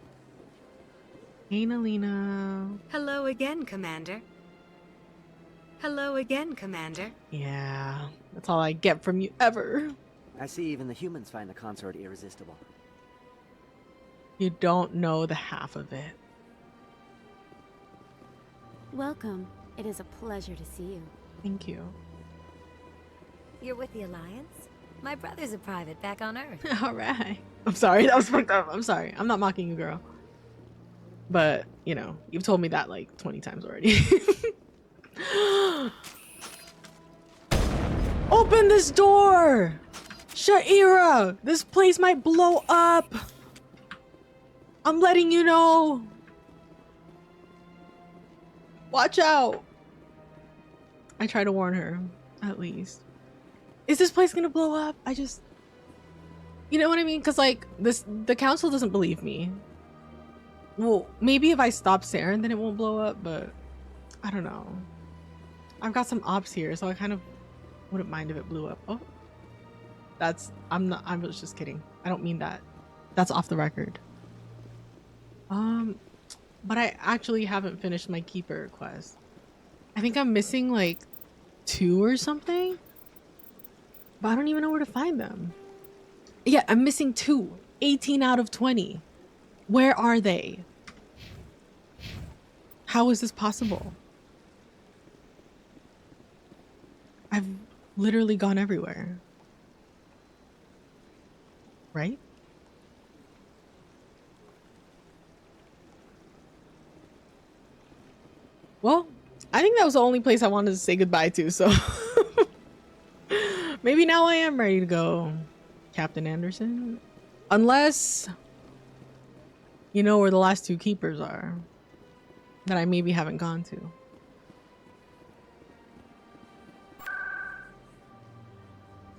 Hey, Nalina. Hello again, Commander. Hello again, Commander. Yeah, that's all I get from you ever. I see even the humans find the consort irresistible. You don't know the half of it. Welcome. It is a pleasure to see you. Thank you. You're with the Alliance? My brother's a private back on Earth. All right. I'm sorry. That was fucked up. I'm sorry. I'm not mocking you, girl. But, you know, you've told me that like 20 times already. Open this door! Sha'ira! This place might blow up! I'm letting you know! Watch out! I try to warn her, at least. Is this place gonna blow up? I just... You know what I mean? Because, like, the council doesn't believe me. Well, maybe if I stop Saren, then it won't blow up, but... I don't know. I've got some ops here, so I kind of wouldn't mind if it blew up. Oh. That's... I was just kidding. I don't mean that. That's off the record. But I actually haven't finished my keeper quest. I think I'm missing like 2 or something, but I don't even know where to find them. Yeah, I'm missing 2. 18 out of 20. Where are they? How is this possible? I've literally gone everywhere. Right? Well, I think that was the only place I wanted to say goodbye to, so maybe now I am ready to go, Captain Anderson. Unless you know where the last 2 keepers are that I maybe haven't gone to.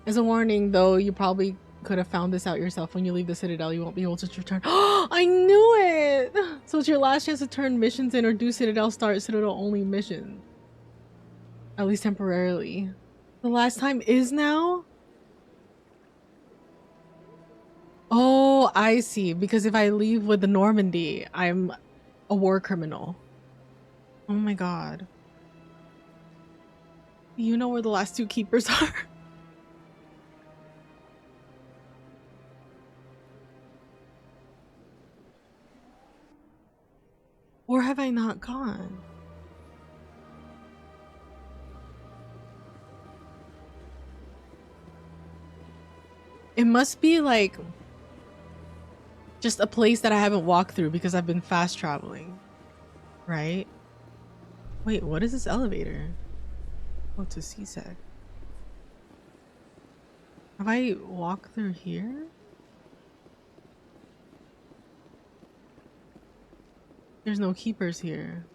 As a warning, though, you probably could have found this out yourself. When you leave the Citadel, you won't be able to return. I knew it! So it's your last chance to turn missions in or do Citadel start Citadel only mission. At least temporarily. The last time is now? Oh, I see. Because if I leave with the Normandy, I'm a war criminal. Oh my god. You know where the last 2 keepers are? Or have I not gone? It must be like just a place that I haven't walked through because I've been fast traveling, right? Wait, what is this elevator? Oh, to CSEC. Have I walked through here? There's no keepers here.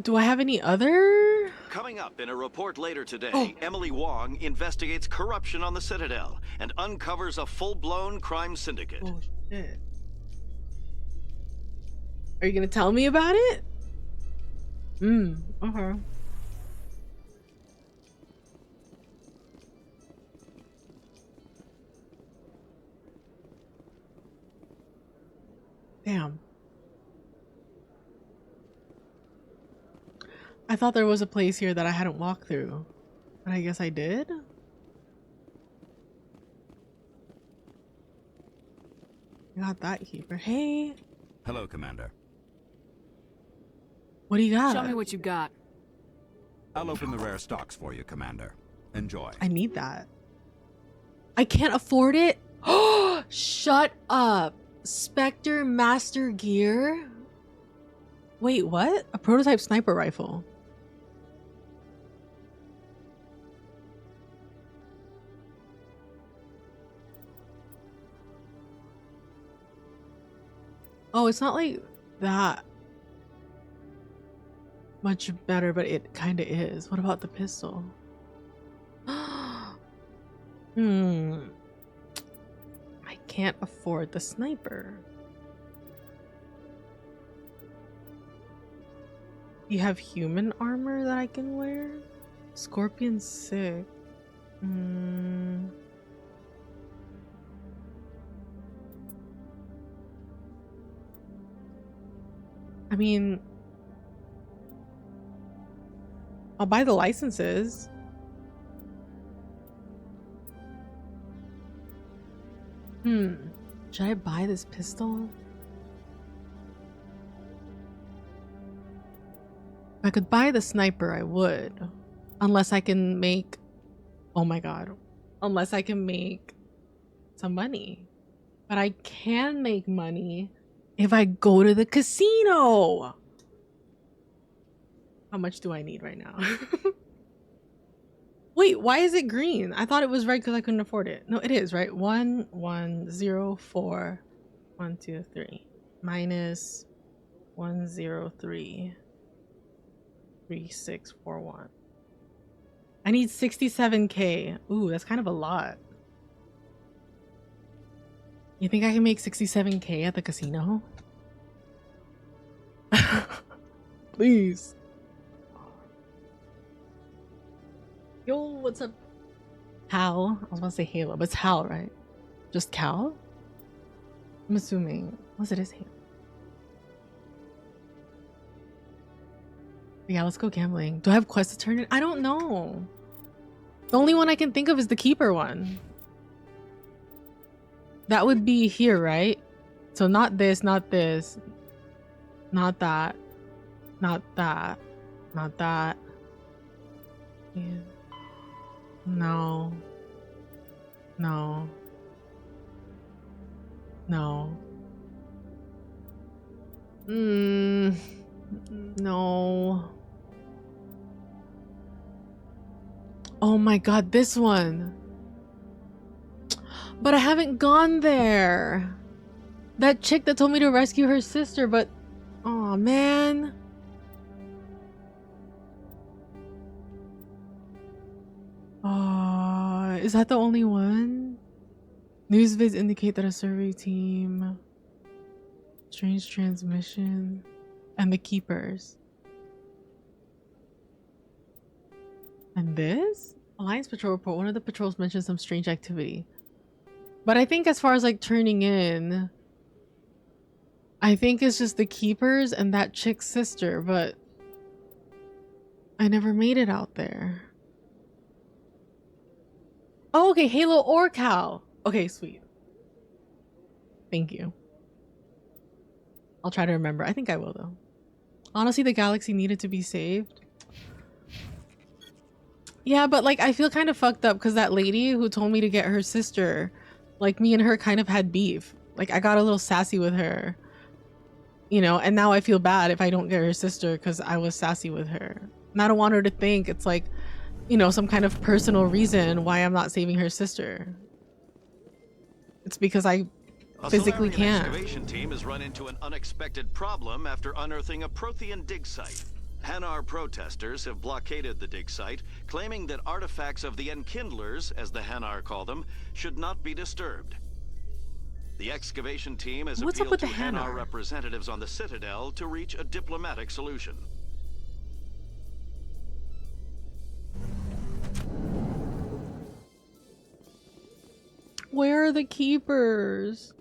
Do I have any other? Coming up in a report later today, Emily Wong investigates corruption on the Citadel and uncovers a full-blown crime syndicate. Oh shit. Are you gonna tell me about it? Okay. Damn. I thought there was a place here that I hadn't walked through, but I guess I did? Got that keeper. Hey! Hello, Commander. What do you got? Show me what you got. I'll open the rare stocks for you, Commander. Enjoy. I need that. I can't afford it? Oh, shut up. Spectre Master Gear? Wait, what? A prototype sniper rifle. Oh, it's not like that much better, but it kind of is. What about the pistol? I can't afford the sniper. You have human armor that I can wear? Scorpion's sick. I mean, I'll buy the licenses. Should I buy this pistol? If I could buy the sniper, I would. Unless I can make... Oh my god. Unless I can make some money. But I can make money if I go to the casino. How much do I need right now? Wait, why is it green? I thought it was red because I couldn't afford it. No, it is, right? 1 1 0 4 1 2 3 minus 103 3641. I need 67k. Ooh, that's kind of a lot. You think I can make 67k at the casino? Please. Yo, what's up? Hal? I was about to say Halo, but it's Hal, right? Just Cal? I'm assuming. Unless it is Halo. Yeah, let's go gambling. Do I have quests to turn in? I don't know. The only one I can think of is the Keeper one. That would be here, right? So not this, not this. Not that. Not that. Not that. Yeah. No. No. No. No. Oh my god, this one. But I haven't gone there. That chick that told me to rescue her sister, but... oh man. Is that the only one? News vids indicate that a survey team... strange transmission... and the Keepers. And this? Alliance Patrol report. One of the patrols mentioned some strange activity. But I think as far as like turning in, I think it's just the Keepers and that chick's sister, but I never made it out there. Oh, okay, Halo or Cal. Okay, sweet. Thank you. I'll try to remember. I think I will though. Honestly, the galaxy needed to be saved. Yeah, but like I feel kind of fucked up because that lady who told me to get her sister, like me and her kind of had beef. Like I got a little sassy with her, you know, and now I feel bad if I don't get her sister because I was sassy with her. And I don't want her to think it's like, you know, some kind of personal reason why I'm not saving her sister. It's because I physically can't. The excavation team has run into an unexpected problem after unearthing a Prothean dig site. Hanar protesters have blockaded the dig site, claiming that artifacts of the Enkindlers, as the Hanar call them, should not be disturbed. The excavation team has appealed to Hanar representatives on the Citadel to reach a diplomatic solution. Where are the Keepers?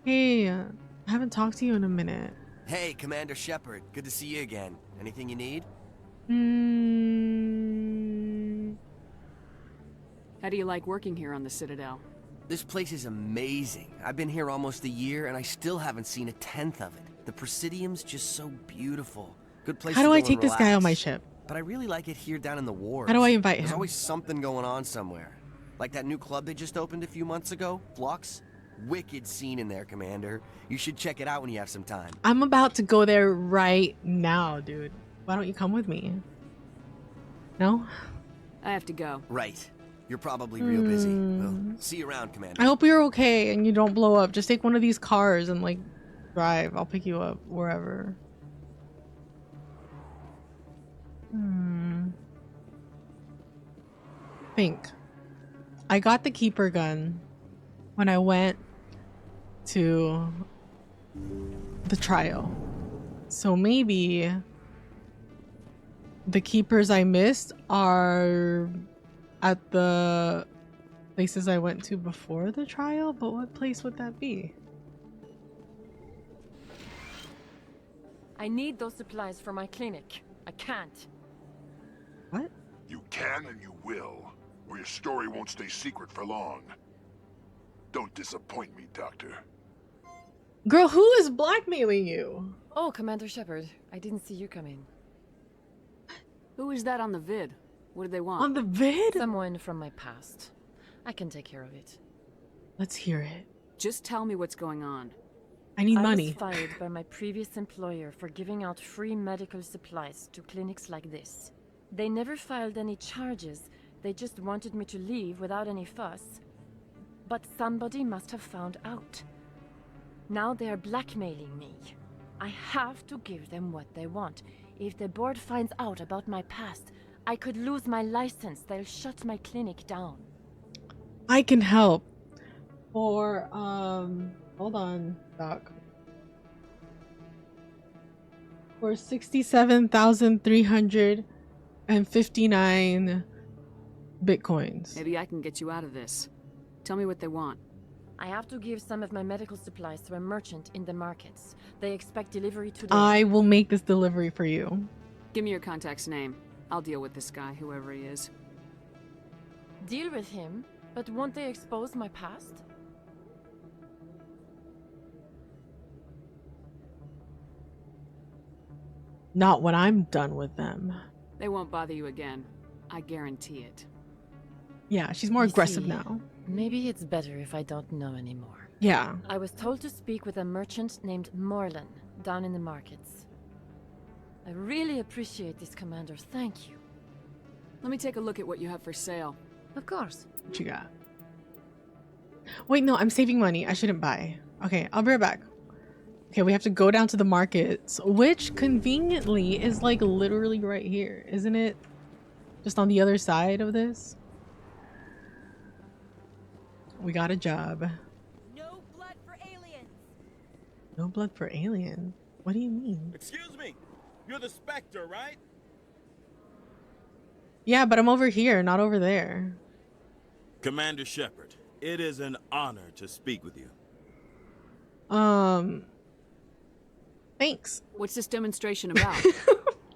Hey, I haven't talked to you in a minute. Hey, Commander Shepard. Good to see you again. Anything you need? How do you like working here on the Citadel? This place is amazing. I've been here almost a year, and I still haven't seen a tenth of it. The Presidium's just so beautiful. Good place How to do go I and take this guy on my ship? But I really like it here down in the wars. How do I invite him? There's always something going on somewhere. Like that new club they just opened a few months ago, Flux. Wicked scene in there, Commander. You should check it out when you have some time. I'm about to go there right now, dude. Why don't you come with me? No? I have to go. Right. You're probably real busy. Well, see you around, Commander. I hope you're okay and you don't blow up. Just take one of these cars and like drive. I'll pick you up wherever. Think. I got the Keeper gun when I went to the trial. So maybe the Keepers I missed are at the places I went to before the trial, but what place would that be? I need those supplies for my clinic. I can't. What? You can and you will, or your story won't stay secret for long. Don't disappoint me, Doctor. Girl, who is blackmailing you? Oh, Commander Shepard. I didn't see you come in. Who is that on the vid? What do they want? On the vid? Someone from my past. I can take care of it. Let's hear it. Just tell me what's going on. I need I money. was fired by my previous employer for giving out free medical supplies to clinics like this. They never filed any charges, They just wanted me to leave without any fuss. But somebody must have found out. Now they're blackmailing me. I have to give them what they want. If the board finds out about my past, I could lose my license. They'll shut my clinic down. I can help. For, hold on, Doc. For 67,359 bitcoins. Maybe I can get you out of this. Tell me what they want. I have to give some of my medical supplies to a merchant in the markets. They expect delivery today. I will make this delivery for you. Give me your contact's name. I'll deal with this guy, whoever he is. Deal with him, but won't they expose my past? Not when I'm done with them. They won't bother you again. I guarantee it. Yeah, she's more aggressive now. Maybe it's better if I don't know anymore. Yeah. I was told to speak with a merchant named Morlan down in the markets. I really appreciate this, Commander. Thank you. Let me take a look at what you have for sale. Of course. What you got? Wait, no, I'm saving money. I shouldn't buy. Okay, I'll be right back. Okay, we have to go down to the markets, which conveniently is like literally right here, isn't it? Just on the other side of this. We got a job. No blood for aliens. No blood for alien? What do you mean? Excuse me. You're the Spectre, right? Yeah, but I'm over here, not over there. Commander Shepard, it is an honor to speak with you. Thanks. What's this demonstration about?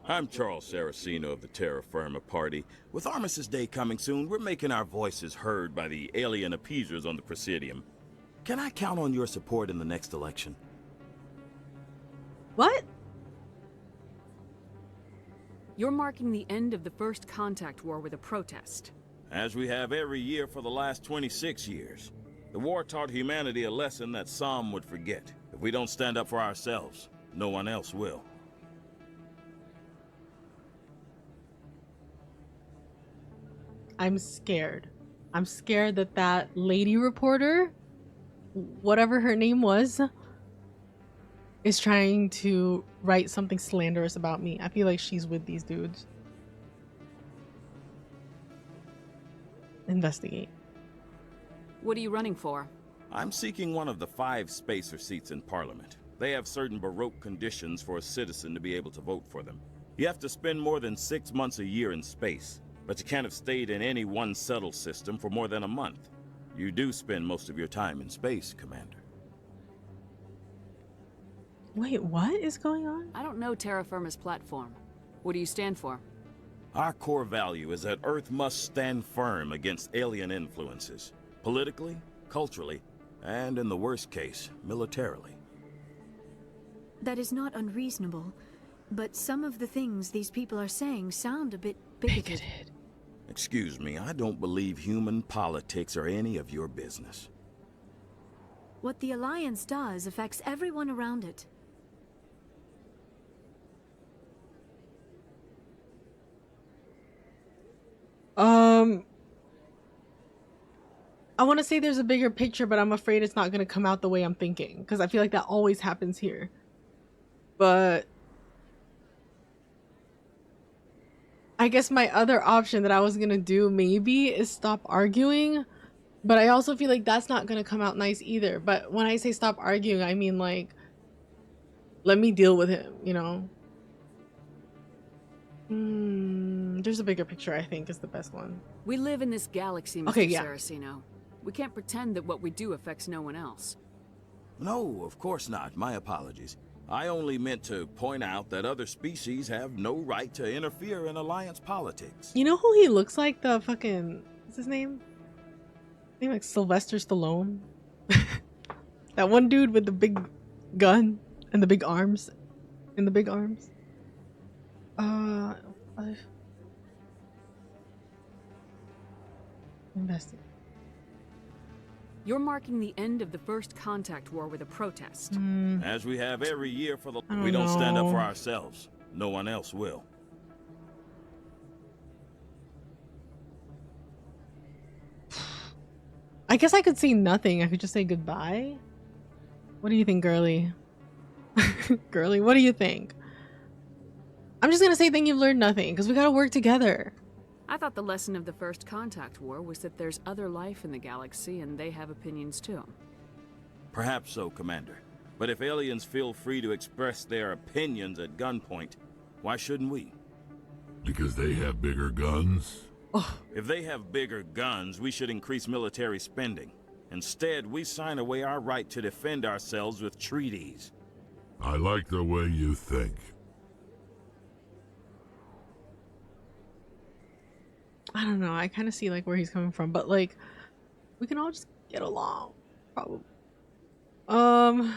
I'm Charles Saracino of the Terra Firma party. With Armistice Day coming soon, we're making our voices heard by the alien appeasers on the Presidium. Can I count on your support in the next election? What? You're marking the end of the first contact war with a protest. As we have every year for the last 26 years. The war taught humanity a lesson that some would forget. If we don't stand up for ourselves, no one else will. I'm scared. I'm scared that that lady reporter, whatever her name was, is trying to write something slanderous about me. I feel like she's with these dudes. Investigate. What are you running for? I'm seeking one of the 5 spacer seats in Parliament. They have certain Baroque conditions for a citizen to be able to vote for them. You have to spend more than 6 months a year in space, but you can't have stayed in any one settled system for more than a month. You do spend most of your time in space, Commander. Wait, what is going on? I don't know Terra Firma's platform. What do you stand for? Our core value is that Earth must stand firm against alien influences. Politically, culturally, and in the worst case, militarily. That is not unreasonable, but some of the things these people are saying sound a bit bigoted. Excuse me, I don't believe human politics are any of your business. What the Alliance does affects everyone around it. I want to say there's a bigger picture, but I'm afraid it's not going to come out the way I'm thinking, because I feel like that always happens here. But I guess my other option that I was going to do maybe is stop arguing, but I also feel like that's not going to come out nice either. But when I say stop arguing, I mean like, let me deal with him, you know? There's a bigger picture, I think, is the best one. We live in this galaxy, Mr. Okay, yeah. Saracino. We can't pretend that what we do affects no one else. No, of course not. My apologies. I only meant to point out that other species have no right to interfere in Alliance politics. You know who he looks like? The fucking... what's his name? I think like Sylvester Stallone. That one dude with the big gun and the big arms. And the big arms. Investigate. You're marking the end of the first contact war with a protest. As we have every year for the... I don't We don't stand up know. for ourselves. No one else will. I guess I could say nothing. I could just say goodbye. What do you think, girly? Girly, what do you think? I'm just gonna say thank you've learned nothing, because we gotta work together. I thought the lesson of the First Contact War was that there's other life in the galaxy and they have opinions too. Perhaps so, Commander. But if aliens feel free to express their opinions at gunpoint, why shouldn't we? Because they have bigger guns? If they have bigger guns, we should increase military spending. Instead, we sign away our right to defend ourselves with treaties. I like the way you think. I don't know. I kind of see like where he's coming from, but like we can all just get along, probably. I'm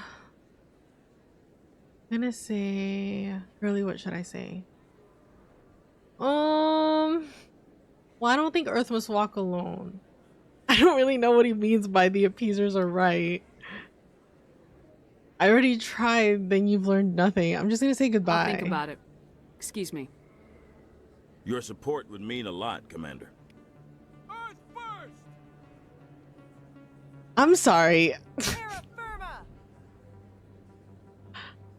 gonna say, really, what should I say? Well, I don't think Earth must walk alone. I don't really know what he means by the appeasers are right. I already tried, then you've learned nothing. I'm just gonna say goodbye. I'll think about it. Excuse me. Your support would mean a lot, Commander. I'm sorry.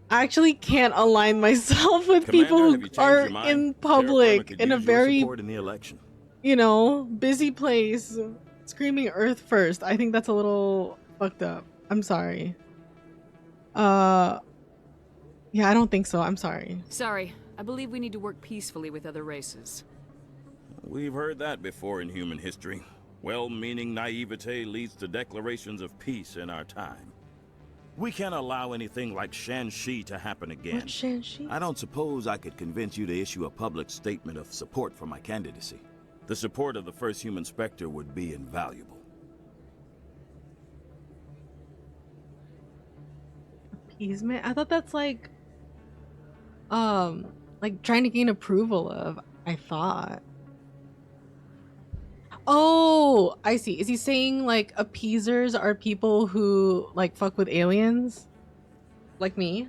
I actually can't align myself with Commander, people who have you changed are your mind? in Terra Firma public could in a use your very, support in the election. you know, busy place, screaming Earth first. I think that's a little fucked up. I'm sorry. Yeah, I don't think so. I'm sorry. Sorry. I believe we need to work peacefully with other races. We've heard that before in human history. Well-meaning naivete leads to declarations of peace in our time. We can't allow anything like Shanxi to happen again. What's Shanxi? I don't suppose I could convince you to issue a public statement of support for my candidacy. The support of the first human Spectre would be invaluable. Appeasement? I thought that's like trying to gain approval of, I thought. Oh, I see. Is he saying like appeasers are people who like fuck with aliens? Like me?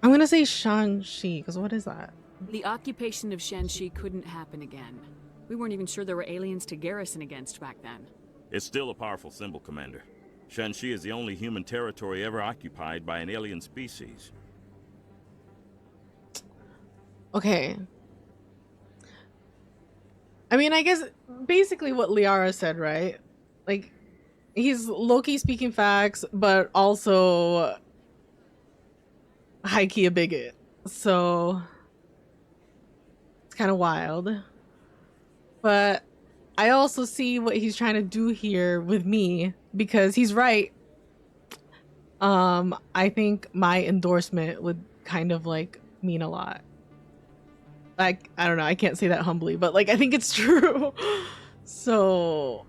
I'm gonna say Shanxi, because what is that? The occupation of Shanxi couldn't happen again. We weren't even sure there were aliens to garrison against back then. It's still a powerful symbol, Commander. Shanxi is the only human territory ever occupied by an alien species. Okay. I mean, I guess basically what Liara said, right? Like, he's low-key speaking facts, but also high-key a bigot. So it's kind of wild. But I also see what he's trying to do here with me, because he's right. I think my endorsement would kind of like mean a lot. Like, I don't know, I can't say that humbly, but like I think it's true. So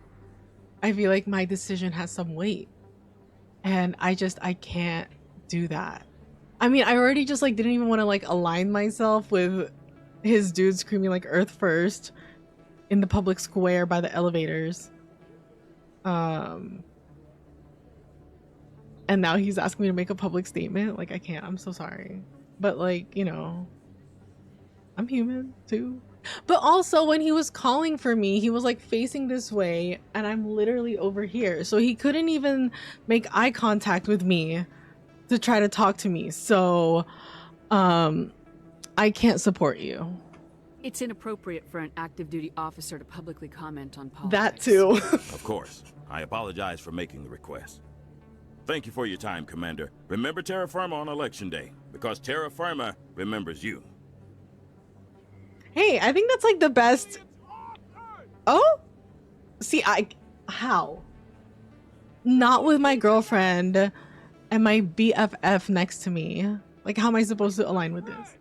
I feel like my decision has some weight, and I can't do that. I mean, I already just like didn't even want to like align myself with his dude screaming like Earth first in the public square by the elevators. And now he's asking me to make a public statement. Like, I can't. I'm so sorry. But like, you know, I'm human too. But also when he was calling for me, he was like facing this way and I'm literally over here. So he couldn't even make eye contact with me to try to talk to me. So I can't support you. It's inappropriate for an active duty officer to publicly comment on politics. That too. Of course. I apologize for making the request. Thank you for your time, Commander. Remember Terra Firma on Election Day, because Terra Firma remembers you. Hey, I think that's like the best. Oh? See, how? Not with my girlfriend and my BFF next to me. Like, how am I supposed to align with this?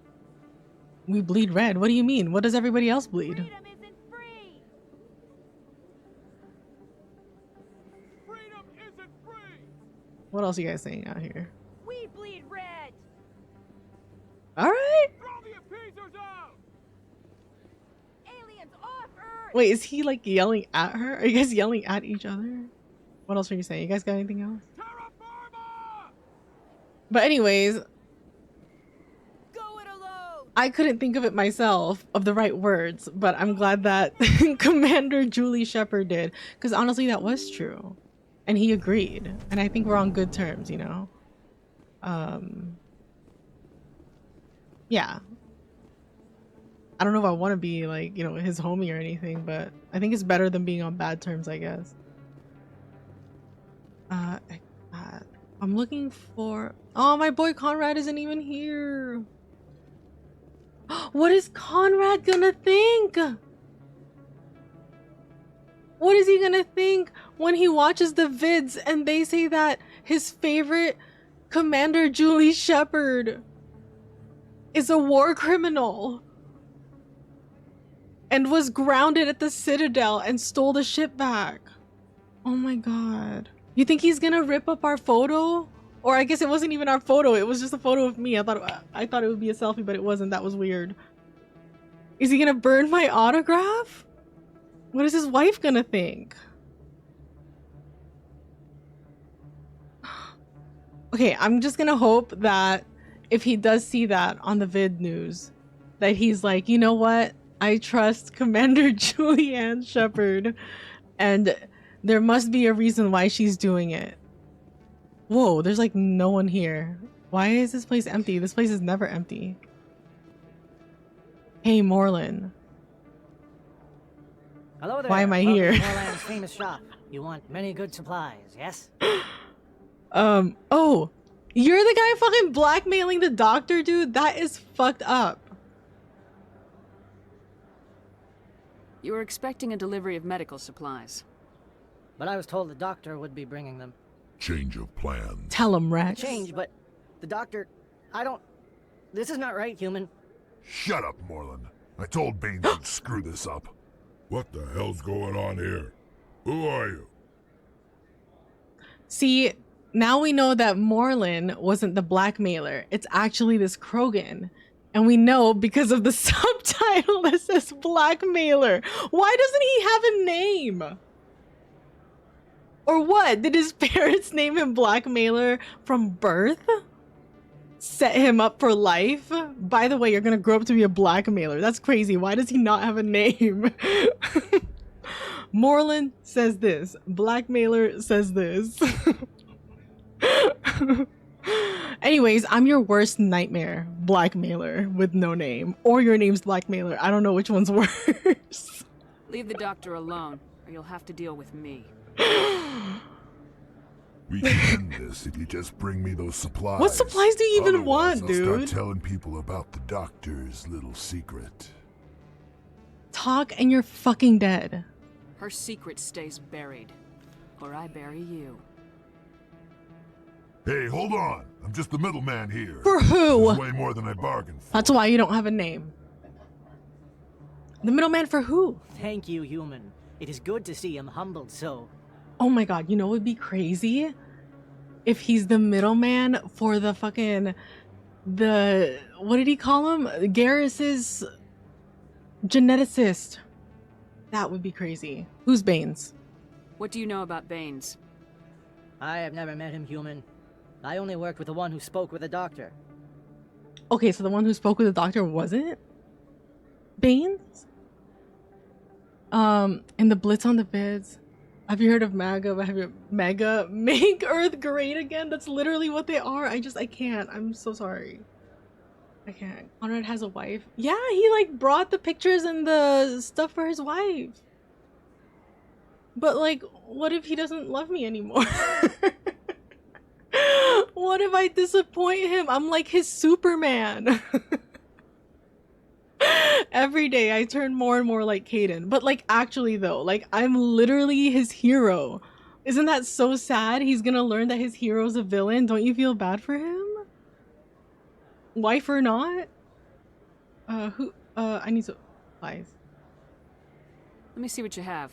We bleed red. What do you mean? What does everybody else bleed? Freedom isn't free. Freedom isn't free. What else are you guys saying out here? We bleed red. All right. Throw the appeasers out. Aliens off Earth. Wait, is he like yelling at her? Are you guys yelling at each other? What else are you saying? You guys got anything else? But anyways. Go it alone. I couldn't think of it myself, of the right words, but I'm glad that Commander Juli Shepard did, because honestly that was true. And he agreed. And I think we're on good terms, you know? Yeah. I don't know if I want to be like, you know, his homie or anything, but I think it's better than being on bad terms, I guess. I'm looking for... Oh, my boy Conrad isn't even here. What is Conrad gonna think? What is he gonna think when he watches the vids and they say that his favorite Commander Juli Shepard is a war criminal and was grounded at the Citadel and stole the ship back? Oh my god. You think he's gonna rip up our photo? Or I guess it wasn't even our photo, it was just a photo of me. I thought it would be a selfie, but it wasn't. That was weird. Is he gonna burn my autograph? What is his wife gonna think? Okay, I'm just gonna hope that if he does see that on the vid news, that he's like, you know what? I trust Commander Julianne Shepard, and there must be a reason why she's doing it. Whoa, there's like no one here. Why is this place empty? This place is never empty. Hey, Morlin. Hello there. Why am I Welcome here? to Morland's famous shop. You want many good supplies, yes? Oh, you're the guy fucking blackmailing the doctor, dude? That is fucked up. You were expecting a delivery of medical supplies. But I was told the doctor would be bringing them. Change of plans. Tell him, Wrex. Change, but the doctor... I don't... This is not right, human. Shut up, Morlin. I told Baines you'd screw this up. What the hell's going on here? Who are you? See, now we know that Morlin wasn't the blackmailer. It's actually this Krogan. And we know because of the subtitle that says blackmailer. Why doesn't he have a name? Or what? Did his parents name him Blackmailer from birth? Set him up for life? By the way, you're gonna grow up to be a blackmailer. That's crazy. Why does he not have a name? Morlin says this. Blackmailer says this. Anyways, I'm your worst nightmare, Blackmailer, with no name. Or your name's Blackmailer. I don't know which one's worse. Leave the doctor alone, or you'll have to deal with me. We can end this if you just bring me those supplies. What supplies do you even Otherwise, want, dude? I'll start telling people about the doctor's little secret. Talk and you're fucking dead. Her secret stays buried, or I bury you. Hey, hold on. I'm just the middleman here. For who? This is way more than I bargained for. That's why you don't have a name. The middleman for who? Thank you, human. It is good to see him humbled so. Oh my god, you know what would be crazy? If he's the middleman for the fucking... What did he call him? Garrus's geneticist. That would be crazy. Who's Baines? What do you know about Baines? I have never met him, human. I only worked with the one who spoke with the doctor. Okay, so the one who spoke with the doctor wasn't Baines? And the Blitz on the Bids. Have you heard of MAGA? MAGA? Make Earth Great Again? That's literally what they are. I can't. I'm so sorry. I can't. Conrad has a wife. Yeah, he like brought the pictures and the stuff for his wife. But like, what if he doesn't love me anymore? What if I disappoint him? I'm like his Superman. Every day I turn more and more like Kaidan. But like actually though, like I'm literally his hero. Isn't that so sad? He's gonna learn that his hero's a villain. Don't you feel bad for him? Wife or not? I need supplies. Let me see what you have.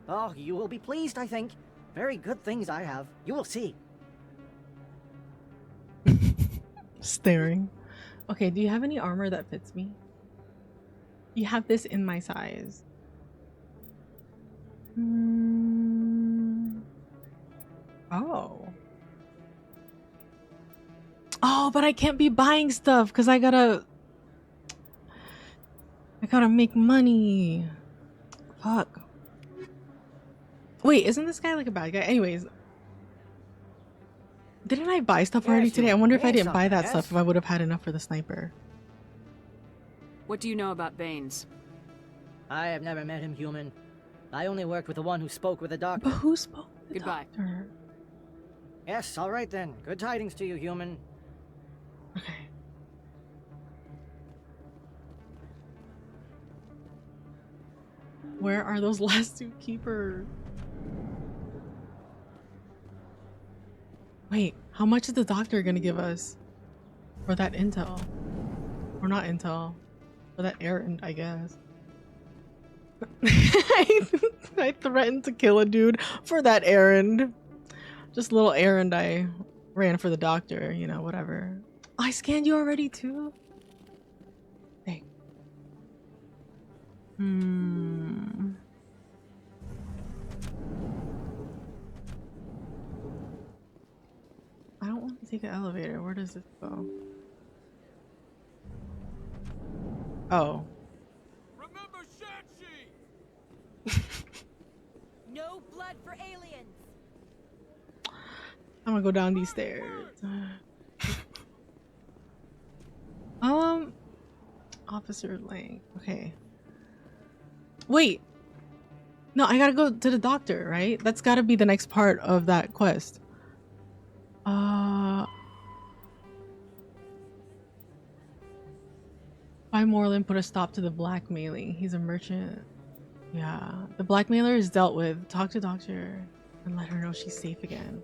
Oh, you will be pleased, I think. Very good things I have. You will see. Staring. Okay, do you have any armor that fits me? You have this in my size. Oh. Oh, but I can't be buying stuff because I gotta gotta make money. Fuck. Wait, isn't this guy like a bad guy? Anyways. Didn't I buy stuff already today? I wonder if I didn't buy that stuff, if I would have had enough for the sniper. What do you know about Baines? I have never met him, human. I only worked with the one who spoke with the doctor. But who spoke with the Goodbye. doctor? Yes, all right then. Good tidings to you, human. Okay. Where are those last two keepers? Wait, how much is the doctor gonna give us for that intel? Or not intel, for that errand, I guess. I threatened to kill a dude for that errand. Just a little errand I ran for the doctor, you know, whatever. I scanned you already too? Hey. I don't want to take an elevator. Where does this go? Oh. Remember No blood for aliens. I'm gonna go down these stairs. Officer Lang. Okay. Wait. No, I gotta go to the doctor, right? That's gotta be the next part of that quest. By Moreland put a stop to the blackmailing. He's a merchant. Yeah. The blackmailer is dealt with. Talk to doctor and let her know she's safe again.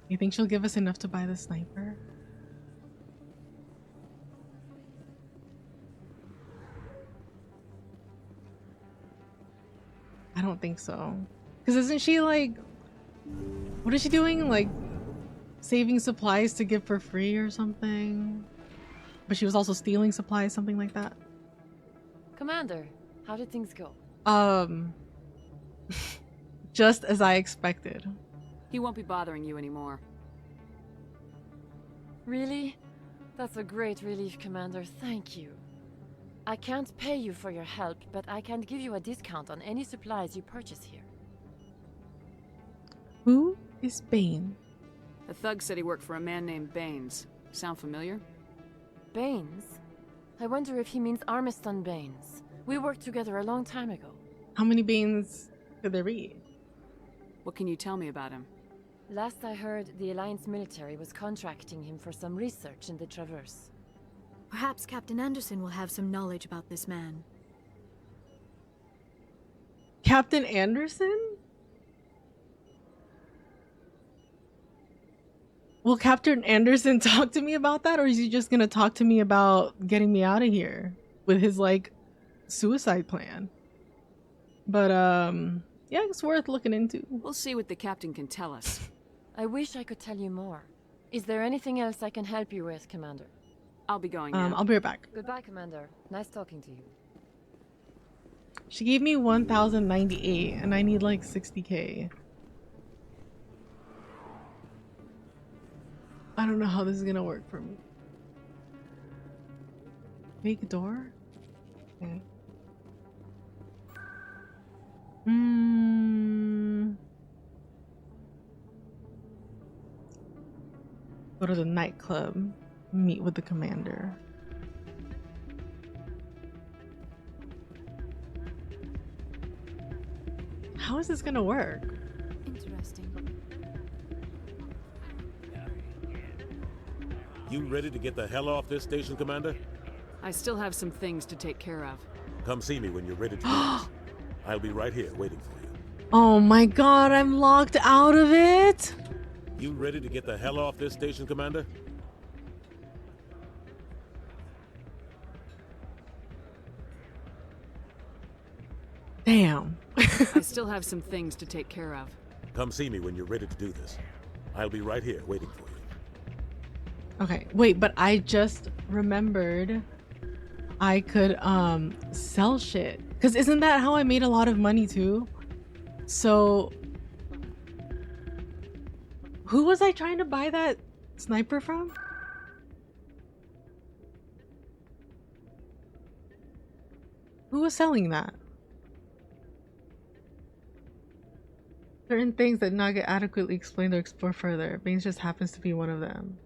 You think she'll give us enough to buy the sniper? I don't think so. Because isn't she like... What is she doing? Like, saving supplies to give for free or something? But she was also stealing supplies, something like that. Commander, how did things go? Just as I expected. He won't be bothering you anymore. Really? That's a great relief, Commander. Thank you. I can't pay you for your help, but I can give you a discount on any supplies you purchase here. Who is Bane? A thug said he worked for a man named Baines. Sound familiar? Baines? I wonder if he means Armiston Baines. We worked together a long time ago. How many Banes could there be? What can you tell me about him? Last I heard, the Alliance military was contracting him for some research in the Traverse. Perhaps Captain Anderson will have some knowledge about this man. Captain Anderson? Will Captain Anderson talk to me about that, or is he just gonna talk to me about getting me out of here with his like suicide plan? But yeah, it's worth looking into. We'll see what the captain can tell us. I wish I could tell you more. Is there anything else I can help you with, Commander? I'll be going now. I'll be right back. Goodbye, Commander. Nice talking to you. She gave me 1,098 and I need like 60k. I don't know how this is gonna work for me. Make a door? Okay. Go to the nightclub. Meet with the commander. How is this gonna work? Interesting. You ready to get the hell off this station, Commander? I still have some things to take care of. Come see me when you're ready to do this. I'll be right here waiting for you. Oh my god, I'm locked out of it! You ready to get the hell off this station, Commander? Damn. I still have some things to take care of. Come see me when you're ready to do this. I'll be right here waiting for you. Okay, wait, but I just remembered I could sell shit. Cause isn't that how I made a lot of money too? So who was I trying to buy that sniper from? Who was selling that? Certain things that not get adequately explained or explored further. Baines just happens to be one of them.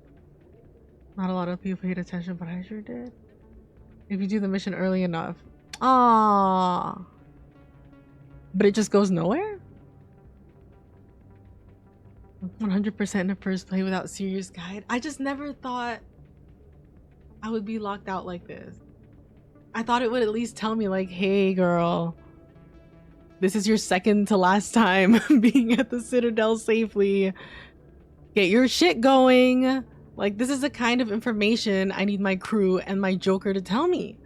Not a lot of people paid attention, but I sure did. If you do the mission early enough. Ah. But it just goes nowhere? 100% in a first play without serious guide. I just never thought I would be locked out like this. I thought it would at least tell me like, hey girl, this is your second to last time being at the Citadel safely. Get your shit going. Like, this is the kind of information I need my crew and my Joker to tell me.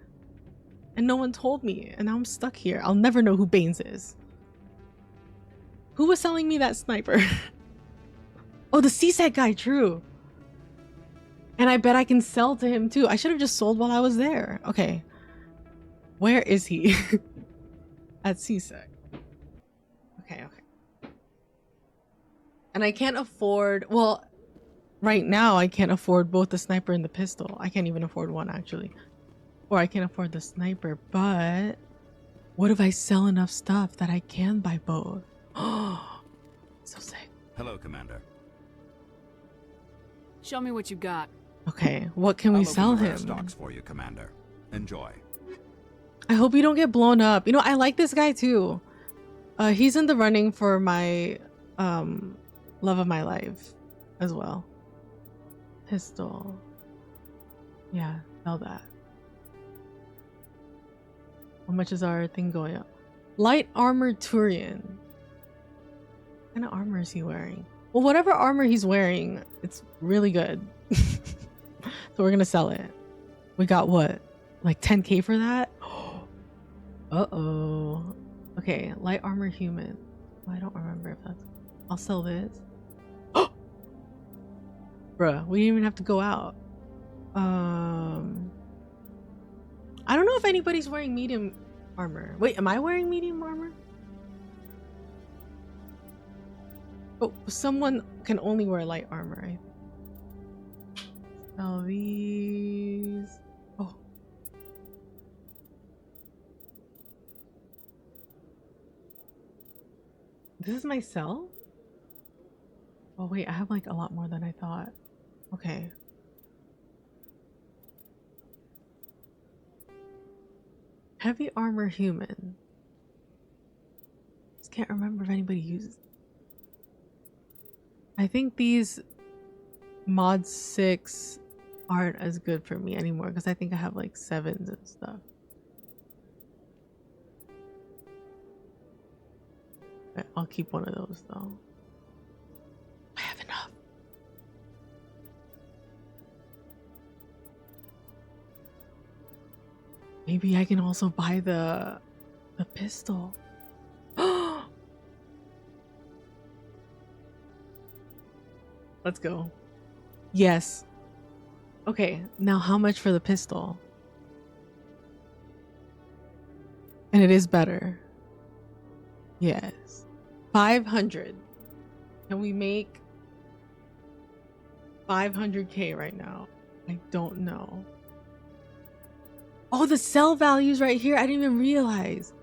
And no one told me, and now I'm stuck here. I'll never know who Baines is. Who was selling me that sniper? Oh, the CSEC guy, true. And I bet I can sell to him too. I should have just sold while I was there. Okay. Where is he? At CSEC. Okay. And I can't afford, well, right now I can't afford both the sniper and the pistol. I can't even afford one actually. Or I can't afford the sniper, but what if I sell enough stuff that I can buy both? Oh, so sick. Hello, Commander. Show me what you got. Okay, what can we sell him? Stocks for you, Commander. Enjoy. I hope you don't get blown up. You know, I like this guy too. He's in the running for my love of my life as well. Pistol. Yeah, sell that. How much is our thing going up? Light armor Turian. What kind of armor is he wearing? Well, whatever armor he's wearing, it's really good. So we're gonna sell it. We got what? Like 10k for that? Uh-oh. Okay, light armor human. Well, I don't remember if that's... I'll sell this. Bruh, we didn't even have to go out. I don't know if anybody's wearing medium armor. Wait, am I wearing medium armor? Oh, someone can only wear light armor, right? Sell these. Oh. This is my cell? Oh wait, I have like a lot more than I thought. Okay. Heavy armor human. Just can't remember if anybody uses. I think these mod 6 aren't as good for me anymore because I think I have like 7s and stuff. Okay, I'll keep one of those though. I have enough. Maybe I can also buy the pistol. Let's go. Yes. Okay, now how much for the pistol? And it is better. Yes. 500. Can we make 500k right now? I don't know. Oh, the sell value's right here. I didn't even realize.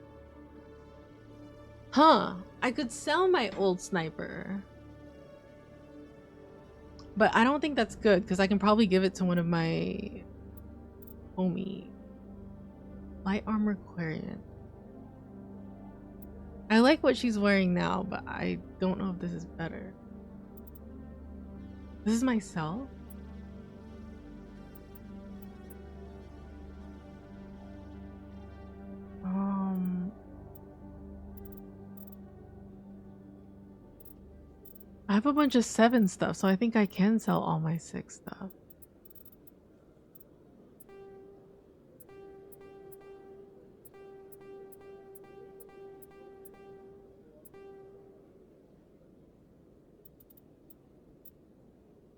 Huh. I could sell my old sniper. But I don't think that's good because I can probably give it to one of my homie. Light armor Quarian. I like what she's wearing now, but I don't know if this is better. This is my cell? I have a bunch of 7 stuff, so I think I can sell all my 6 stuff.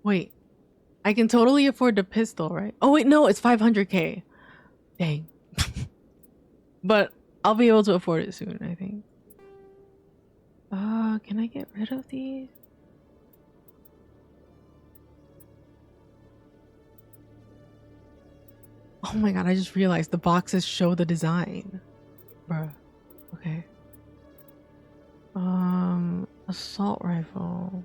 Wait, I can totally afford the pistol, right? Oh wait, no, it's 500k. Dang. But I'll be able to afford it soon, I think. Can I get rid of these? Oh my god, I just realized the boxes show the design. Bruh. Okay. Assault rifle.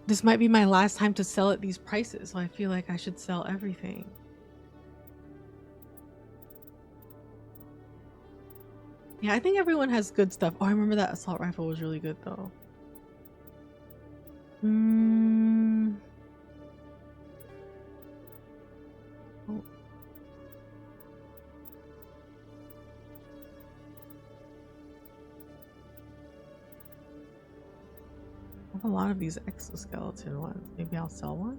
This might be my last time to sell at these prices, so I feel like I should sell everything. Yeah, I think everyone has good stuff. Oh, I remember that assault rifle was really good though. Oh. I have a lot of these exoskeleton ones. Maybe I'll sell one.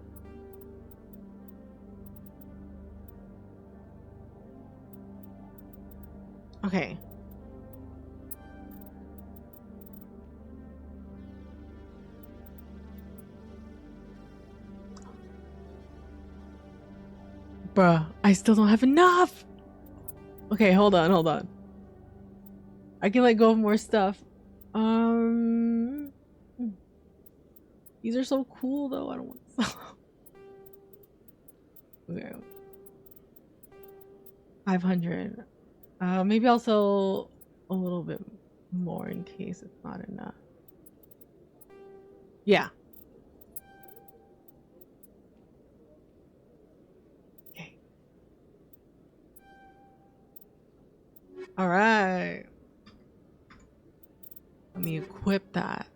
Okay. Bruh, I still don't have enough. Okay, hold on. I can let go of more stuff. These are so cool though. I don't want to sell. Okay. 500. Maybe I'll sell a little bit more in case it's not enough. Yeah. Okay. All right. Let me equip that.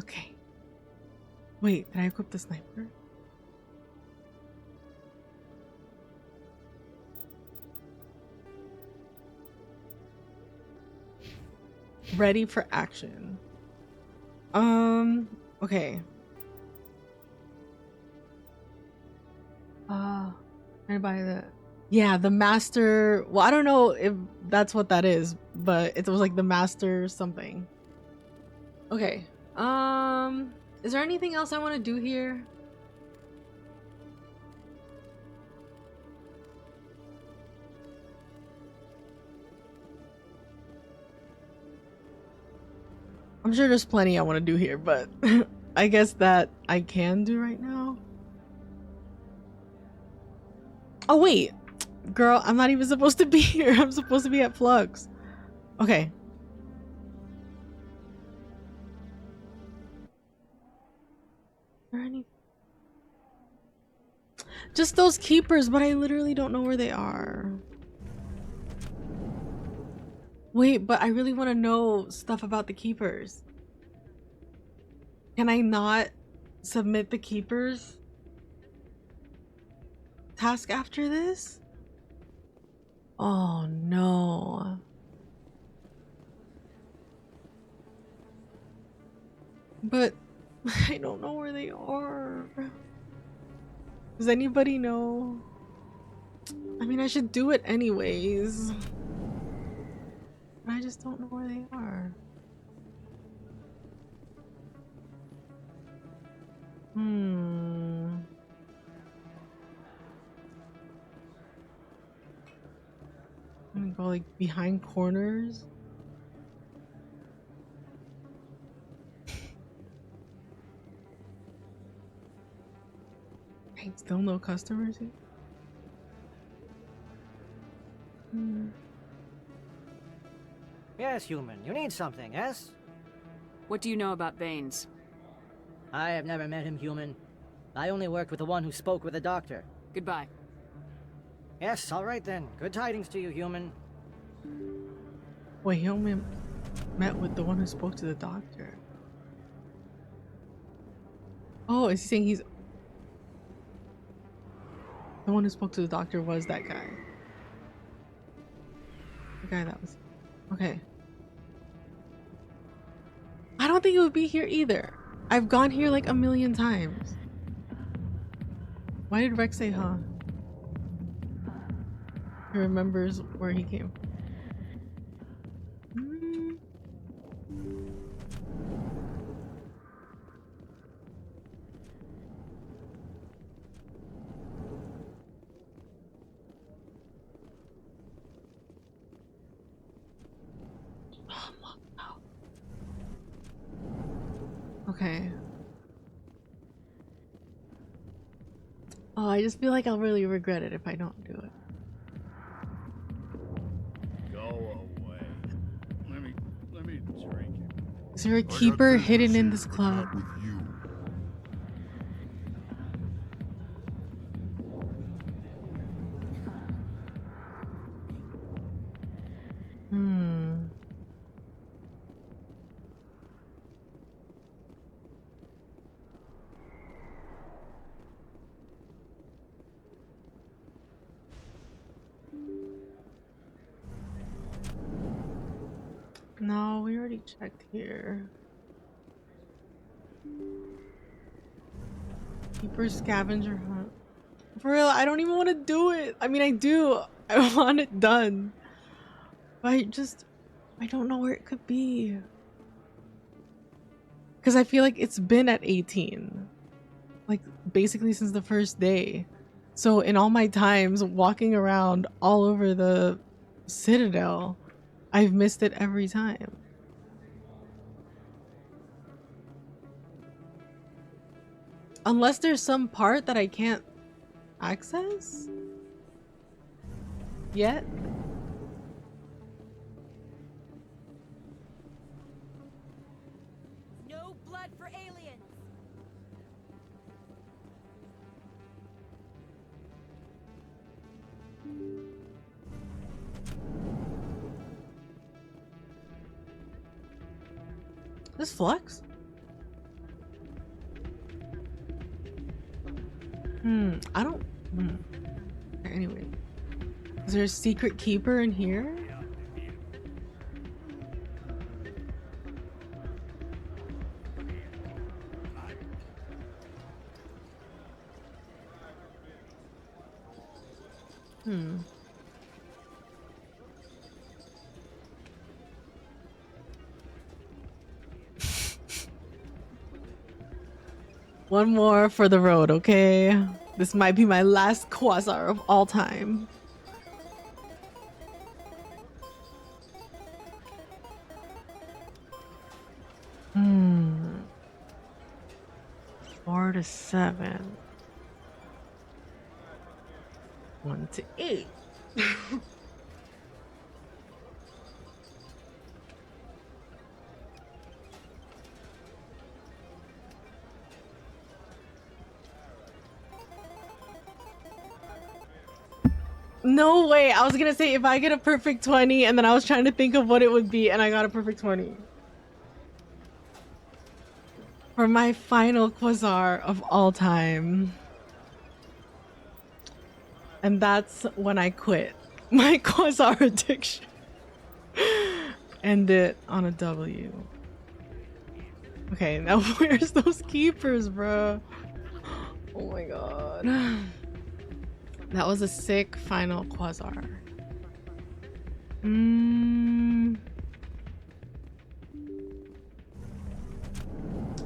Okay. Wait, did I equip the sniper? Ready for action. Okay. Can I buy the... Yeah, the master... Well, I don't know if that's what that is, but it was like the master something. Okay. Is there anything else I want to do here? I'm sure there's plenty I want to do here, but I guess that I can do right now. Oh wait, girl, I'm not even supposed to be here. I'm supposed to be at Flux. Okay. Are there any? Just those keepers, but I literally don't know where they are. Wait, but I really want to know stuff about the keepers. Can I not submit the keepers task after this? Oh no. But I don't know where they are. Does anybody know? I mean, I should do it anyways. I just don't know where they are. I'm gonna go like behind corners. Hey, still no customers here? Yes, human. You need something, yes? What do you know about Baines? I have never met him, human. I only worked with the one who spoke with the doctor. Goodbye. Yes, all right then. Good tidings to you, human. Wait, he only met with the one who spoke to the doctor. Oh, is he saying he's... The one who spoke to the doctor was that guy. The guy that was... Okay. I don't think it would be here either. I've gone here like a million times. Why did Wrex say huh? He remembers where he came from. Okay. Oh, I just feel like I'll really regret it if I don't do it. Go away. Let me drink it. Is there a keeper hidden in this club? No, we already checked here. Keeper scavenger hunt. For real, I don't even want to do it. I mean, I do. I want it done. But I don't know where it could be. Because I feel like it's been at 18. Like, basically since the first day. So in all my times walking around all over the Citadel, I've missed it every time. Unless there's some part that I can't access yet. No blood for aliens. This Flux? I don't. Anyway, is there a secret keeper in here? One more for the road, okay? This might be my last quasar of all time. Hmm. 4 to 7. 1 to 8. No way. I was gonna say if I get a perfect 20, and then I was trying to think of what it would be, and I got a perfect 20. For my final quasar of all time. And that's when I quit my quasar addiction. End it on a W. Okay, now where's those keepers, bro? Oh my god. That was a sick final quasar.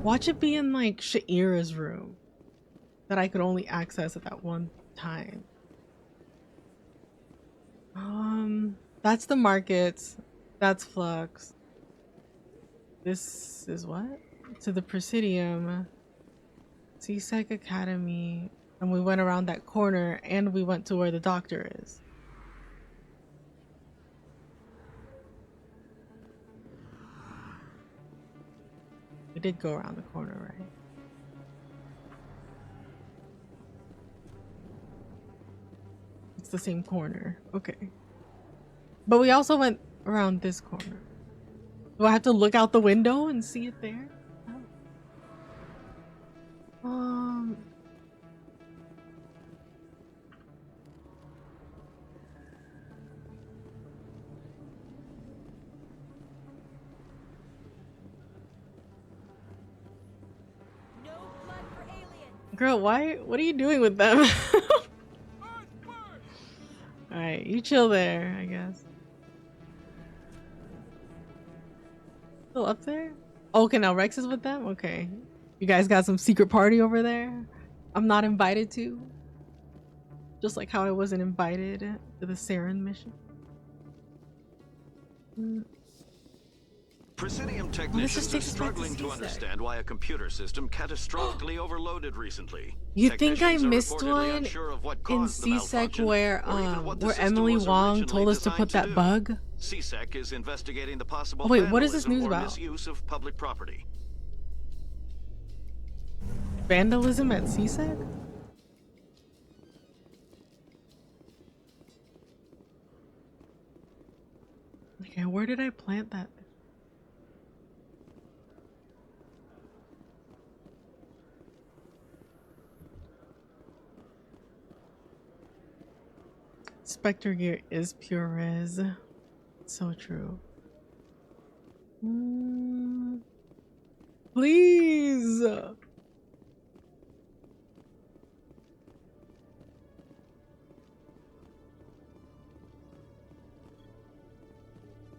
Watch it be in like Sha'ira's room that I could only access at that one time. That's the markets. That's Flux. This is what? To the Presidium. C-Sec Academy. And we went around that corner and we went to where the doctor is. We did go around the corner, right? It's the same corner. Okay. But we also went around this corner. Do I have to look out the window and see it there? Oh. Girl, why? What are you doing with them? Alright, you chill there, I guess. Still up there? Oh, okay, now Wrex is with them? Okay. You guys got some secret party over there? I'm not invited to? Just like how I wasn't invited to the Saren mission. Presidium just technicians are takes us back to struggling to CSEC. understand why a computer system catastrophically overloaded recently. You think I Technicians are missed reportedly one unsure of what in caused the CSEC malfunction, where or even what the where system Emily was Wong originally told us to designed put that do. bug? CSEC is investigating the possible Oh wait, what is this vandalism news or about? misuse of public property. Vandalism at CSEC? Okay, where did I plant that? Spectre gear is pure res. So true. Please.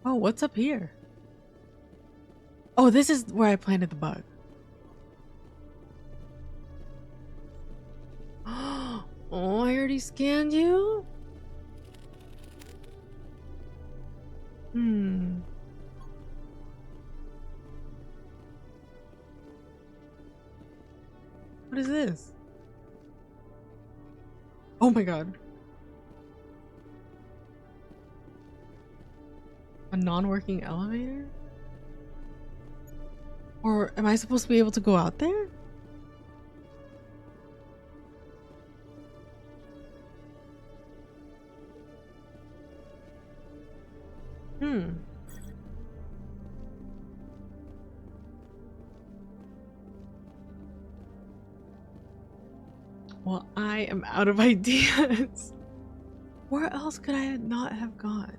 Oh, what's up here? Oh, this is where I planted the bug. Oh, I already scanned you? What is this? Oh my god. A non-working elevator? Or am I supposed to be able to go out there? Well, I am out of ideas. Where else could I not have gone?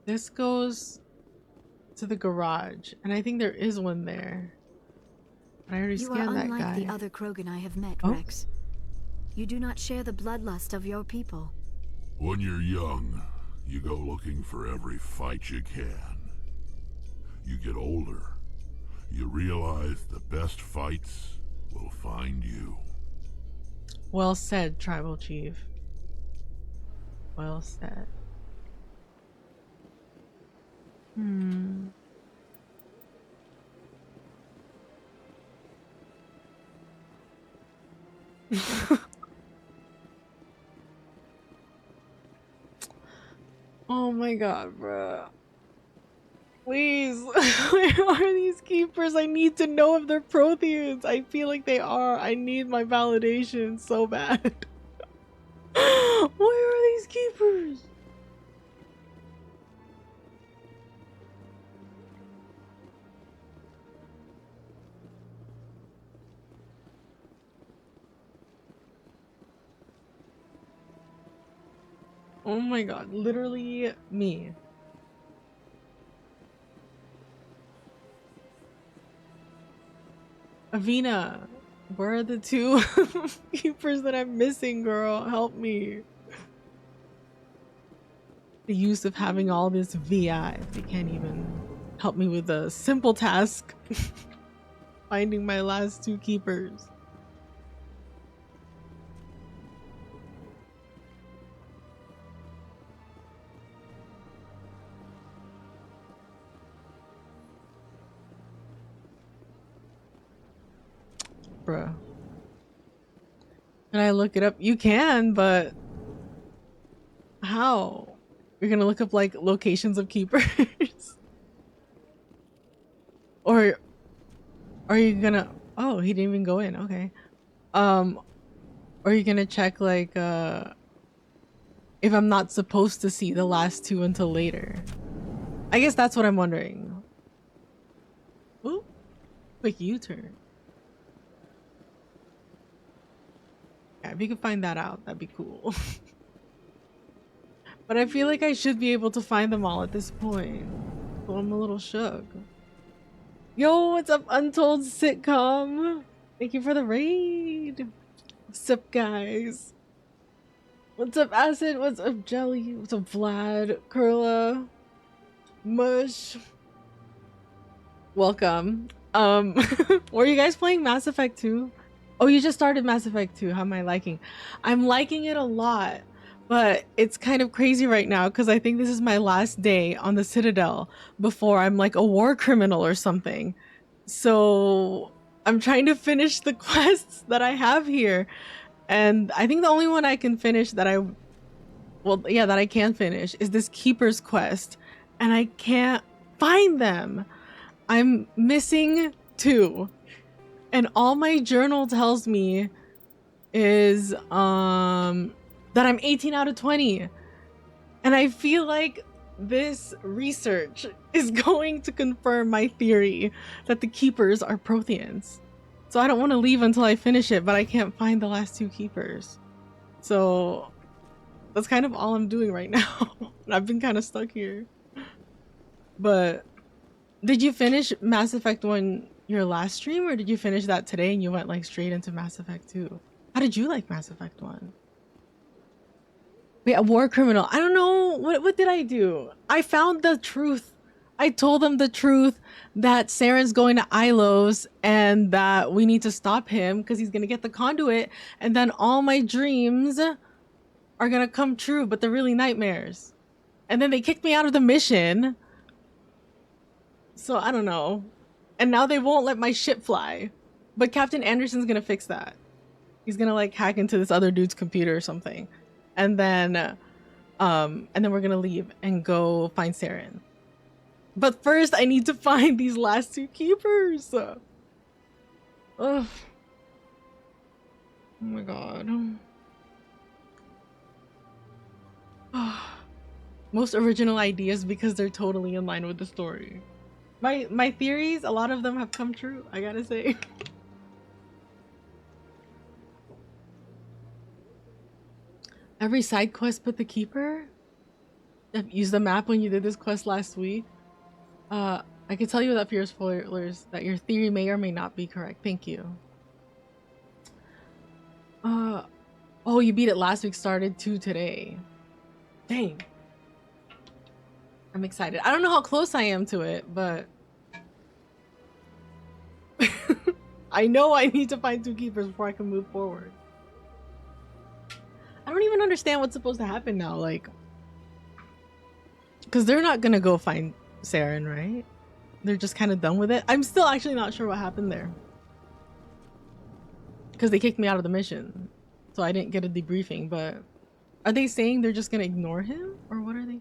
This goes to the garage, and I think there is one there. But I already You are scanned that unlike guy. the other Krogan I have met, Oh. Wrex. You do not share the bloodlust of your people. When you're young, you go looking for every fight you can. You get older, you realize the best fights will find you. Well said, Tribal Chief. Well said. Oh my god, bruh. Please, where are these keepers? I need to know if they're Protheans. I feel like they are. I need my validation so bad. Where are these keepers? Oh my god, literally me. Avina, where are the two keepers that I'm missing, girl? Help me. The use of having all this VI if they can't even help me with a simple task. Finding my last two keepers. Bruh. Can I look it up? You can, but how? You're gonna look up like locations of keepers? Or are you gonna, oh, he didn't even go in, okay. Are you gonna check like if I'm not supposed to see the last two until later? I guess that's what I'm wondering. Ooh, quick U-turn. I If you could find that out, that'd be cool. But I feel like I should be able to find them all at this point. So I'm a little shook. Yo, what's up, Untold Sitcom? Thank you for the raid. What's up, guys? What's up, Acid? What's up, Jelly? What's up, Vlad? Curla? Mush? Welcome. Were you guys playing Mass Effect 2? Oh, you just started Mass Effect 2. How am I liking? I'm liking it a lot, but it's kind of crazy right now because I think this is my last day on the Citadel before I'm like a war criminal or something. So I'm trying to finish the quests that I have here. And I think the only one I can finish that I can finish is this Keeper's quest. And I can't find them. I'm missing 2. And all my journal tells me is that I'm 18 out of 20. And I feel like this research is going to confirm my theory that the Keepers are Protheans. So I don't want to leave until I finish it, but I can't find the last 2 Keepers. So that's kind of all I'm doing right now. I've been kind of stuck here. But did you finish Mass Effect 1 your last stream, or did you finish that today and you went like straight into Mass Effect 2? How did you like Mass Effect 1? Wait, a war criminal. I don't know. What did I do? I found the truth. I told them the truth that Saren's going to Ilos and that we need to stop him because he's going to get the conduit, and then all my dreams are going to come true, but they're really nightmares. And then they kicked me out of the mission. So I don't know. And now they won't let my ship fly. But Captain Anderson's gonna fix that. He's gonna like hack into this other dude's computer or something. And then we're gonna leave and go find Saren. But first I need to find these last 2 Keepers. Ugh. Oh my god. Most original ideas because they're totally in line with the story. My theories, a lot of them have come true, I gotta say. Every side quest but the Keeper? Use the map when you did this quest last week. I can tell you without fear of spoilers that your theory may or may not be correct. Thank you. Oh, you beat it last week, started 2 today. Dang. I'm excited. I don't know how close I am to it, but I know I need to find 2 Keepers before I can move forward. I don't even understand what's supposed to happen now, like, because they're not gonna go find Saren, right? They're just kind of done with it. I'm still actually not sure what happened there because they kicked me out of the mission, so I didn't get a debriefing. But are they saying they're just gonna ignore him, or what are they?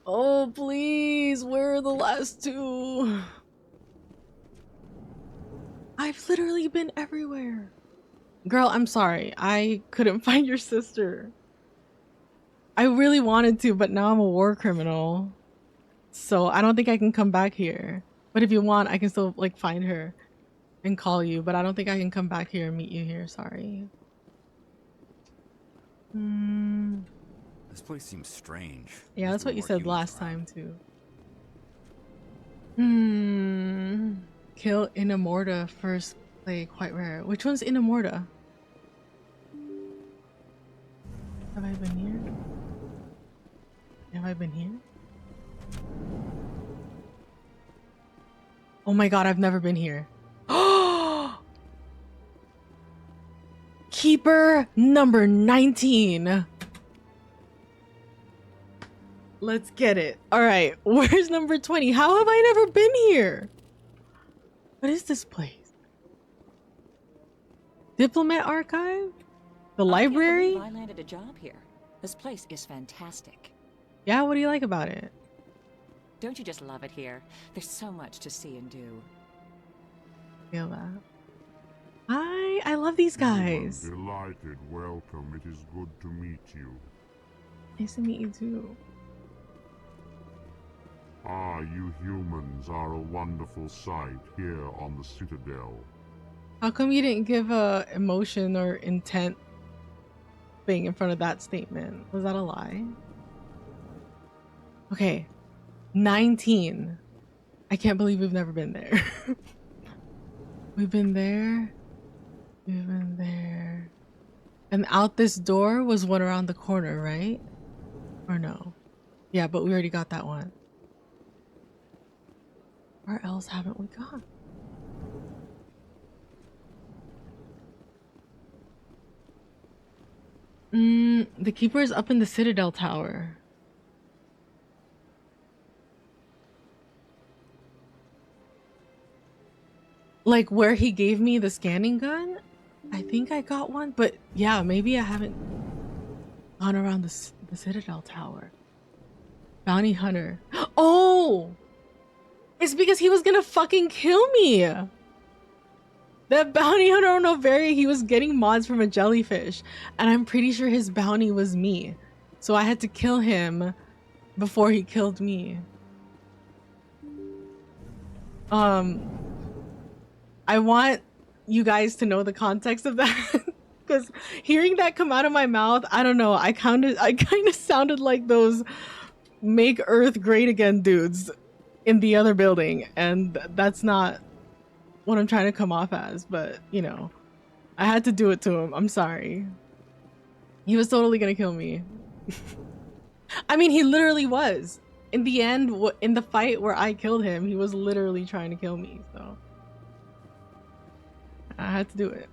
Oh, please, where are the last 2? I've literally been everywhere. Girl, I'm sorry. I couldn't find your sister. I really wanted to, but now I'm a war criminal. So I don't think I can come back here. But if you want, I can still like find her and call you. But I don't think I can come back here and meet you here. Sorry. This place seems strange. Yeah, that's what you said last time too. Kill Inamorta first play, quite rare. Which one's Inamorta? Have I been here? Have I been here? Oh my god, I've never been here. Keeper number 19. Let's get it. Alright, where's number 20? How have I never been here? What is this place? Diplomat Archive? The library? I landed a job here. This place is fantastic. Yeah, what do you like about it? Don't you just love it here? There's so much to see and do. Feel that. I love these guys. Delighted, welcome. It is good to meet you. Nice to meet you too. Ah, you humans are a wonderful sight here on the Citadel. How come you didn't give a emotion or intent thing in front of that statement? Was that a lie? Okay. 19. I can't believe we've never been there. We've been there. We've been there. And out this door was one around the corner, right? Or no? Yeah, but we already got that one. Where else haven't we gone? The keeper is up in the Citadel tower. Like where he gave me the scanning gun? I think I got one, but yeah, maybe I haven't gone around the Citadel tower. Bounty hunter. Oh! It's because he was gonna fucking kill me! That bounty hunter on Novaria, he was getting mods from a jellyfish. And I'm pretty sure his bounty was me. So I had to kill him before he killed me. I want you guys to know the context of that. Because hearing that come out of my mouth, I don't know. I kind of sounded like those make Earth great again dudes in the other building. And that's not what I'm trying to come off as, but you know, I had to do it to him. I'm sorry. He was totally gonna kill me. I mean, he literally was. In the end, in the fight where I killed him, he was literally trying to kill me, so I had to do it.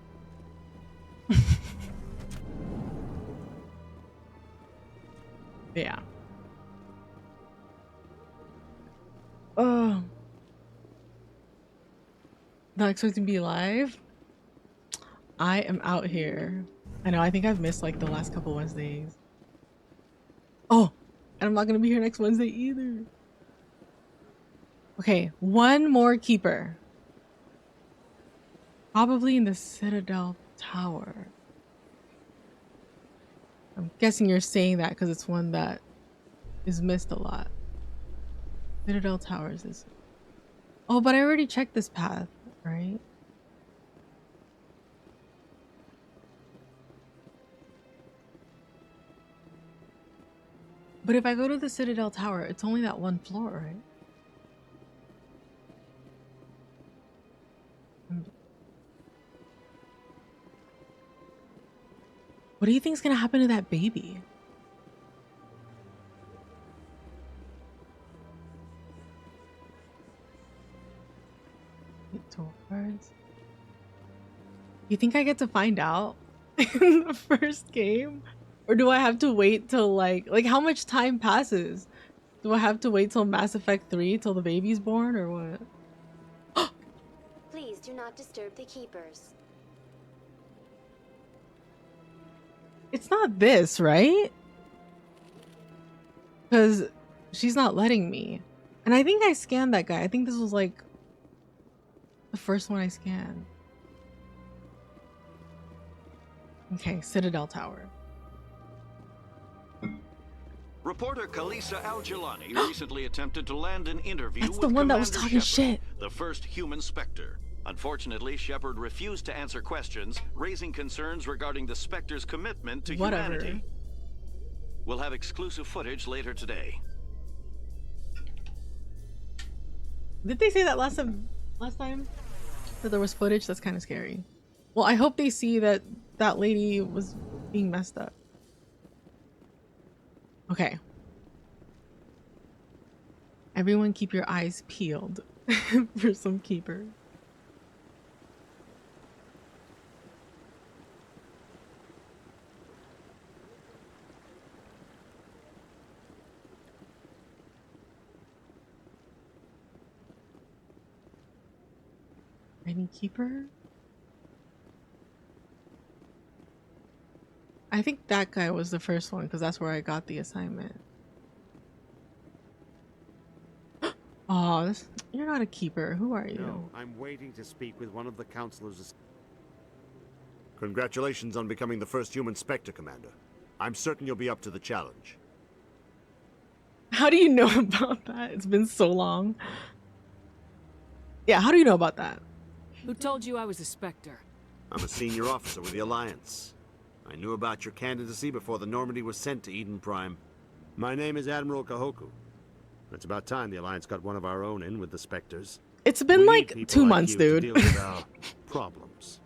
Yeah. Oh. Not expecting to be live. I am out here. I know, I think I've missed like the last couple Wednesdays. Oh, and I'm not gonna be here next Wednesday either. Okay, one more keeper. Probably in the Citadel tower. I'm guessing you're saying that because it's one that is missed a lot. Citadel towers is... Oh, but I already checked this path. Right? But if I go to the Citadel tower, it's only that one floor, right? What do you think is gonna happen to that baby? Towards. You think I get to find out in the first game? Or do I have to wait till like how much time passes? Do I have to wait till Mass Effect 3 till the baby's born or what? Please do not disturb the keepers. It's not this, right? Because she's not letting me. And I think I scanned that guy. I think this was like the first one I scanned. Okay, Citadel Tower. Reporter Kalisa Al-Jalani recently attempted to land an interview That's with the one that was Commander talking Shepard, shit. the first human Spectre. Unfortunately, Shepard refused to answer questions, raising concerns regarding the Spectre's commitment to humanity. We'll have exclusive footage later today. Did they say that last time? That there was footage? That's kind of scary. Well, I hope they see that that lady was being messed up. Okay. Everyone keep your eyes peeled for some keeper. Any keeper? I think that guy was the first one because that's where I got the assignment. Oh, you're not a keeper. Who are you? No, I'm waiting to speak with one of the counselors. Congratulations on becoming the first human Spectre, Commander. I'm certain you'll be up to the challenge. How do you know about that? It's been so long. Yeah, how do you know about that? Who told you I was a Spectre? I'm a senior officer with the Alliance. I knew about your candidacy before the Normandy was sent to Eden Prime. My name is Admiral Kahoku. It's about time the Alliance got one of our own in with the Spectres. It's been like 2 months, you dude. To deal with our problems.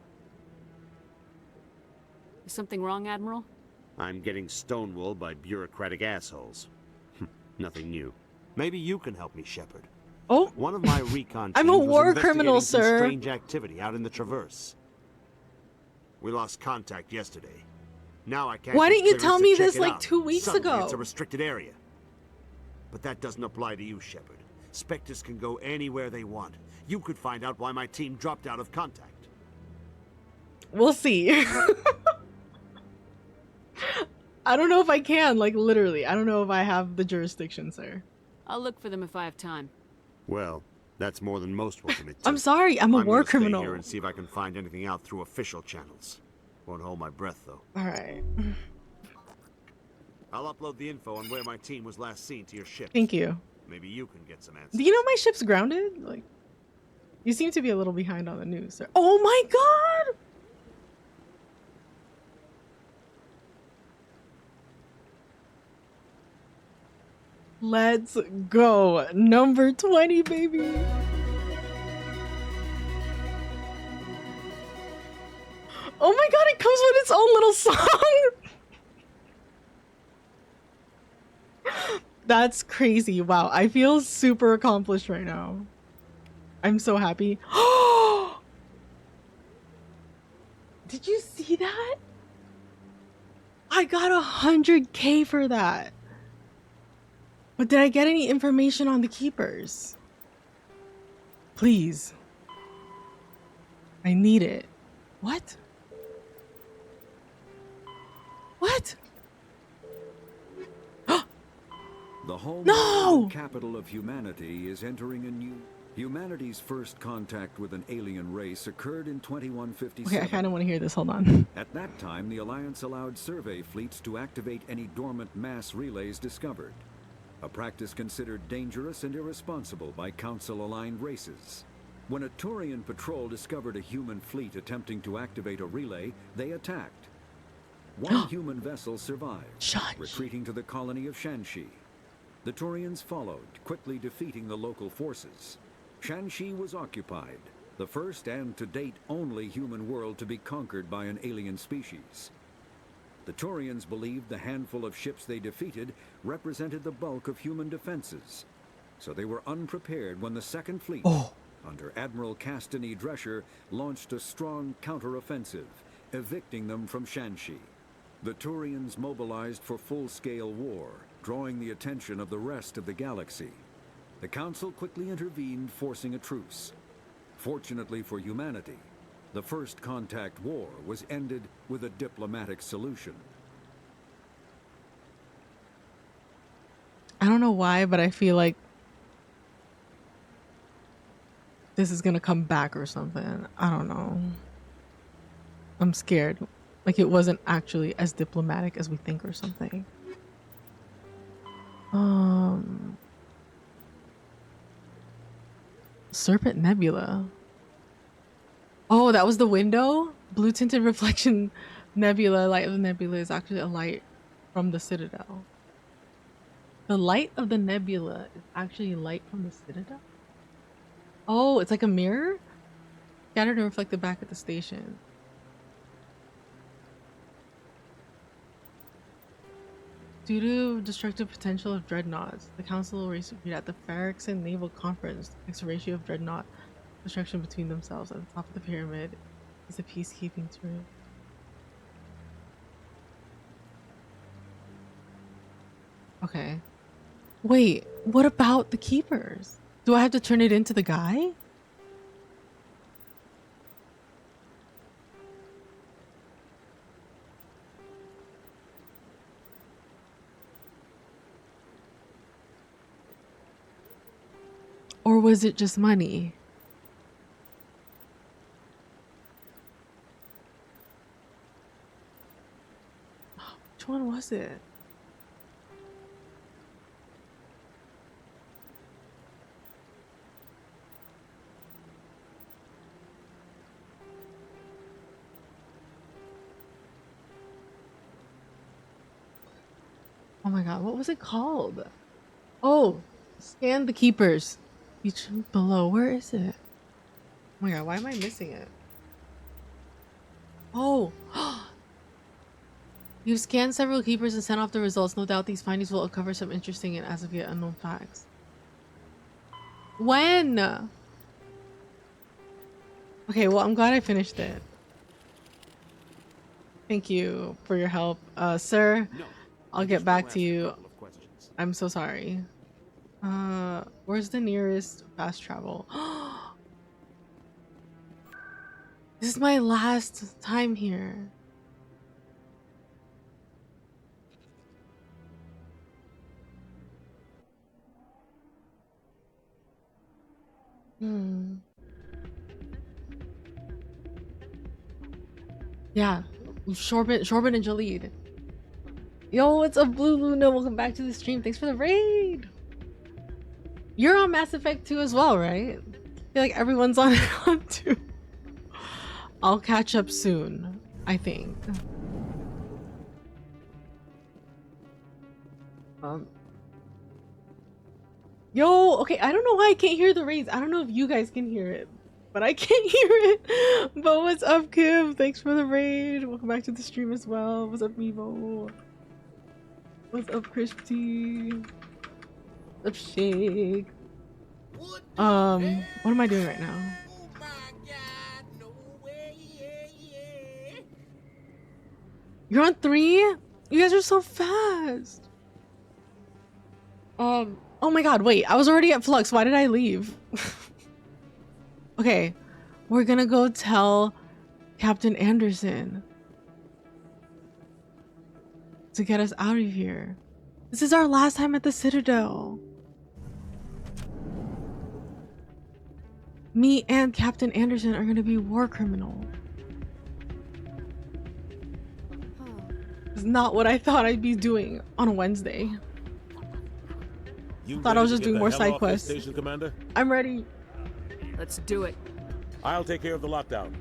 Is something wrong, Admiral? I'm getting stonewalled by bureaucratic assholes. Nothing new. Maybe you can help me, Shepard. Oh, one of my recon I'm a teams was war criminal, investigating some sir. strange activity out in the Traverse. We lost contact yesterday. Now I can't. Why get didn't you clearance tell to me check this it like out. 2 weeks Suddenly, ago? It's a restricted area. But that doesn't apply to you, Shepard. Spectres can go anywhere they want. You could find out why my team dropped out of contact. We'll see. I don't know if I can, like literally. I don't know if I have the jurisdiction, sir. I'll look for them if I have time. Well, that's more than most will commit to. I'm sorry, I'm a war gonna stay criminal. here and see if I can find anything out through official channels. Won't hold my breath though. All right. I'll upload the info on where my team was last seen to your ship. Thank you. Maybe you can get some answers. Do you know my ship's grounded? Like, you seem to be a little behind on the news, sir. Oh my god! Let's go. Number 20, baby. Oh my god, it comes with its own little song. That's crazy. Wow, I feel super accomplished right now. I'm so happy. Did you see that? I got 100K for that. But did I get any information on the keepers? Please. I need it. What? What? The home No! capital of humanity is entering a new... Humanity's first contact with an alien race occurred in 2157. Okay, I kind of want to hear this. Hold on. At that time, the Alliance allowed survey fleets to activate any dormant mass relays discovered. A practice considered dangerous and irresponsible by Council-aligned races. When a Turian patrol discovered a human fleet attempting to activate a relay, they attacked. One human vessel survived, retreating to the colony of Shanxi. The Turians followed, quickly defeating the local forces. Shanxi was occupied, the first and to date only human world to be conquered by an alien species. The Turians believed the handful of ships they defeated represented the bulk of human defenses, so they were unprepared when the Second Fleet, under Admiral Castany Drescher, launched a strong counteroffensive, evicting them from Shanxi. The Turians mobilized for full-scale war, drawing the attention of the rest of the galaxy. The Council quickly intervened, forcing a truce. Fortunately for humanity, the First Contact War was ended with a diplomatic solution. I don't know why, but I feel like this is gonna come back or something. I don't know. I'm scared. Like it wasn't actually as diplomatic as we think or something. Serpent Nebula. Oh, that was the window? Blue tinted reflection nebula. Light of the nebula is actually a light from the Citadel. The light of the nebula is actually light from the Citadel? Oh, it's like a mirror? Scattered and reflected back at the station. Due to destructive potential of dreadnoughts, the Council will race at the Pharexian Naval Conference. Fix a ratio of dreadnought destruction between themselves. At the top of the pyramid is a peacekeeping turret. Okay. Wait, what about the keepers? Do I have to turn it into the guy? Or was it just money? Which one was it? Oh my god, what was it called? Oh, scan the keepers. Each below. Where is it? Oh my god, why am I missing it? Oh. You've scanned several keepers and sent off the results. No doubt these findings will uncover some interesting and as of yet unknown facts. When? Okay, well, I'm glad I finished it. Thank you for your help. Sir, I'll get back to you. I'm so sorry. Where's the nearest fast travel? This is my last time here. Yeah, Shorbin and Juli. Yo, what's up, Blue Luna? Welcome back to the stream. Thanks for the raid. You're on Mass Effect 2 as well, right? I feel like everyone's on it on 2. I'll catch up soon, I think. Yo, okay, I don't know why I can't hear the raids. I don't know if you guys can hear it, but I can't hear it. But what's up, Kim? Thanks for the raid. Welcome back to the stream as well. What's up, Mevo? What's up, Crispy? What's up, Shake? What am I doing right now? You're on 3? You guys are so fast. Oh my god, wait, I was already at Flux. Why did I leave? Okay, we're gonna go tell Captain Anderson to get us out of here. This is our last time at the Citadel. Me and Captain Anderson are gonna be war criminal. It's not what I thought I'd be doing on a Wednesday. You thought I was just ready to doing more get the hell side off this quests. Station, Commander? I'm ready. Let's do it. I'll take care of the lockdown.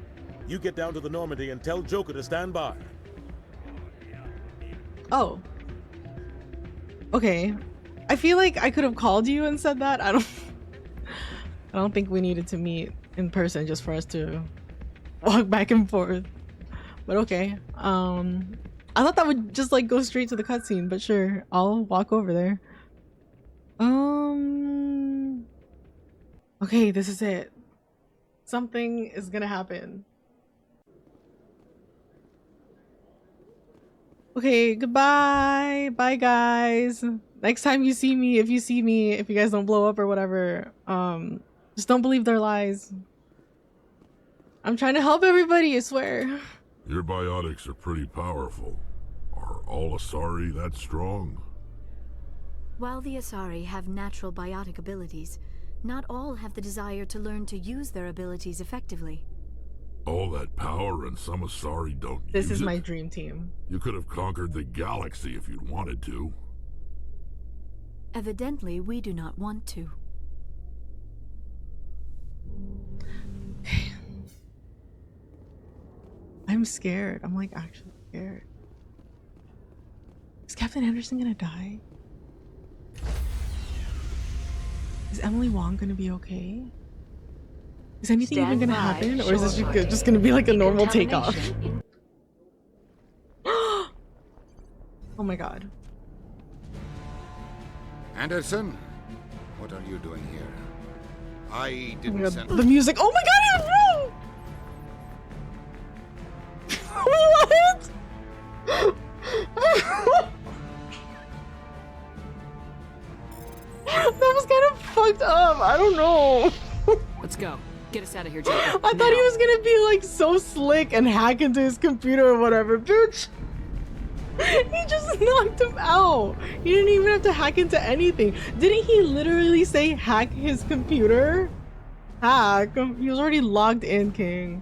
You get down to the Normandy and tell Joker to stand by. Oh. Okay. I feel like I could have called you and said that. I don't think we needed to meet in person just for us to walk back and forth. But okay. I thought that would just like go straight to the cutscene, but sure, I'll walk over there. Okay, this is it. Something is gonna happen. Okay, goodbye. Bye, guys. Next time you see me, if you guys don't blow up or whatever, just don't believe their lies. I'm trying to help everybody, I swear. Your biotics are pretty powerful. Are all Asari that strong? While the Asari have natural biotic abilities, not all have the desire to learn to use their abilities effectively. All that power and some Asari don't use it? This is my dream team. You could have conquered the galaxy if you'd wanted to. Evidently, we do not want to. I'm scared. I'm like actually scared. Is Captain Anderson gonna die? Is Emily Wong gonna be okay? Is anything even gonna happen? Or is this just gonna be like a normal takeoff? Oh my god. Anderson, what are you doing here? I Oh didn't my god, send... the music. Oh my god, no! What? That was kind of fucked up. I don't know. Let's go. Get us out of here, Jacob. I thought he was gonna be like so slick and hack into his computer or whatever, bitch. He just knocked him out. He didn't even have to hack into anything. Didn't he literally say hack his computer? Hack? He was already logged in, King.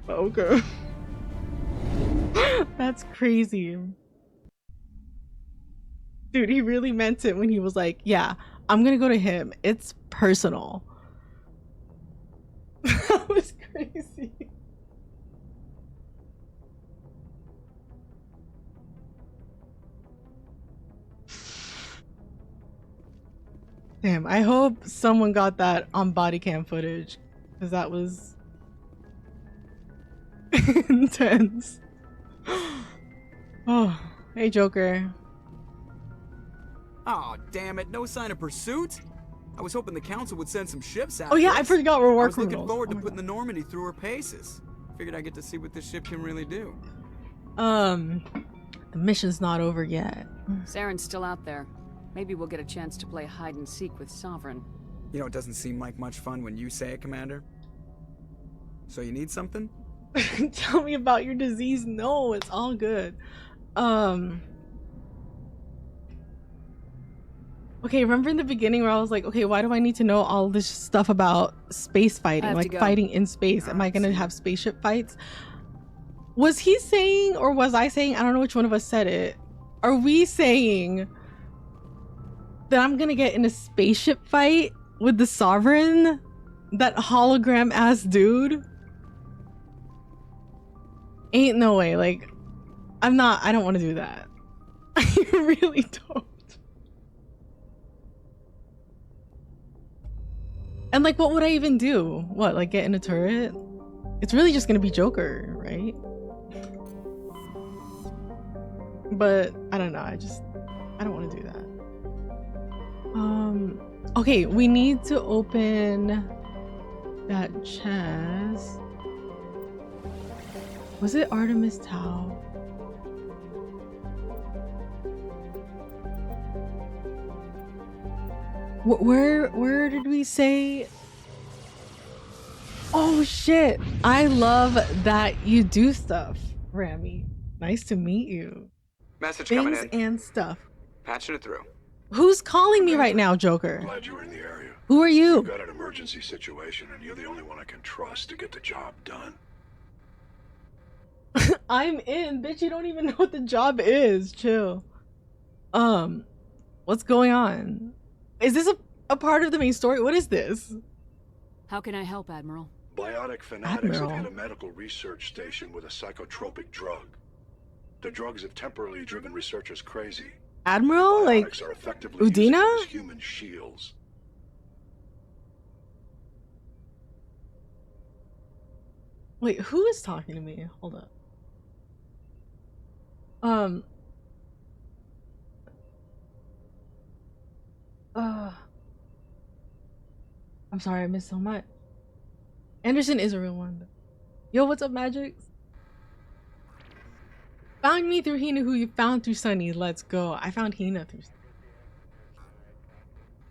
Okay. That's crazy. Dude, he really meant it when he was like, yeah, I'm gonna go to him. It's personal. That was crazy. Damn, I hope someone got that on body cam footage, because that was intense. Oh, hey Joker. Oh, damn it, no sign of pursuit? I was hoping the council would send some ships out. Oh yeah, I forgot we're war I was looking criminals. forward to putting the Normandy through her paces. Figured I'd get to see what this ship can really do. The mission's not over yet. Saren's still out there. Maybe we'll get a chance to play hide and seek with Sovereign. You know, it doesn't seem like much fun when you say it, Commander. So you need something? Tell me about your disease. No, it's all good. Okay, remember in the beginning where I was like, okay, why do I need to know all this stuff about space fighting? Like fighting in space. Am I gonna have spaceship fights? Was he saying, or was I saying, I don't know which one of us said it. Are we saying that I'm gonna get in a spaceship fight with the Sovereign? That hologram ass dude? Ain't no way. Like, I don't want to do that. I really don't. And like, what would I even do? What, like get in a turret? It's really just gonna be Joker, right? But I don't know, I don't want to do that. Okay, we need to open that chest. Was it Artemis Tau? Where did we say? Oh shit! I love that you do stuff, Rami. Nice to meet you. Message Things coming in. and stuff. Patching it through. Who's calling me right now, Joker? Glad you were in the area. Who are you? We've got an emergency situation, and you're the only one I can trust to get the job done. I'm in, bitch. You don't even know what the job is. Chill. What's going on? Is this a part of the main story? What is this? How can I help, Admiral? Biotic fanatics have hit a medical research station with a psychotropic drug. The drugs have temporarily driven researchers crazy. Admiral? Like Biotics are effectively used Udina? as human shields. Wait, who is talking to me? Hold up. I'm sorry, I missed so much. Anderson is a real one. Yo, what's up, Magic? Found me through Hina, who you found through Sunny. Let's go. I found Hina through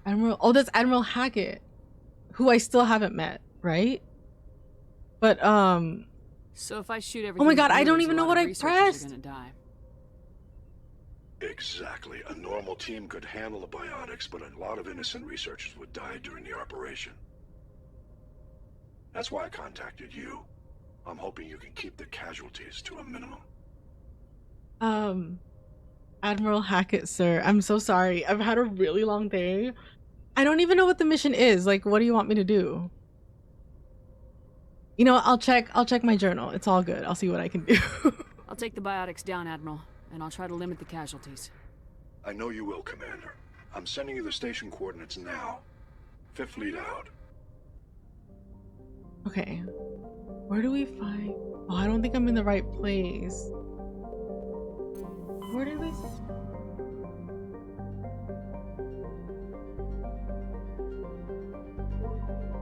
Admiral. Oh, that's Admiral Hackett, who I still haven't met, right? But So if I shoot everything, oh my god, I don't a even know lot what of I researchers pressed. are gonna die. Exactly. A normal team could handle the biotics, but a lot of innocent researchers would die during the operation. That's why I contacted you. I'm hoping you can keep the casualties to a minimum. Admiral Hackett, sir, I'm so sorry. I've had a really long day. I don't even know what the mission is. Like, what do you want me to do? You know, I'll check my journal. It's all good. I'll see what I can do. I'll take the biotics down, Admiral, and I'll try to limit the casualties. I know you will, Commander. I'm sending you the station coordinates now. Fifth Fleet out. Okay. Where do we find... Oh, I don't think I'm in the right place. Where did we...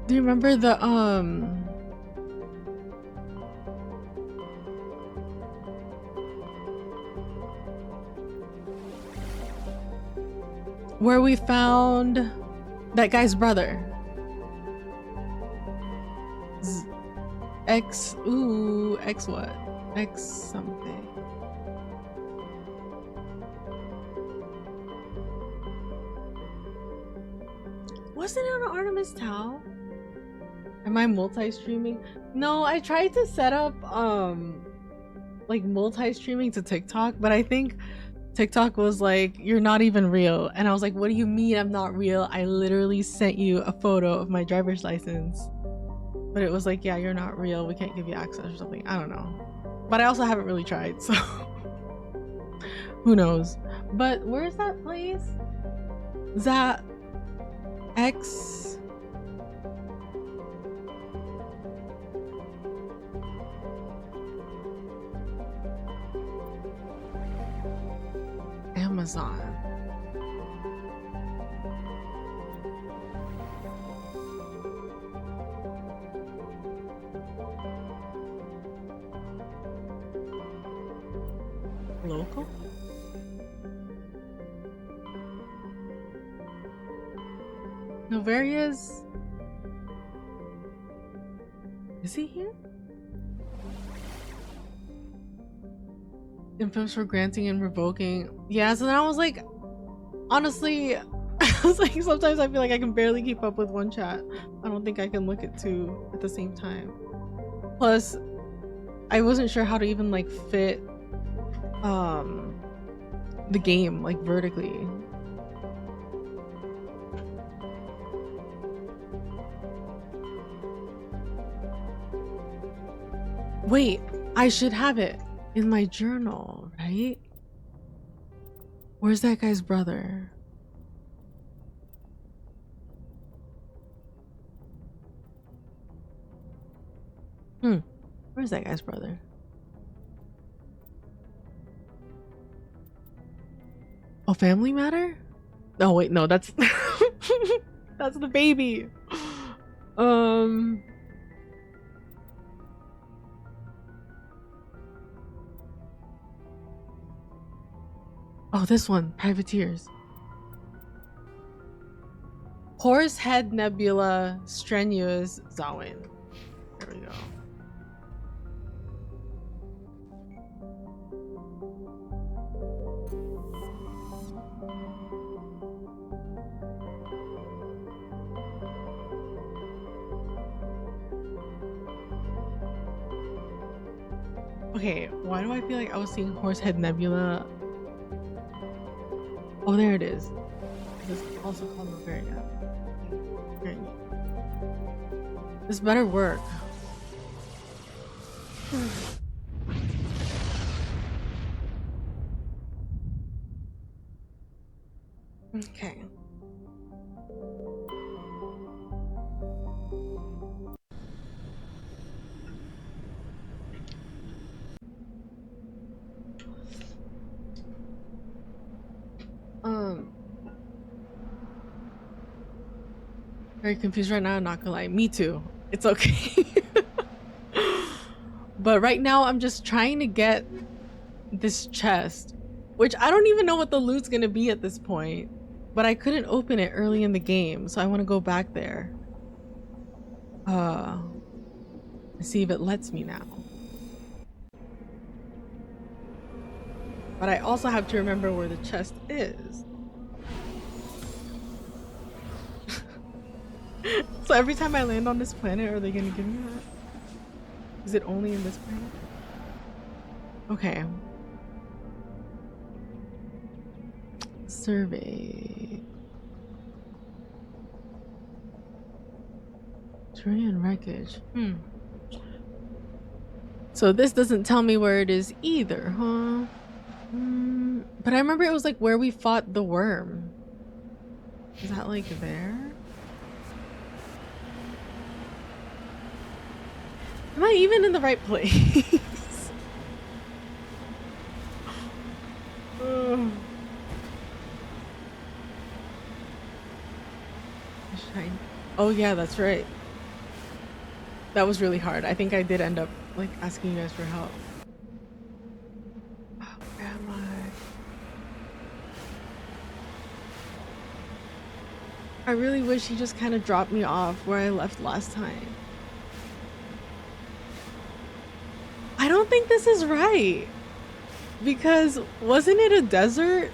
Do you remember the, where we found that guy's brother? X what? X something. Wasn't it on Artemis Tau? Am I multi-streaming? No, I tried to set up like multi-streaming to TikTok, but I think TikTok was like, you're not even real. And I was like, what do you mean I'm not real? I literally sent you a photo of my driver's license. But it was like, yeah, you're not real. We can't give you access or something. I don't know. But I also haven't really tried, so who knows? But where's that place? That X. Amazon. Local? Novaria's. Is he here? Infos for granting and revoking. Yeah, so then I was like, honestly, I was like, sometimes I feel like I can barely keep up with one chat. I don't think I can look at two at the same time. Plus, I wasn't sure how to even like fit the game like vertically. Wait, I should have it in my journal, right? Where's that guy's brother? Where's that guy's brother? Oh, Family Matter? Oh wait, no, that's that's the baby. Oh, this one, Privateers. Horsehead Nebula, Strenuous, Xawin. There we go. Okay, why do I feel like I was seeing Horsehead Nebula? Oh, there it is. This is also called Bavaria. This better work. Okay. Very confused right now, I'm not gonna lie. Me too. It's okay. But right now I'm just trying to get this chest, which I don't even know what the loot's gonna be at this point, but I couldn't open it early in the game, so I want to go back there and see if it lets me now. But I also have to remember where the chest is. So every time I land on this planet, are they gonna give me that? Is it only in this planet? Okay. Survey. Terrain wreckage. So this doesn't tell me where it is either, huh? But I remember it was like where we fought the worm. Is that like there? Am I even in the right place? Oh yeah, that's right. That was really hard. I think I did end up like asking you guys for help. Oh, where am I? I really wish he just kind of dropped me off where I left last time. I don't think this is right. Because wasn't it a desert?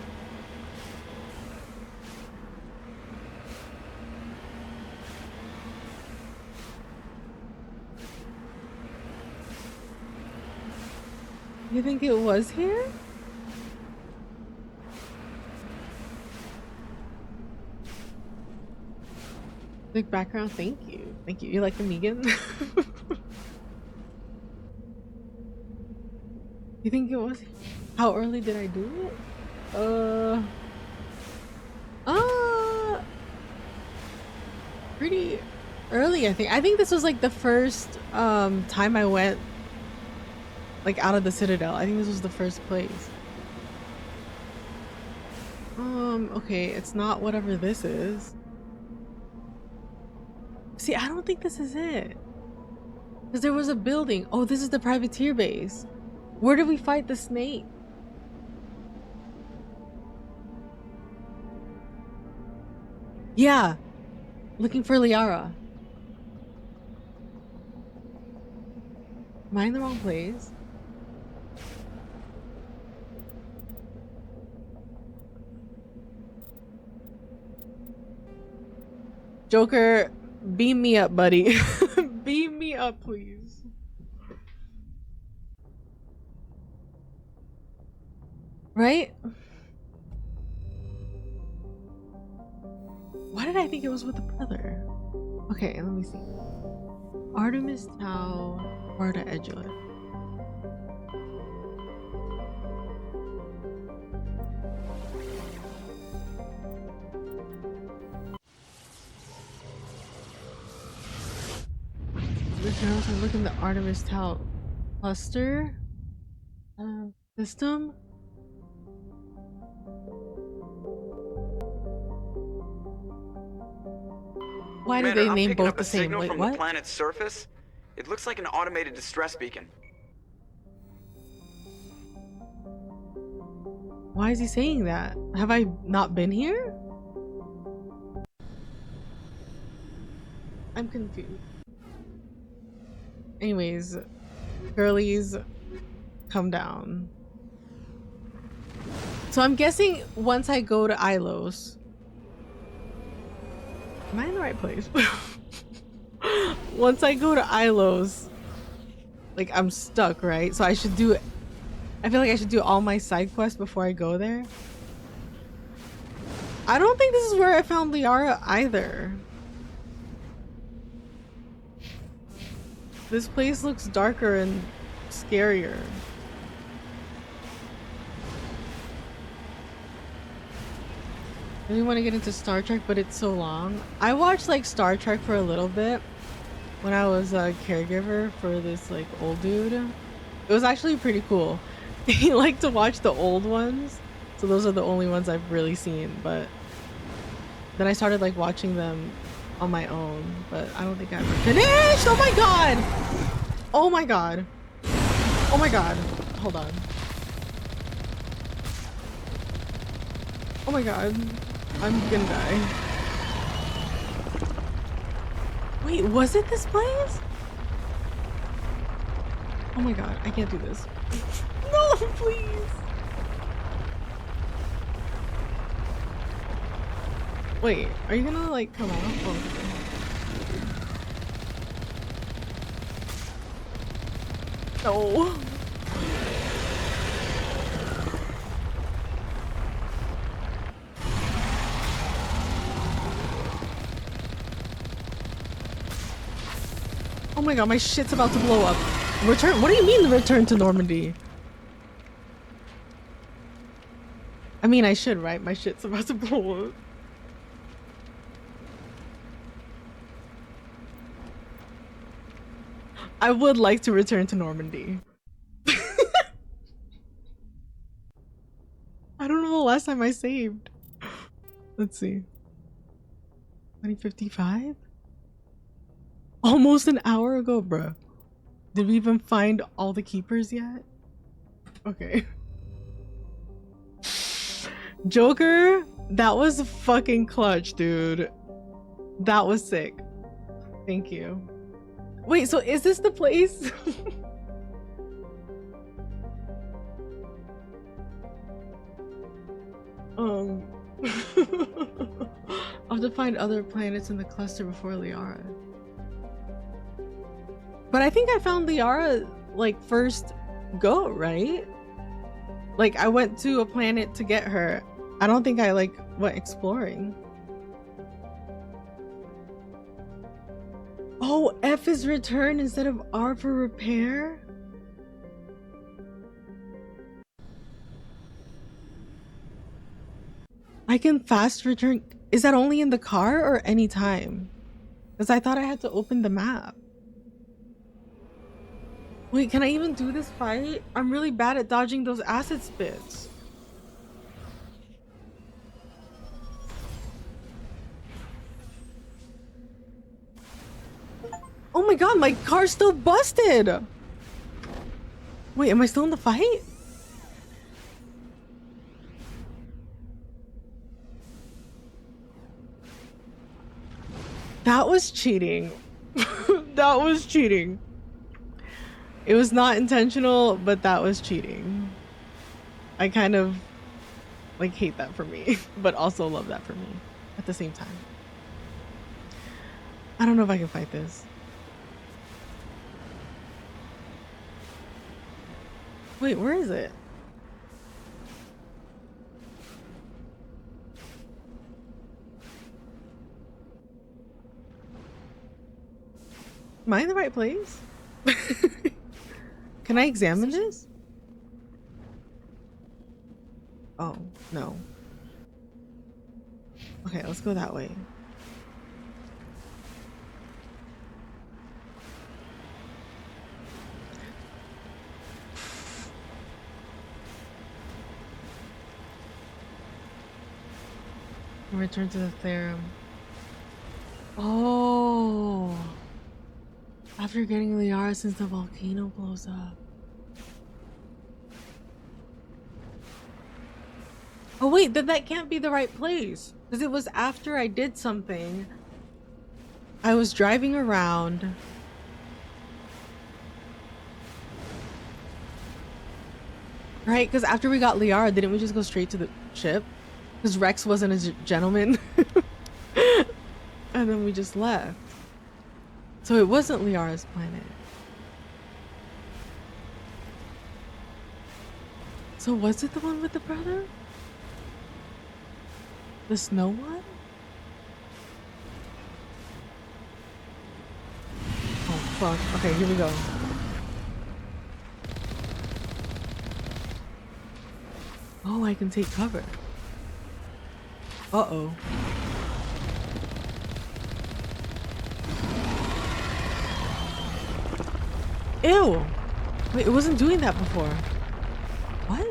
You think it was here? Big background, thank you. Thank you. You like the Megan? You think it was? How early did I do it? pretty early, I think. I think this was like the first time I went like out of the Citadel. I think this was the first place. Okay, it's not whatever this is. See, I don't think this is it. Because there was a building. Oh, this is the privateer base. Where did we fight the snake? Yeah. Looking for Liara. Am I in the wrong place? Joker, beam me up, buddy. Beam me up, please. Right? Why did I think it was with the brother? Okay, let me see. Artemis Tau, Barda Edulus. Look in the Artemis Tau cluster system. Why did they name both the same? Wait, from what? The planet's surface? It looks like an automated distress beacon. Why is he saying that? Have I not been here? I'm confused. Anyways, girlies, come down. So I'm guessing once I go to Ilos. Am I in the right place? Once I go to Ilos, like I'm stuck, right? So I should do it. I feel like I should do all my side quests before I go there. I don't think this is where I found Liara either. This place looks darker and scarier. I really want to get into Star Trek, but it's so long. I watched like Star Trek for a little bit when I was a caregiver for this like old dude. It was actually pretty cool. He liked to watch the old ones, so those are the only ones I've really seen. But then I started like watching them on my own, but I don't think I ever finished. Oh my god! Oh my god! Oh my god! Hold on. Oh my god. I'm gonna die. Wait, was it this place? Oh my god, I can't do this. No, please! Wait, are you gonna like come out? Oh, okay. No. Oh my god, my shit's about to blow up. Return? What do you mean return to Normandy? I mean, I should, right? My shit's about to blow up. I would like to return to Normandy. I don't know the last time I saved. Let's see. 2055? Almost an hour ago, bruh. Did we even find all the keepers yet? Okay. Joker, that was fucking clutch, dude. That was sick. Thank you. Wait, so is this the place? I'll have to find other planets in the cluster before Liara. But I think I found Liara like first go, right? Like I went to a planet to get her. I don't think I like went exploring. Oh, F is return instead of R for repair? I can fast return. Is that only in the car or anytime? Because I thought I had to open the map. Wait, can I even do this fight? I'm really bad at dodging those acid spits. Oh my god, my car's still busted! Wait, am I still in the fight? That was cheating. That was cheating. It was not intentional, but that was cheating. I kind of like hate that for me, but also love that for me at the same time. I don't know if I can fight this. Wait, where is it? Am I in the right place? Can I examine this? Oh, no. Okay, let's go that way. Return to the Terra. Oh. After getting Liara since the volcano blows up. Oh wait, then that can't be the right place. Because it was after I did something. I was driving around. Right? Because after we got Liara, didn't we just go straight to the ship? Because Wrex wasn't a gentleman. And then we just left. So it wasn't Liara's planet. So was it the one with the brother? The snow one? Oh fuck. Okay, here we go. Oh, I can take cover. Uh-oh. Ew! Wait, it wasn't doing that before. What?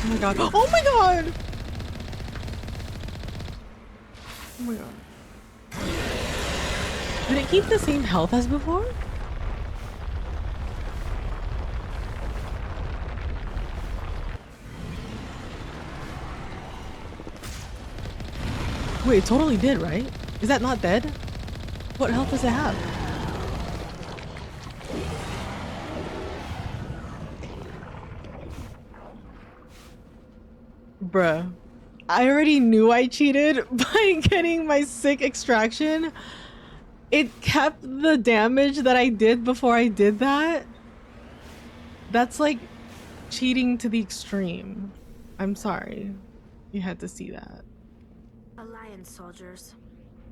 Oh my god. Oh my god! Oh my god. Did it keep the same health as before? Wait, it totally did, right? Is that not dead? What health does it have? Bruh. I already knew I cheated by getting my sick extraction. It kept the damage that I did before I did that. That's like cheating to the extreme. I'm sorry. You had to see that. Alliance soldiers.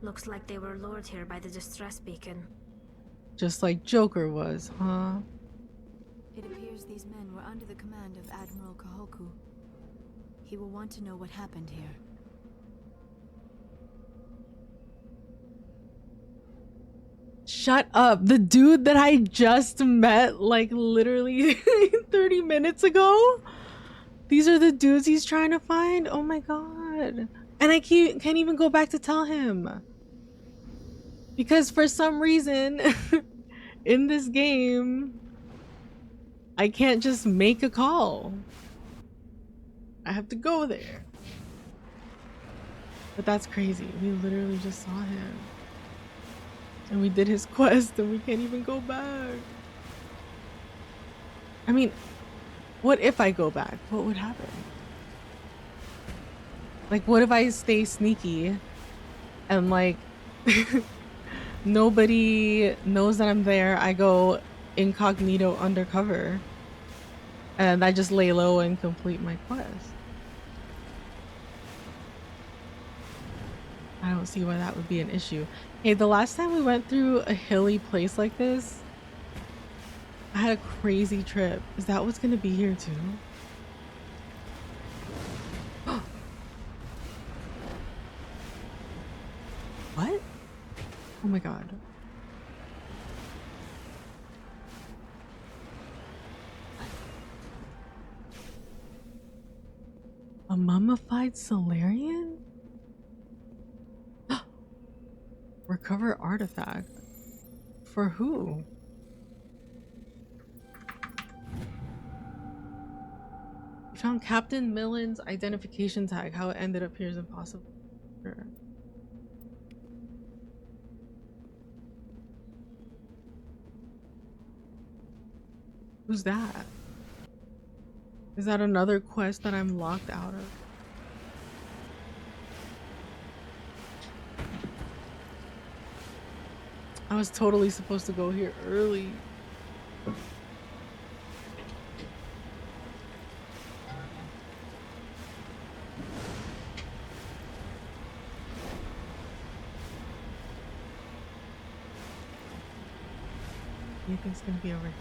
Looks like they were lured here by the distress beacon. Just like Joker was, huh? It appears these men were under the command of Admiral Kahoku. He will want to know what happened here. Shut up. The dude that I just met like literally 30 minutes ago? These are the dudes he's trying to find? Oh my god. And I can't even go back to tell him. Because for some reason in this game, I can't just make a call. I have to go there. But that's crazy. We literally just saw him. And we did his quest and we can't even go back. I mean, what if I go back? What would happen? Like, what if I stay sneaky and like nobody knows that I'm there? I go incognito undercover and I just lay low and complete my quest. I don't see why that would be an issue. Hey, the last time we went through a hilly place like this, I had a crazy trip. Is that what's gonna be here too? What? Oh my god. A mummified Solarian? Recover artifact. For who? We found Captain Millen's identification tag. How it ended up here is impossible. Sure. Who's that? Is that another quest that I'm locked out of? I was totally supposed to go here early. Anything's gonna be over here.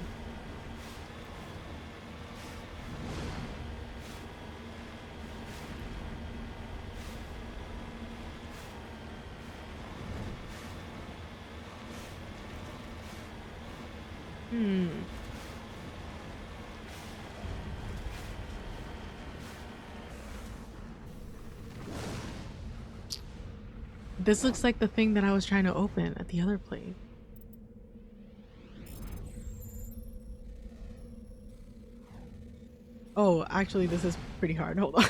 This looks like the thing that I was trying to open at the other place. Oh, actually, this is pretty hard. Hold on.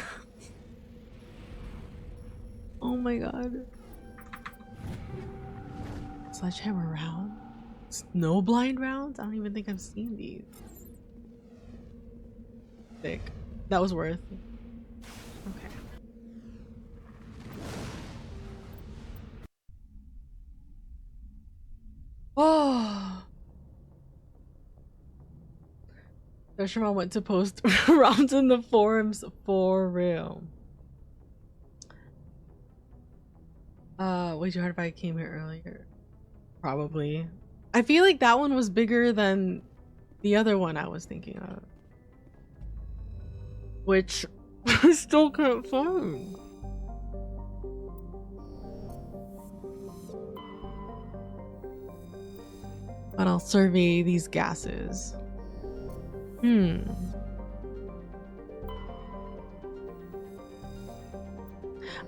Oh my god. Sledgehammer round? Snowblind rounds? I don't even think I've seen these. Sick. That was worth. Okay. Oh. Fisherman went to post rounds in the forums for real. Would you heard if I came here earlier? Probably. I feel like that one was bigger than the other one I was thinking of. Which I still can't find. But I'll survey these gases.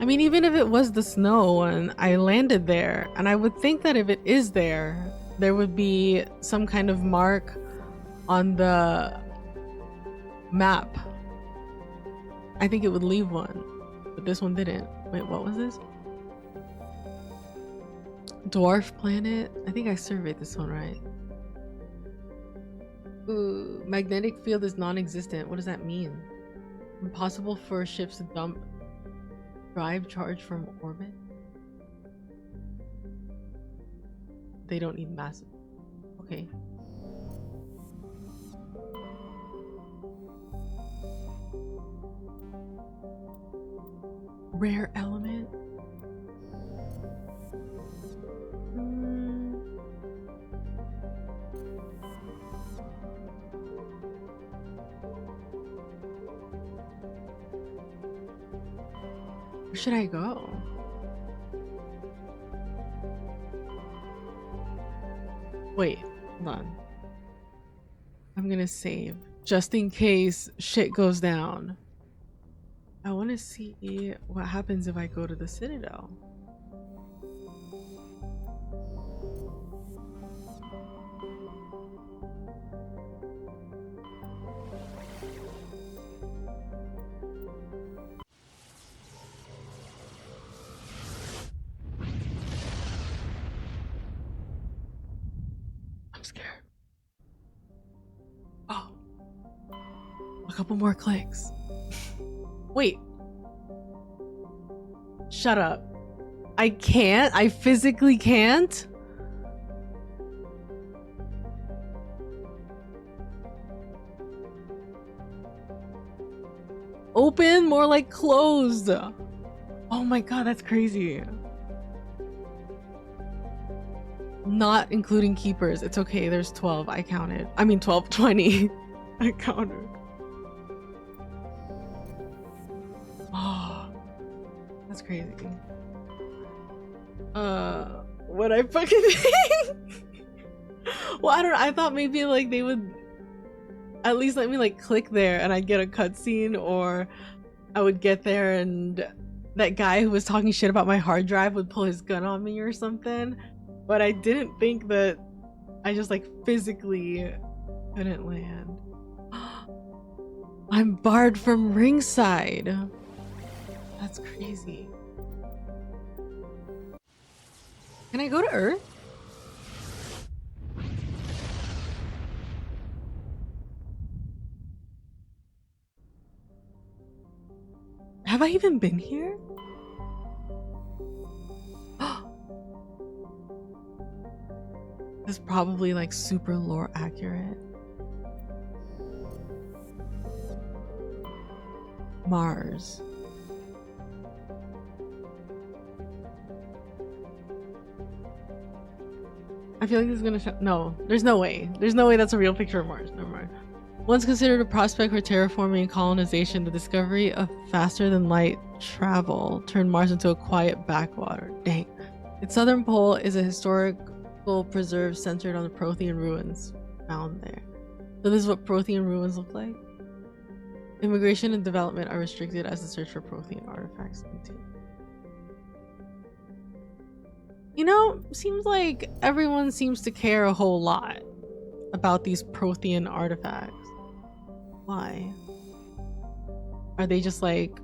I mean, even if it was the snow and I landed there, and I would think that if it is there, there would be some kind of mark on the map. I think it would leave one, but this one didn't. Wait, what was this? Dwarf planet? I think I surveyed this one, right? Ooh, magnetic field is non-existent. What does that mean? Impossible for ships to dump drive charge from orbit? They don't need massive. Okay. Rare element? Where should I go? Wait, hold on. I'm gonna save just in case shit goes down. I want to see what happens if I go to the Citadel. I'm scared. Oh, a couple more clicks. Wait. Shut up. I can't? I physically can't? Open? More like closed. Oh my god, that's crazy. Not including keepers. It's okay, there's 12. I counted. I mean 12, 20. I counted. Oh, that's crazy. what I fucking think. Well, I don't know. I thought maybe like they would at least let me like click there and I'd get a cutscene, or I would get there and that guy who was talking shit about my hard drive would pull his gun on me or something. But I didn't think that I just like physically couldn't land. I'm barred from ringside. That's crazy. Can I go to Earth? Have I even been here? This is probably like super lore accurate. Mars. I feel like this is gonna show. No, there's no way. There's no way that's a real picture of Mars. Never mind. Once considered a prospect for terraforming and colonization, the discovery of faster than light travel turned Mars into a quiet backwater. Dang. Its southern pole is a historical preserve centered on the Prothean ruins found there. So this is what Prothean ruins look like. Immigration and development are restricted as the search for Prothean artifacts continues. You know, seems like everyone seems to care a whole lot about these Prothean artifacts. Why? Are they just like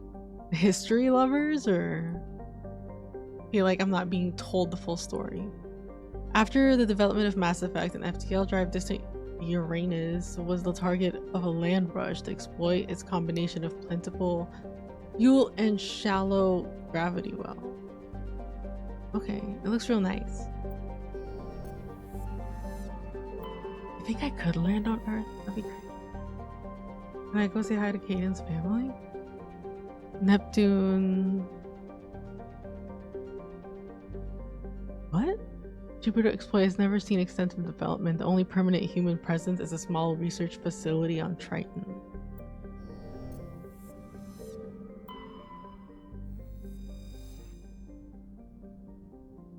history lovers, or feel like I'm not being told the full story? After the development of Mass Effect, an FTL drive distant Uranus was the target of a land rush to exploit its combination of plentiful fuel and shallow gravity well. Okay, it looks real nice. I think I could land on Earth. That'd be great. Can I go say hi to Kaidan's family? Neptune. What? Jupiter Exploit has never seen extensive development. The only permanent human presence is a small research facility on Triton.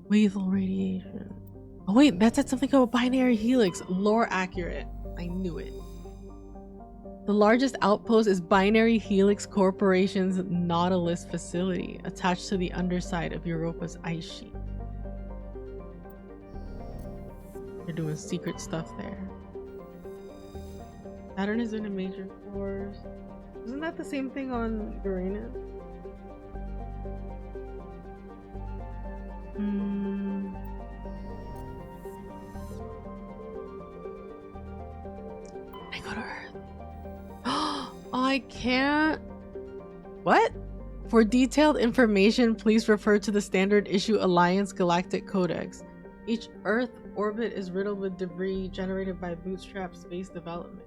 Lethal radiation. Oh wait, that said something about binary helix. Lore accurate. I knew it. The largest outpost is Binary Helix Corporation's Nautilus facility, attached to the underside of Europa's ice sheet. They're doing secret stuff there. Saturn is in a major force. Isn't that the same thing on Uranus? I go to Earth. Oh, I can't. What? For detailed information, please refer to the standard issue Alliance Galactic Codex. Each Earth orbit is riddled with debris generated by bootstrap space development.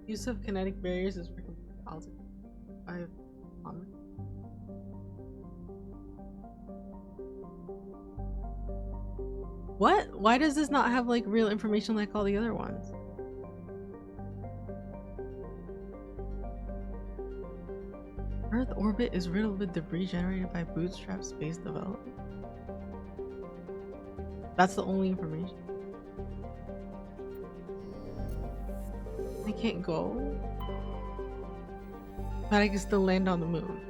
Use of kinetic barriers is recommended. What? Why does this not have like real information like all the other ones? Earth orbit is riddled with debris generated by bootstrap space development. That's the only information. I can't go. But I can still land on the moon.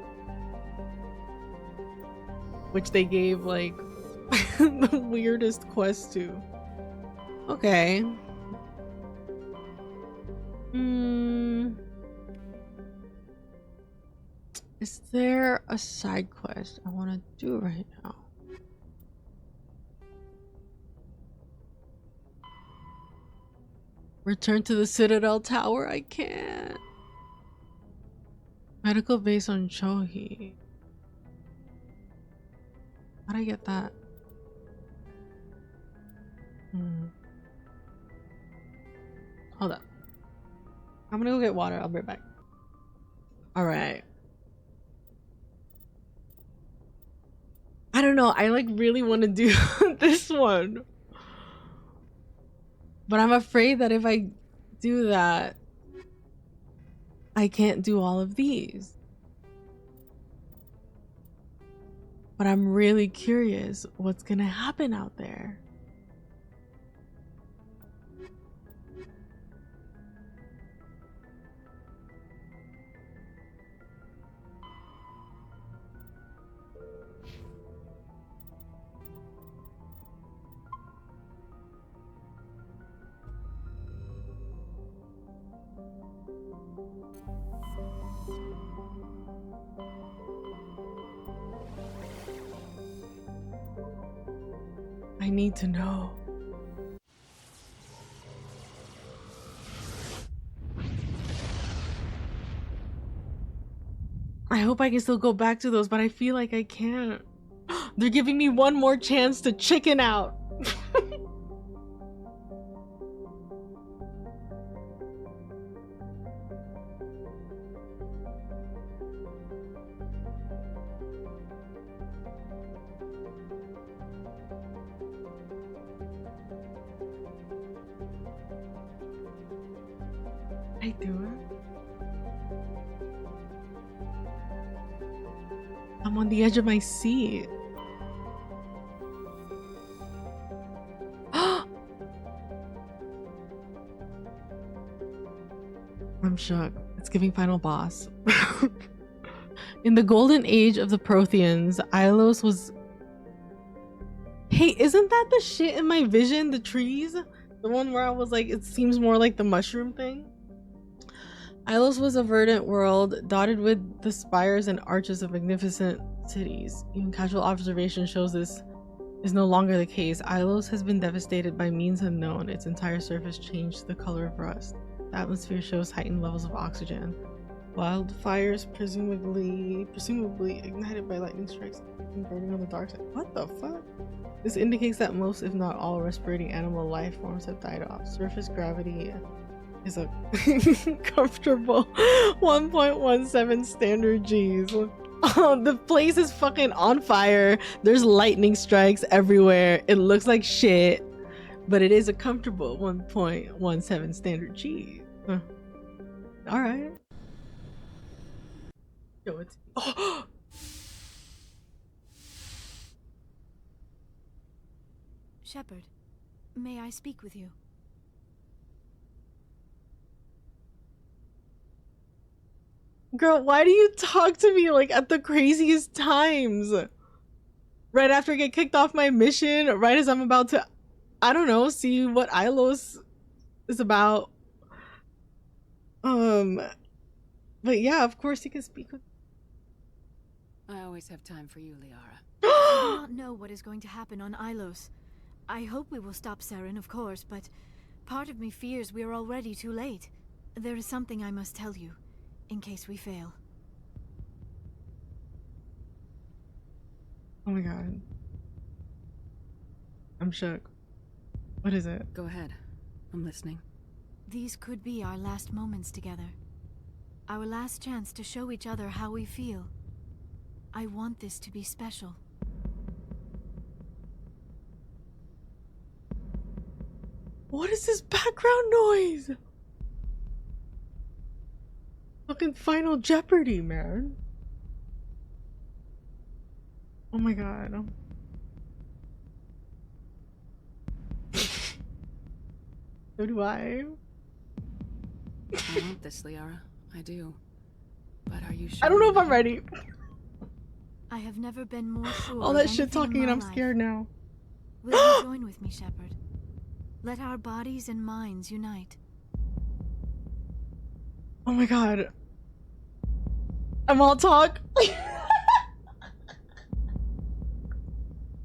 Which they gave like the weirdest quest to. Okay. Is there a side quest I want to do right now? Return to the Citadel Tower? I can't. Medical base on Chohi. How'd I get that? Hold up. I'm gonna go get water. I'll be right back. Alright. I don't know. I like really want to do this one. But I'm afraid that if I do that, I can't do all of these. but I'm really curious what's gonna happen out there. I need to know. I hope I can still go back to those, but I feel like I can't. They're giving me one more chance to chicken out. I do it. I'm on the edge of my seat. I'm shook. It's giving final boss. In the golden age of the Protheans, Ilos was... Hey, isn't that the shit in my vision? The trees? The one where I was like, it seems more like the mushroom thing? Ilos was a verdant world dotted with the spires and arches of magnificent cities. Even casual observation shows this is no longer the case. Ilos has been devastated by means unknown. Its entire surface changed the color of rust. The atmosphere shows heightened levels of oxygen. Wildfires presumably ignited by lightning strikes and burning on the dark side. What the fuck? This indicates that most, if not all, respirating animal life forms have died off. Surface gravity is a comfortable 1.17 standard G's. The place is fucking on fire. There's lightning strikes everywhere. It looks like shit, but it is a comfortable 1.17 standard G. All right. Yo, it's Shepard, may I speak with you? Girl, why do you talk to me like at the craziest times? Right after I get kicked off my mission, right as I'm about to, I don't know, see what Ilos is about. But yeah, of course you can speak with. I always have time for you, Liara. I do not know what is going to happen on Ilos. I hope we will stop Saren, of course, but part of me fears we are already too late. There is something I must tell you, in case we fail. Oh my god. I'm shook. What is it? Go ahead. I'm listening. These could be our last moments together. Our last chance to show each other how we feel. I want this to be special. What is this background noise? Fucking Final Jeopardy, man. Oh my god. So do I. I want this, Liara. I do. But are you sure? I don't know if I'm ready. I have never been more sure. All that shit talking and I'm scared now. Will you join with me, Shepard? Let our bodies and minds unite. Oh my god. I'm all talk.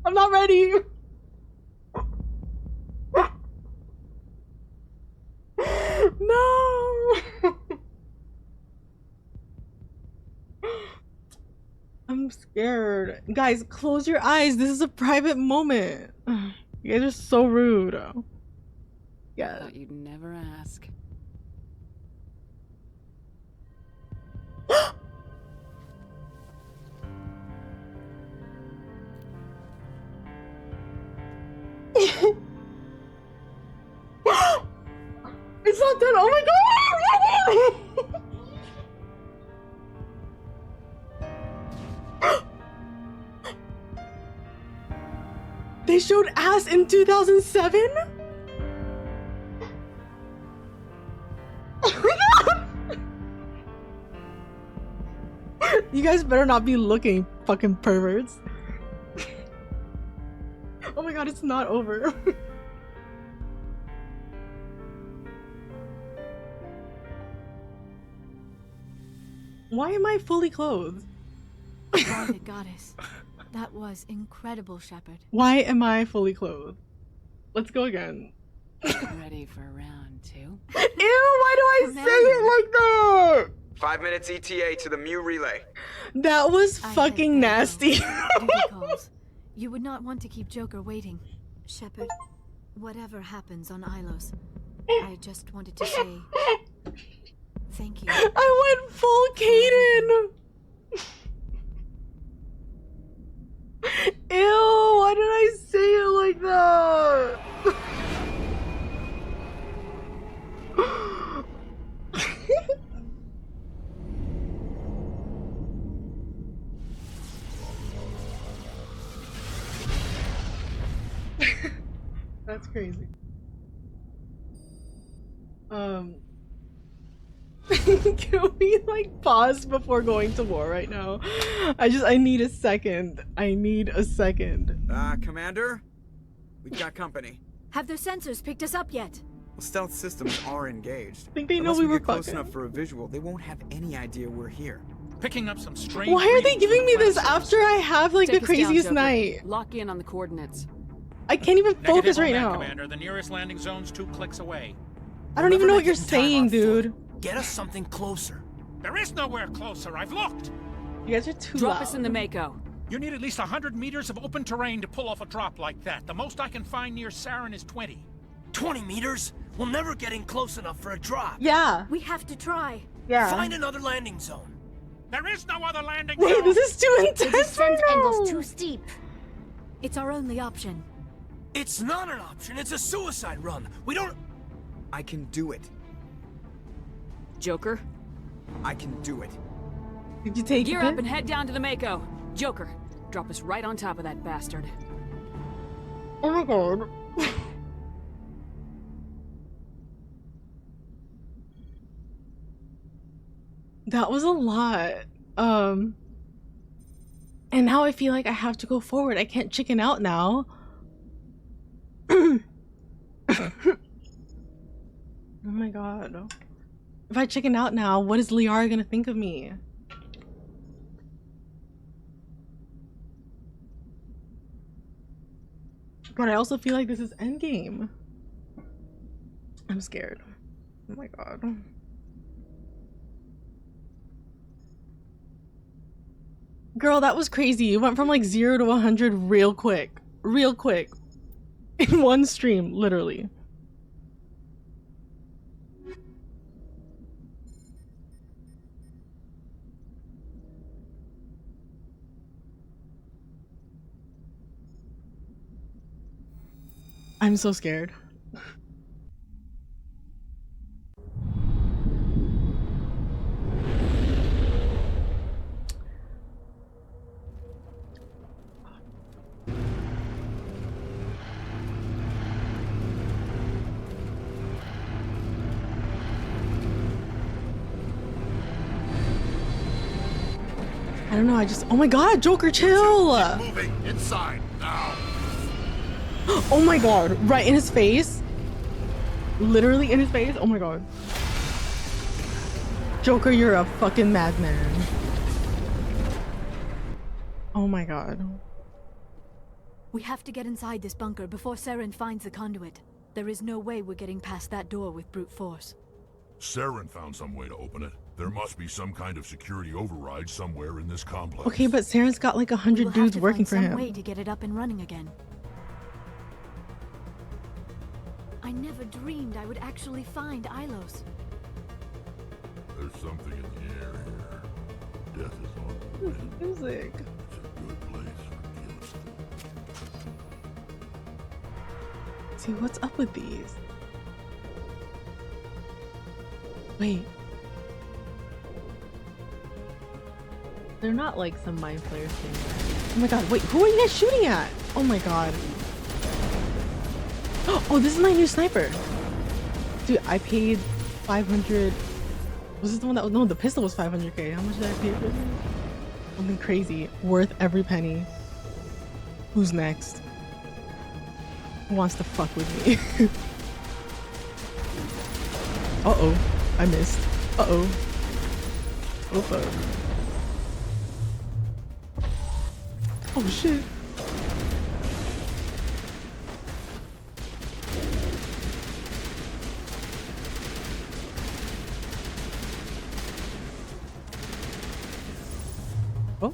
I'm not ready. No. I'm scared. Guys, close your eyes. This is a private moment. You guys are so rude. Yeah. Thought you'd never ask. It's not done. Oh my god! They showed ass in 2007? You guys better not be looking, fucking perverts. Oh my god, it's not over. Why am I fully clothed? Private goddess. That was incredible, Shepard. Why am I fully clothed? Let's go again. Ready for round 2? Ew, why do I say it like that? 5 minutes ETA to the Mew relay. That was fucking nasty. Duty calls. You would not want to keep Joker waiting. Shepard, whatever happens on Ilos, I just wanted to say thank you. I went full Kaidan. Ew, why did I say it like that? That's crazy. Can we like pause before going to war right now? I need a second. I need a second. Commander? We've got company. Have their sensors picked us up yet? Well, stealth systems are engaged. I think they know Unless we were get close fucking. enough for a visual, they won't have any idea we're here. Picking up some strange. Why are they giving me this after I have like Take the us down, craziest Joker. night? Lock in on the coordinates. I can't even focus Negative on right that, now. Commander. The nearest landing zone's 2 clicks away. I don't even know what you're saying, dude. Get us something closer. There is nowhere closer. I've looked. You guys are too Drop loud. us in the Mako. You need at least 100 meters of open terrain to pull off a drop like that. The most I can find near Saren is 20. 20 meters? We'll never get in close enough for a drop. Yeah. We have to try. Yeah. Find another landing zone. There is no other landing Wait, zone. this is too The intense descent right now. angle's too steep. It's our only option. It's not an option. It's a suicide run. We don't... I can do it. Joker, I can do it. Did you take gear it? up and head down to the Mako. Joker, drop us right on top of that bastard. Oh my god. That was a lot. And now I feel like I have to go forward. I can't chicken out now. Oh my god. If I chicken out now, what is Liara gonna think of me? But I also feel like this is endgame. I'm scared. Oh my god. Girl, that was crazy. You went from like 0 to 100 real quick. Real quick. In one stream, literally. I'm so scared. I don't know, I just, oh my god, Joker, chill! Moving inside now. Oh my god, right in his face. Literally in his face, oh my god. Joker, you're a fucking madman. Oh my god. We have to get inside this bunker before Saren finds the conduit. There is no way we're getting past that door with brute force. Saren found some way to open it. There must be some kind of security override somewhere in this complex. Okay, but Saren's got like 100 dudes working for him. Some way to get it up and running again. I never dreamed I would actually find Ilos. There's something in the air here. Death is on the wind. Music. It's a good place for killing. See, what's up with these? Wait. They're not like some mind flayers thing. Oh my god, wait, who are you guys shooting at? Oh my god. Oh, this is my new sniper. Dude, I paid 500. Was this the one that was, no, the pistol was 500k. How much did I pay for this? Something crazy. Worth every penny. Who's next? Who wants to fuck with me? Uh-oh. I missed. Uh-oh. Oh, fuck. Oh, shit. Oh.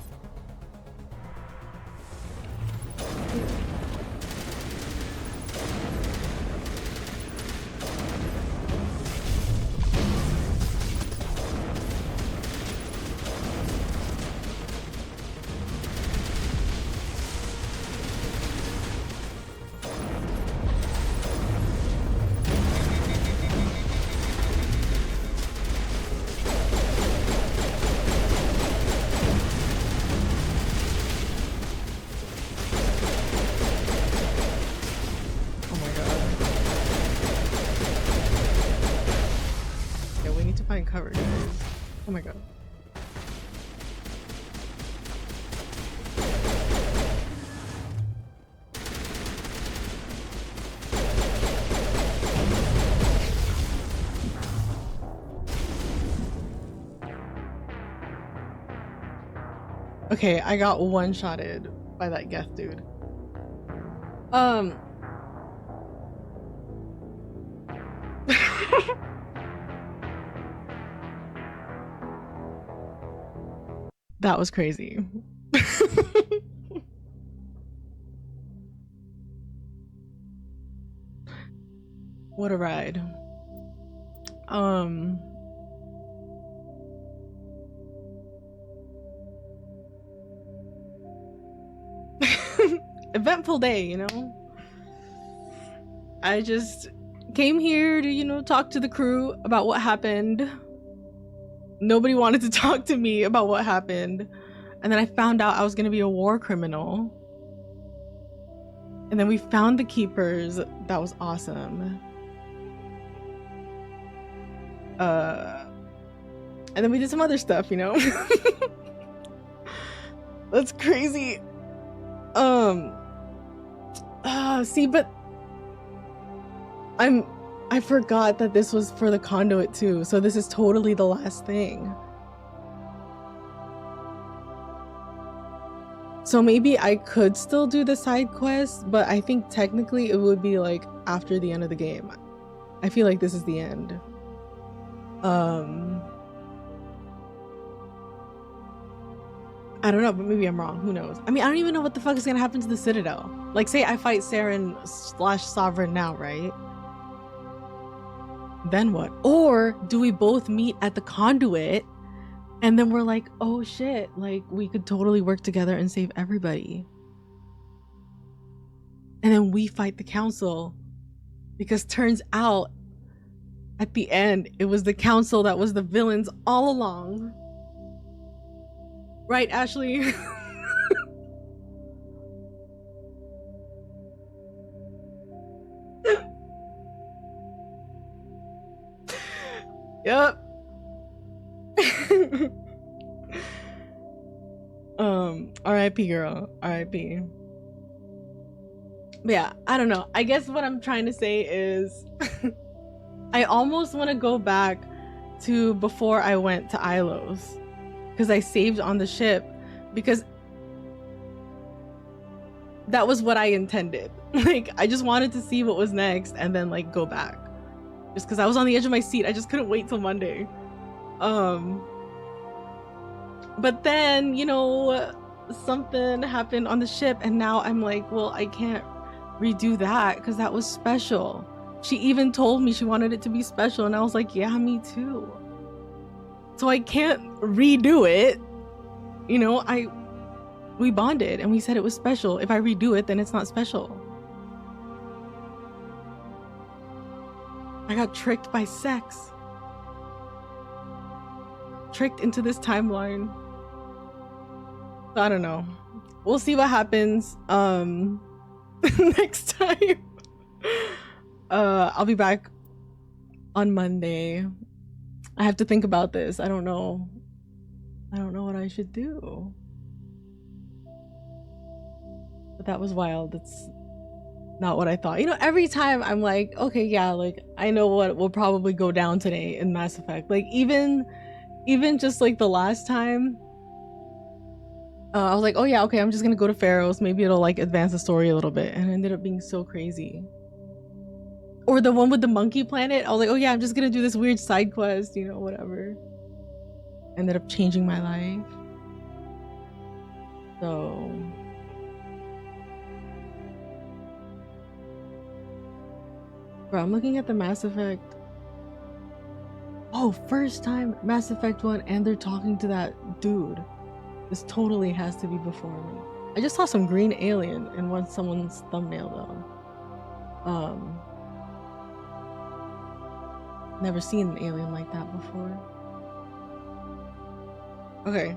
Cover, guys. Oh my god. Okay, I got one-shotted by that Geth dude. That was crazy. What a ride. Eventful day, you know? I just came here to, you know, talk to the crew about what happened. Nobody wanted to talk to me about what happened. And then I found out I was going to be a war criminal. And then we found the keepers. That was awesome. And then we did some other stuff, you know? That's crazy. See, but I forgot that this was for the conduit too, so this is totally the last thing. So maybe I could still do the side quest, but I think technically it would be like after the end of the game. I feel like this is the end. I don't know, but maybe I'm wrong. Who knows? I mean, I don't even know what the fuck is gonna happen to the Citadel. Like, say I fight Saren/Sovereign now, right? Then what? Or do we both meet at the conduit and then we're like, oh shit, like we could totally work together and save everybody. And then we fight the council, because turns out at the end, it was the council that was the villains all along. Right, Ashley? Yep. R.I.P. girl. R.I.P. But yeah, I don't know. I guess what I'm trying to say is I almost want to go back to before I went to Ilos, because I saved on the ship, because that was what I intended. Like, I just wanted to see what was next and then like go back. Just because I was on the edge of my seat. I just couldn't wait till Monday. But then, you know, something happened on the ship and now I'm like, well, I can't redo that because that was special. She even told me she wanted it to be special and I was like, yeah, me too. So I can't redo it. You know, we bonded and we said it was special. If I redo it, then it's not special. I got tricked by sex. Tricked into this timeline. I don't know. We'll see what happens next time. I'll be back on Monday. I have to think about this. I don't know what I should do. But that was wild. It's not what I thought. You know, every time I'm like, okay, yeah, like I know what will probably go down today in Mass Effect. Like even just like the last time, I was like, oh yeah, okay, I'm just gonna go to Pharaoh's. Maybe it'll like advance the story a little bit, and it ended up being so crazy. Or the one with the monkey planet, I was like, oh yeah, I'm just gonna do this weird side quest, you know, whatever. Ended up changing my life. So bro, I'm looking at the Mass Effect. Oh, first time Mass Effect 1 and they're talking to that dude. This totally has to be before me. I just saw some green alien in someone's thumbnail though. Never seen an alien like that before. Okay.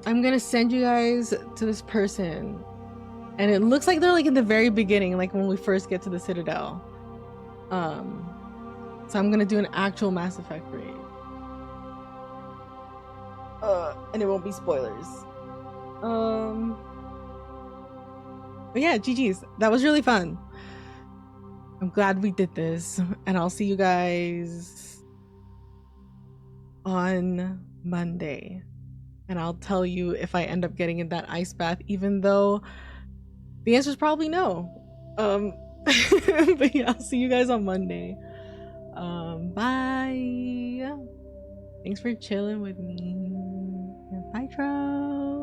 I'm gonna send you guys to this person. And it looks like they're like in the very beginning, like when we first get to the Citadel. So I'm gonna do an actual Mass Effect raid. And it won't be spoilers. But yeah, GG's. That was really fun. I'm glad we did this, and I'll see you guys on Monday. And I'll tell you if I end up getting in that ice bath, even though the answer is probably no. But yeah, I'll see you guys on Monday. Bye. Thanks for chilling with me. Bye, Tro.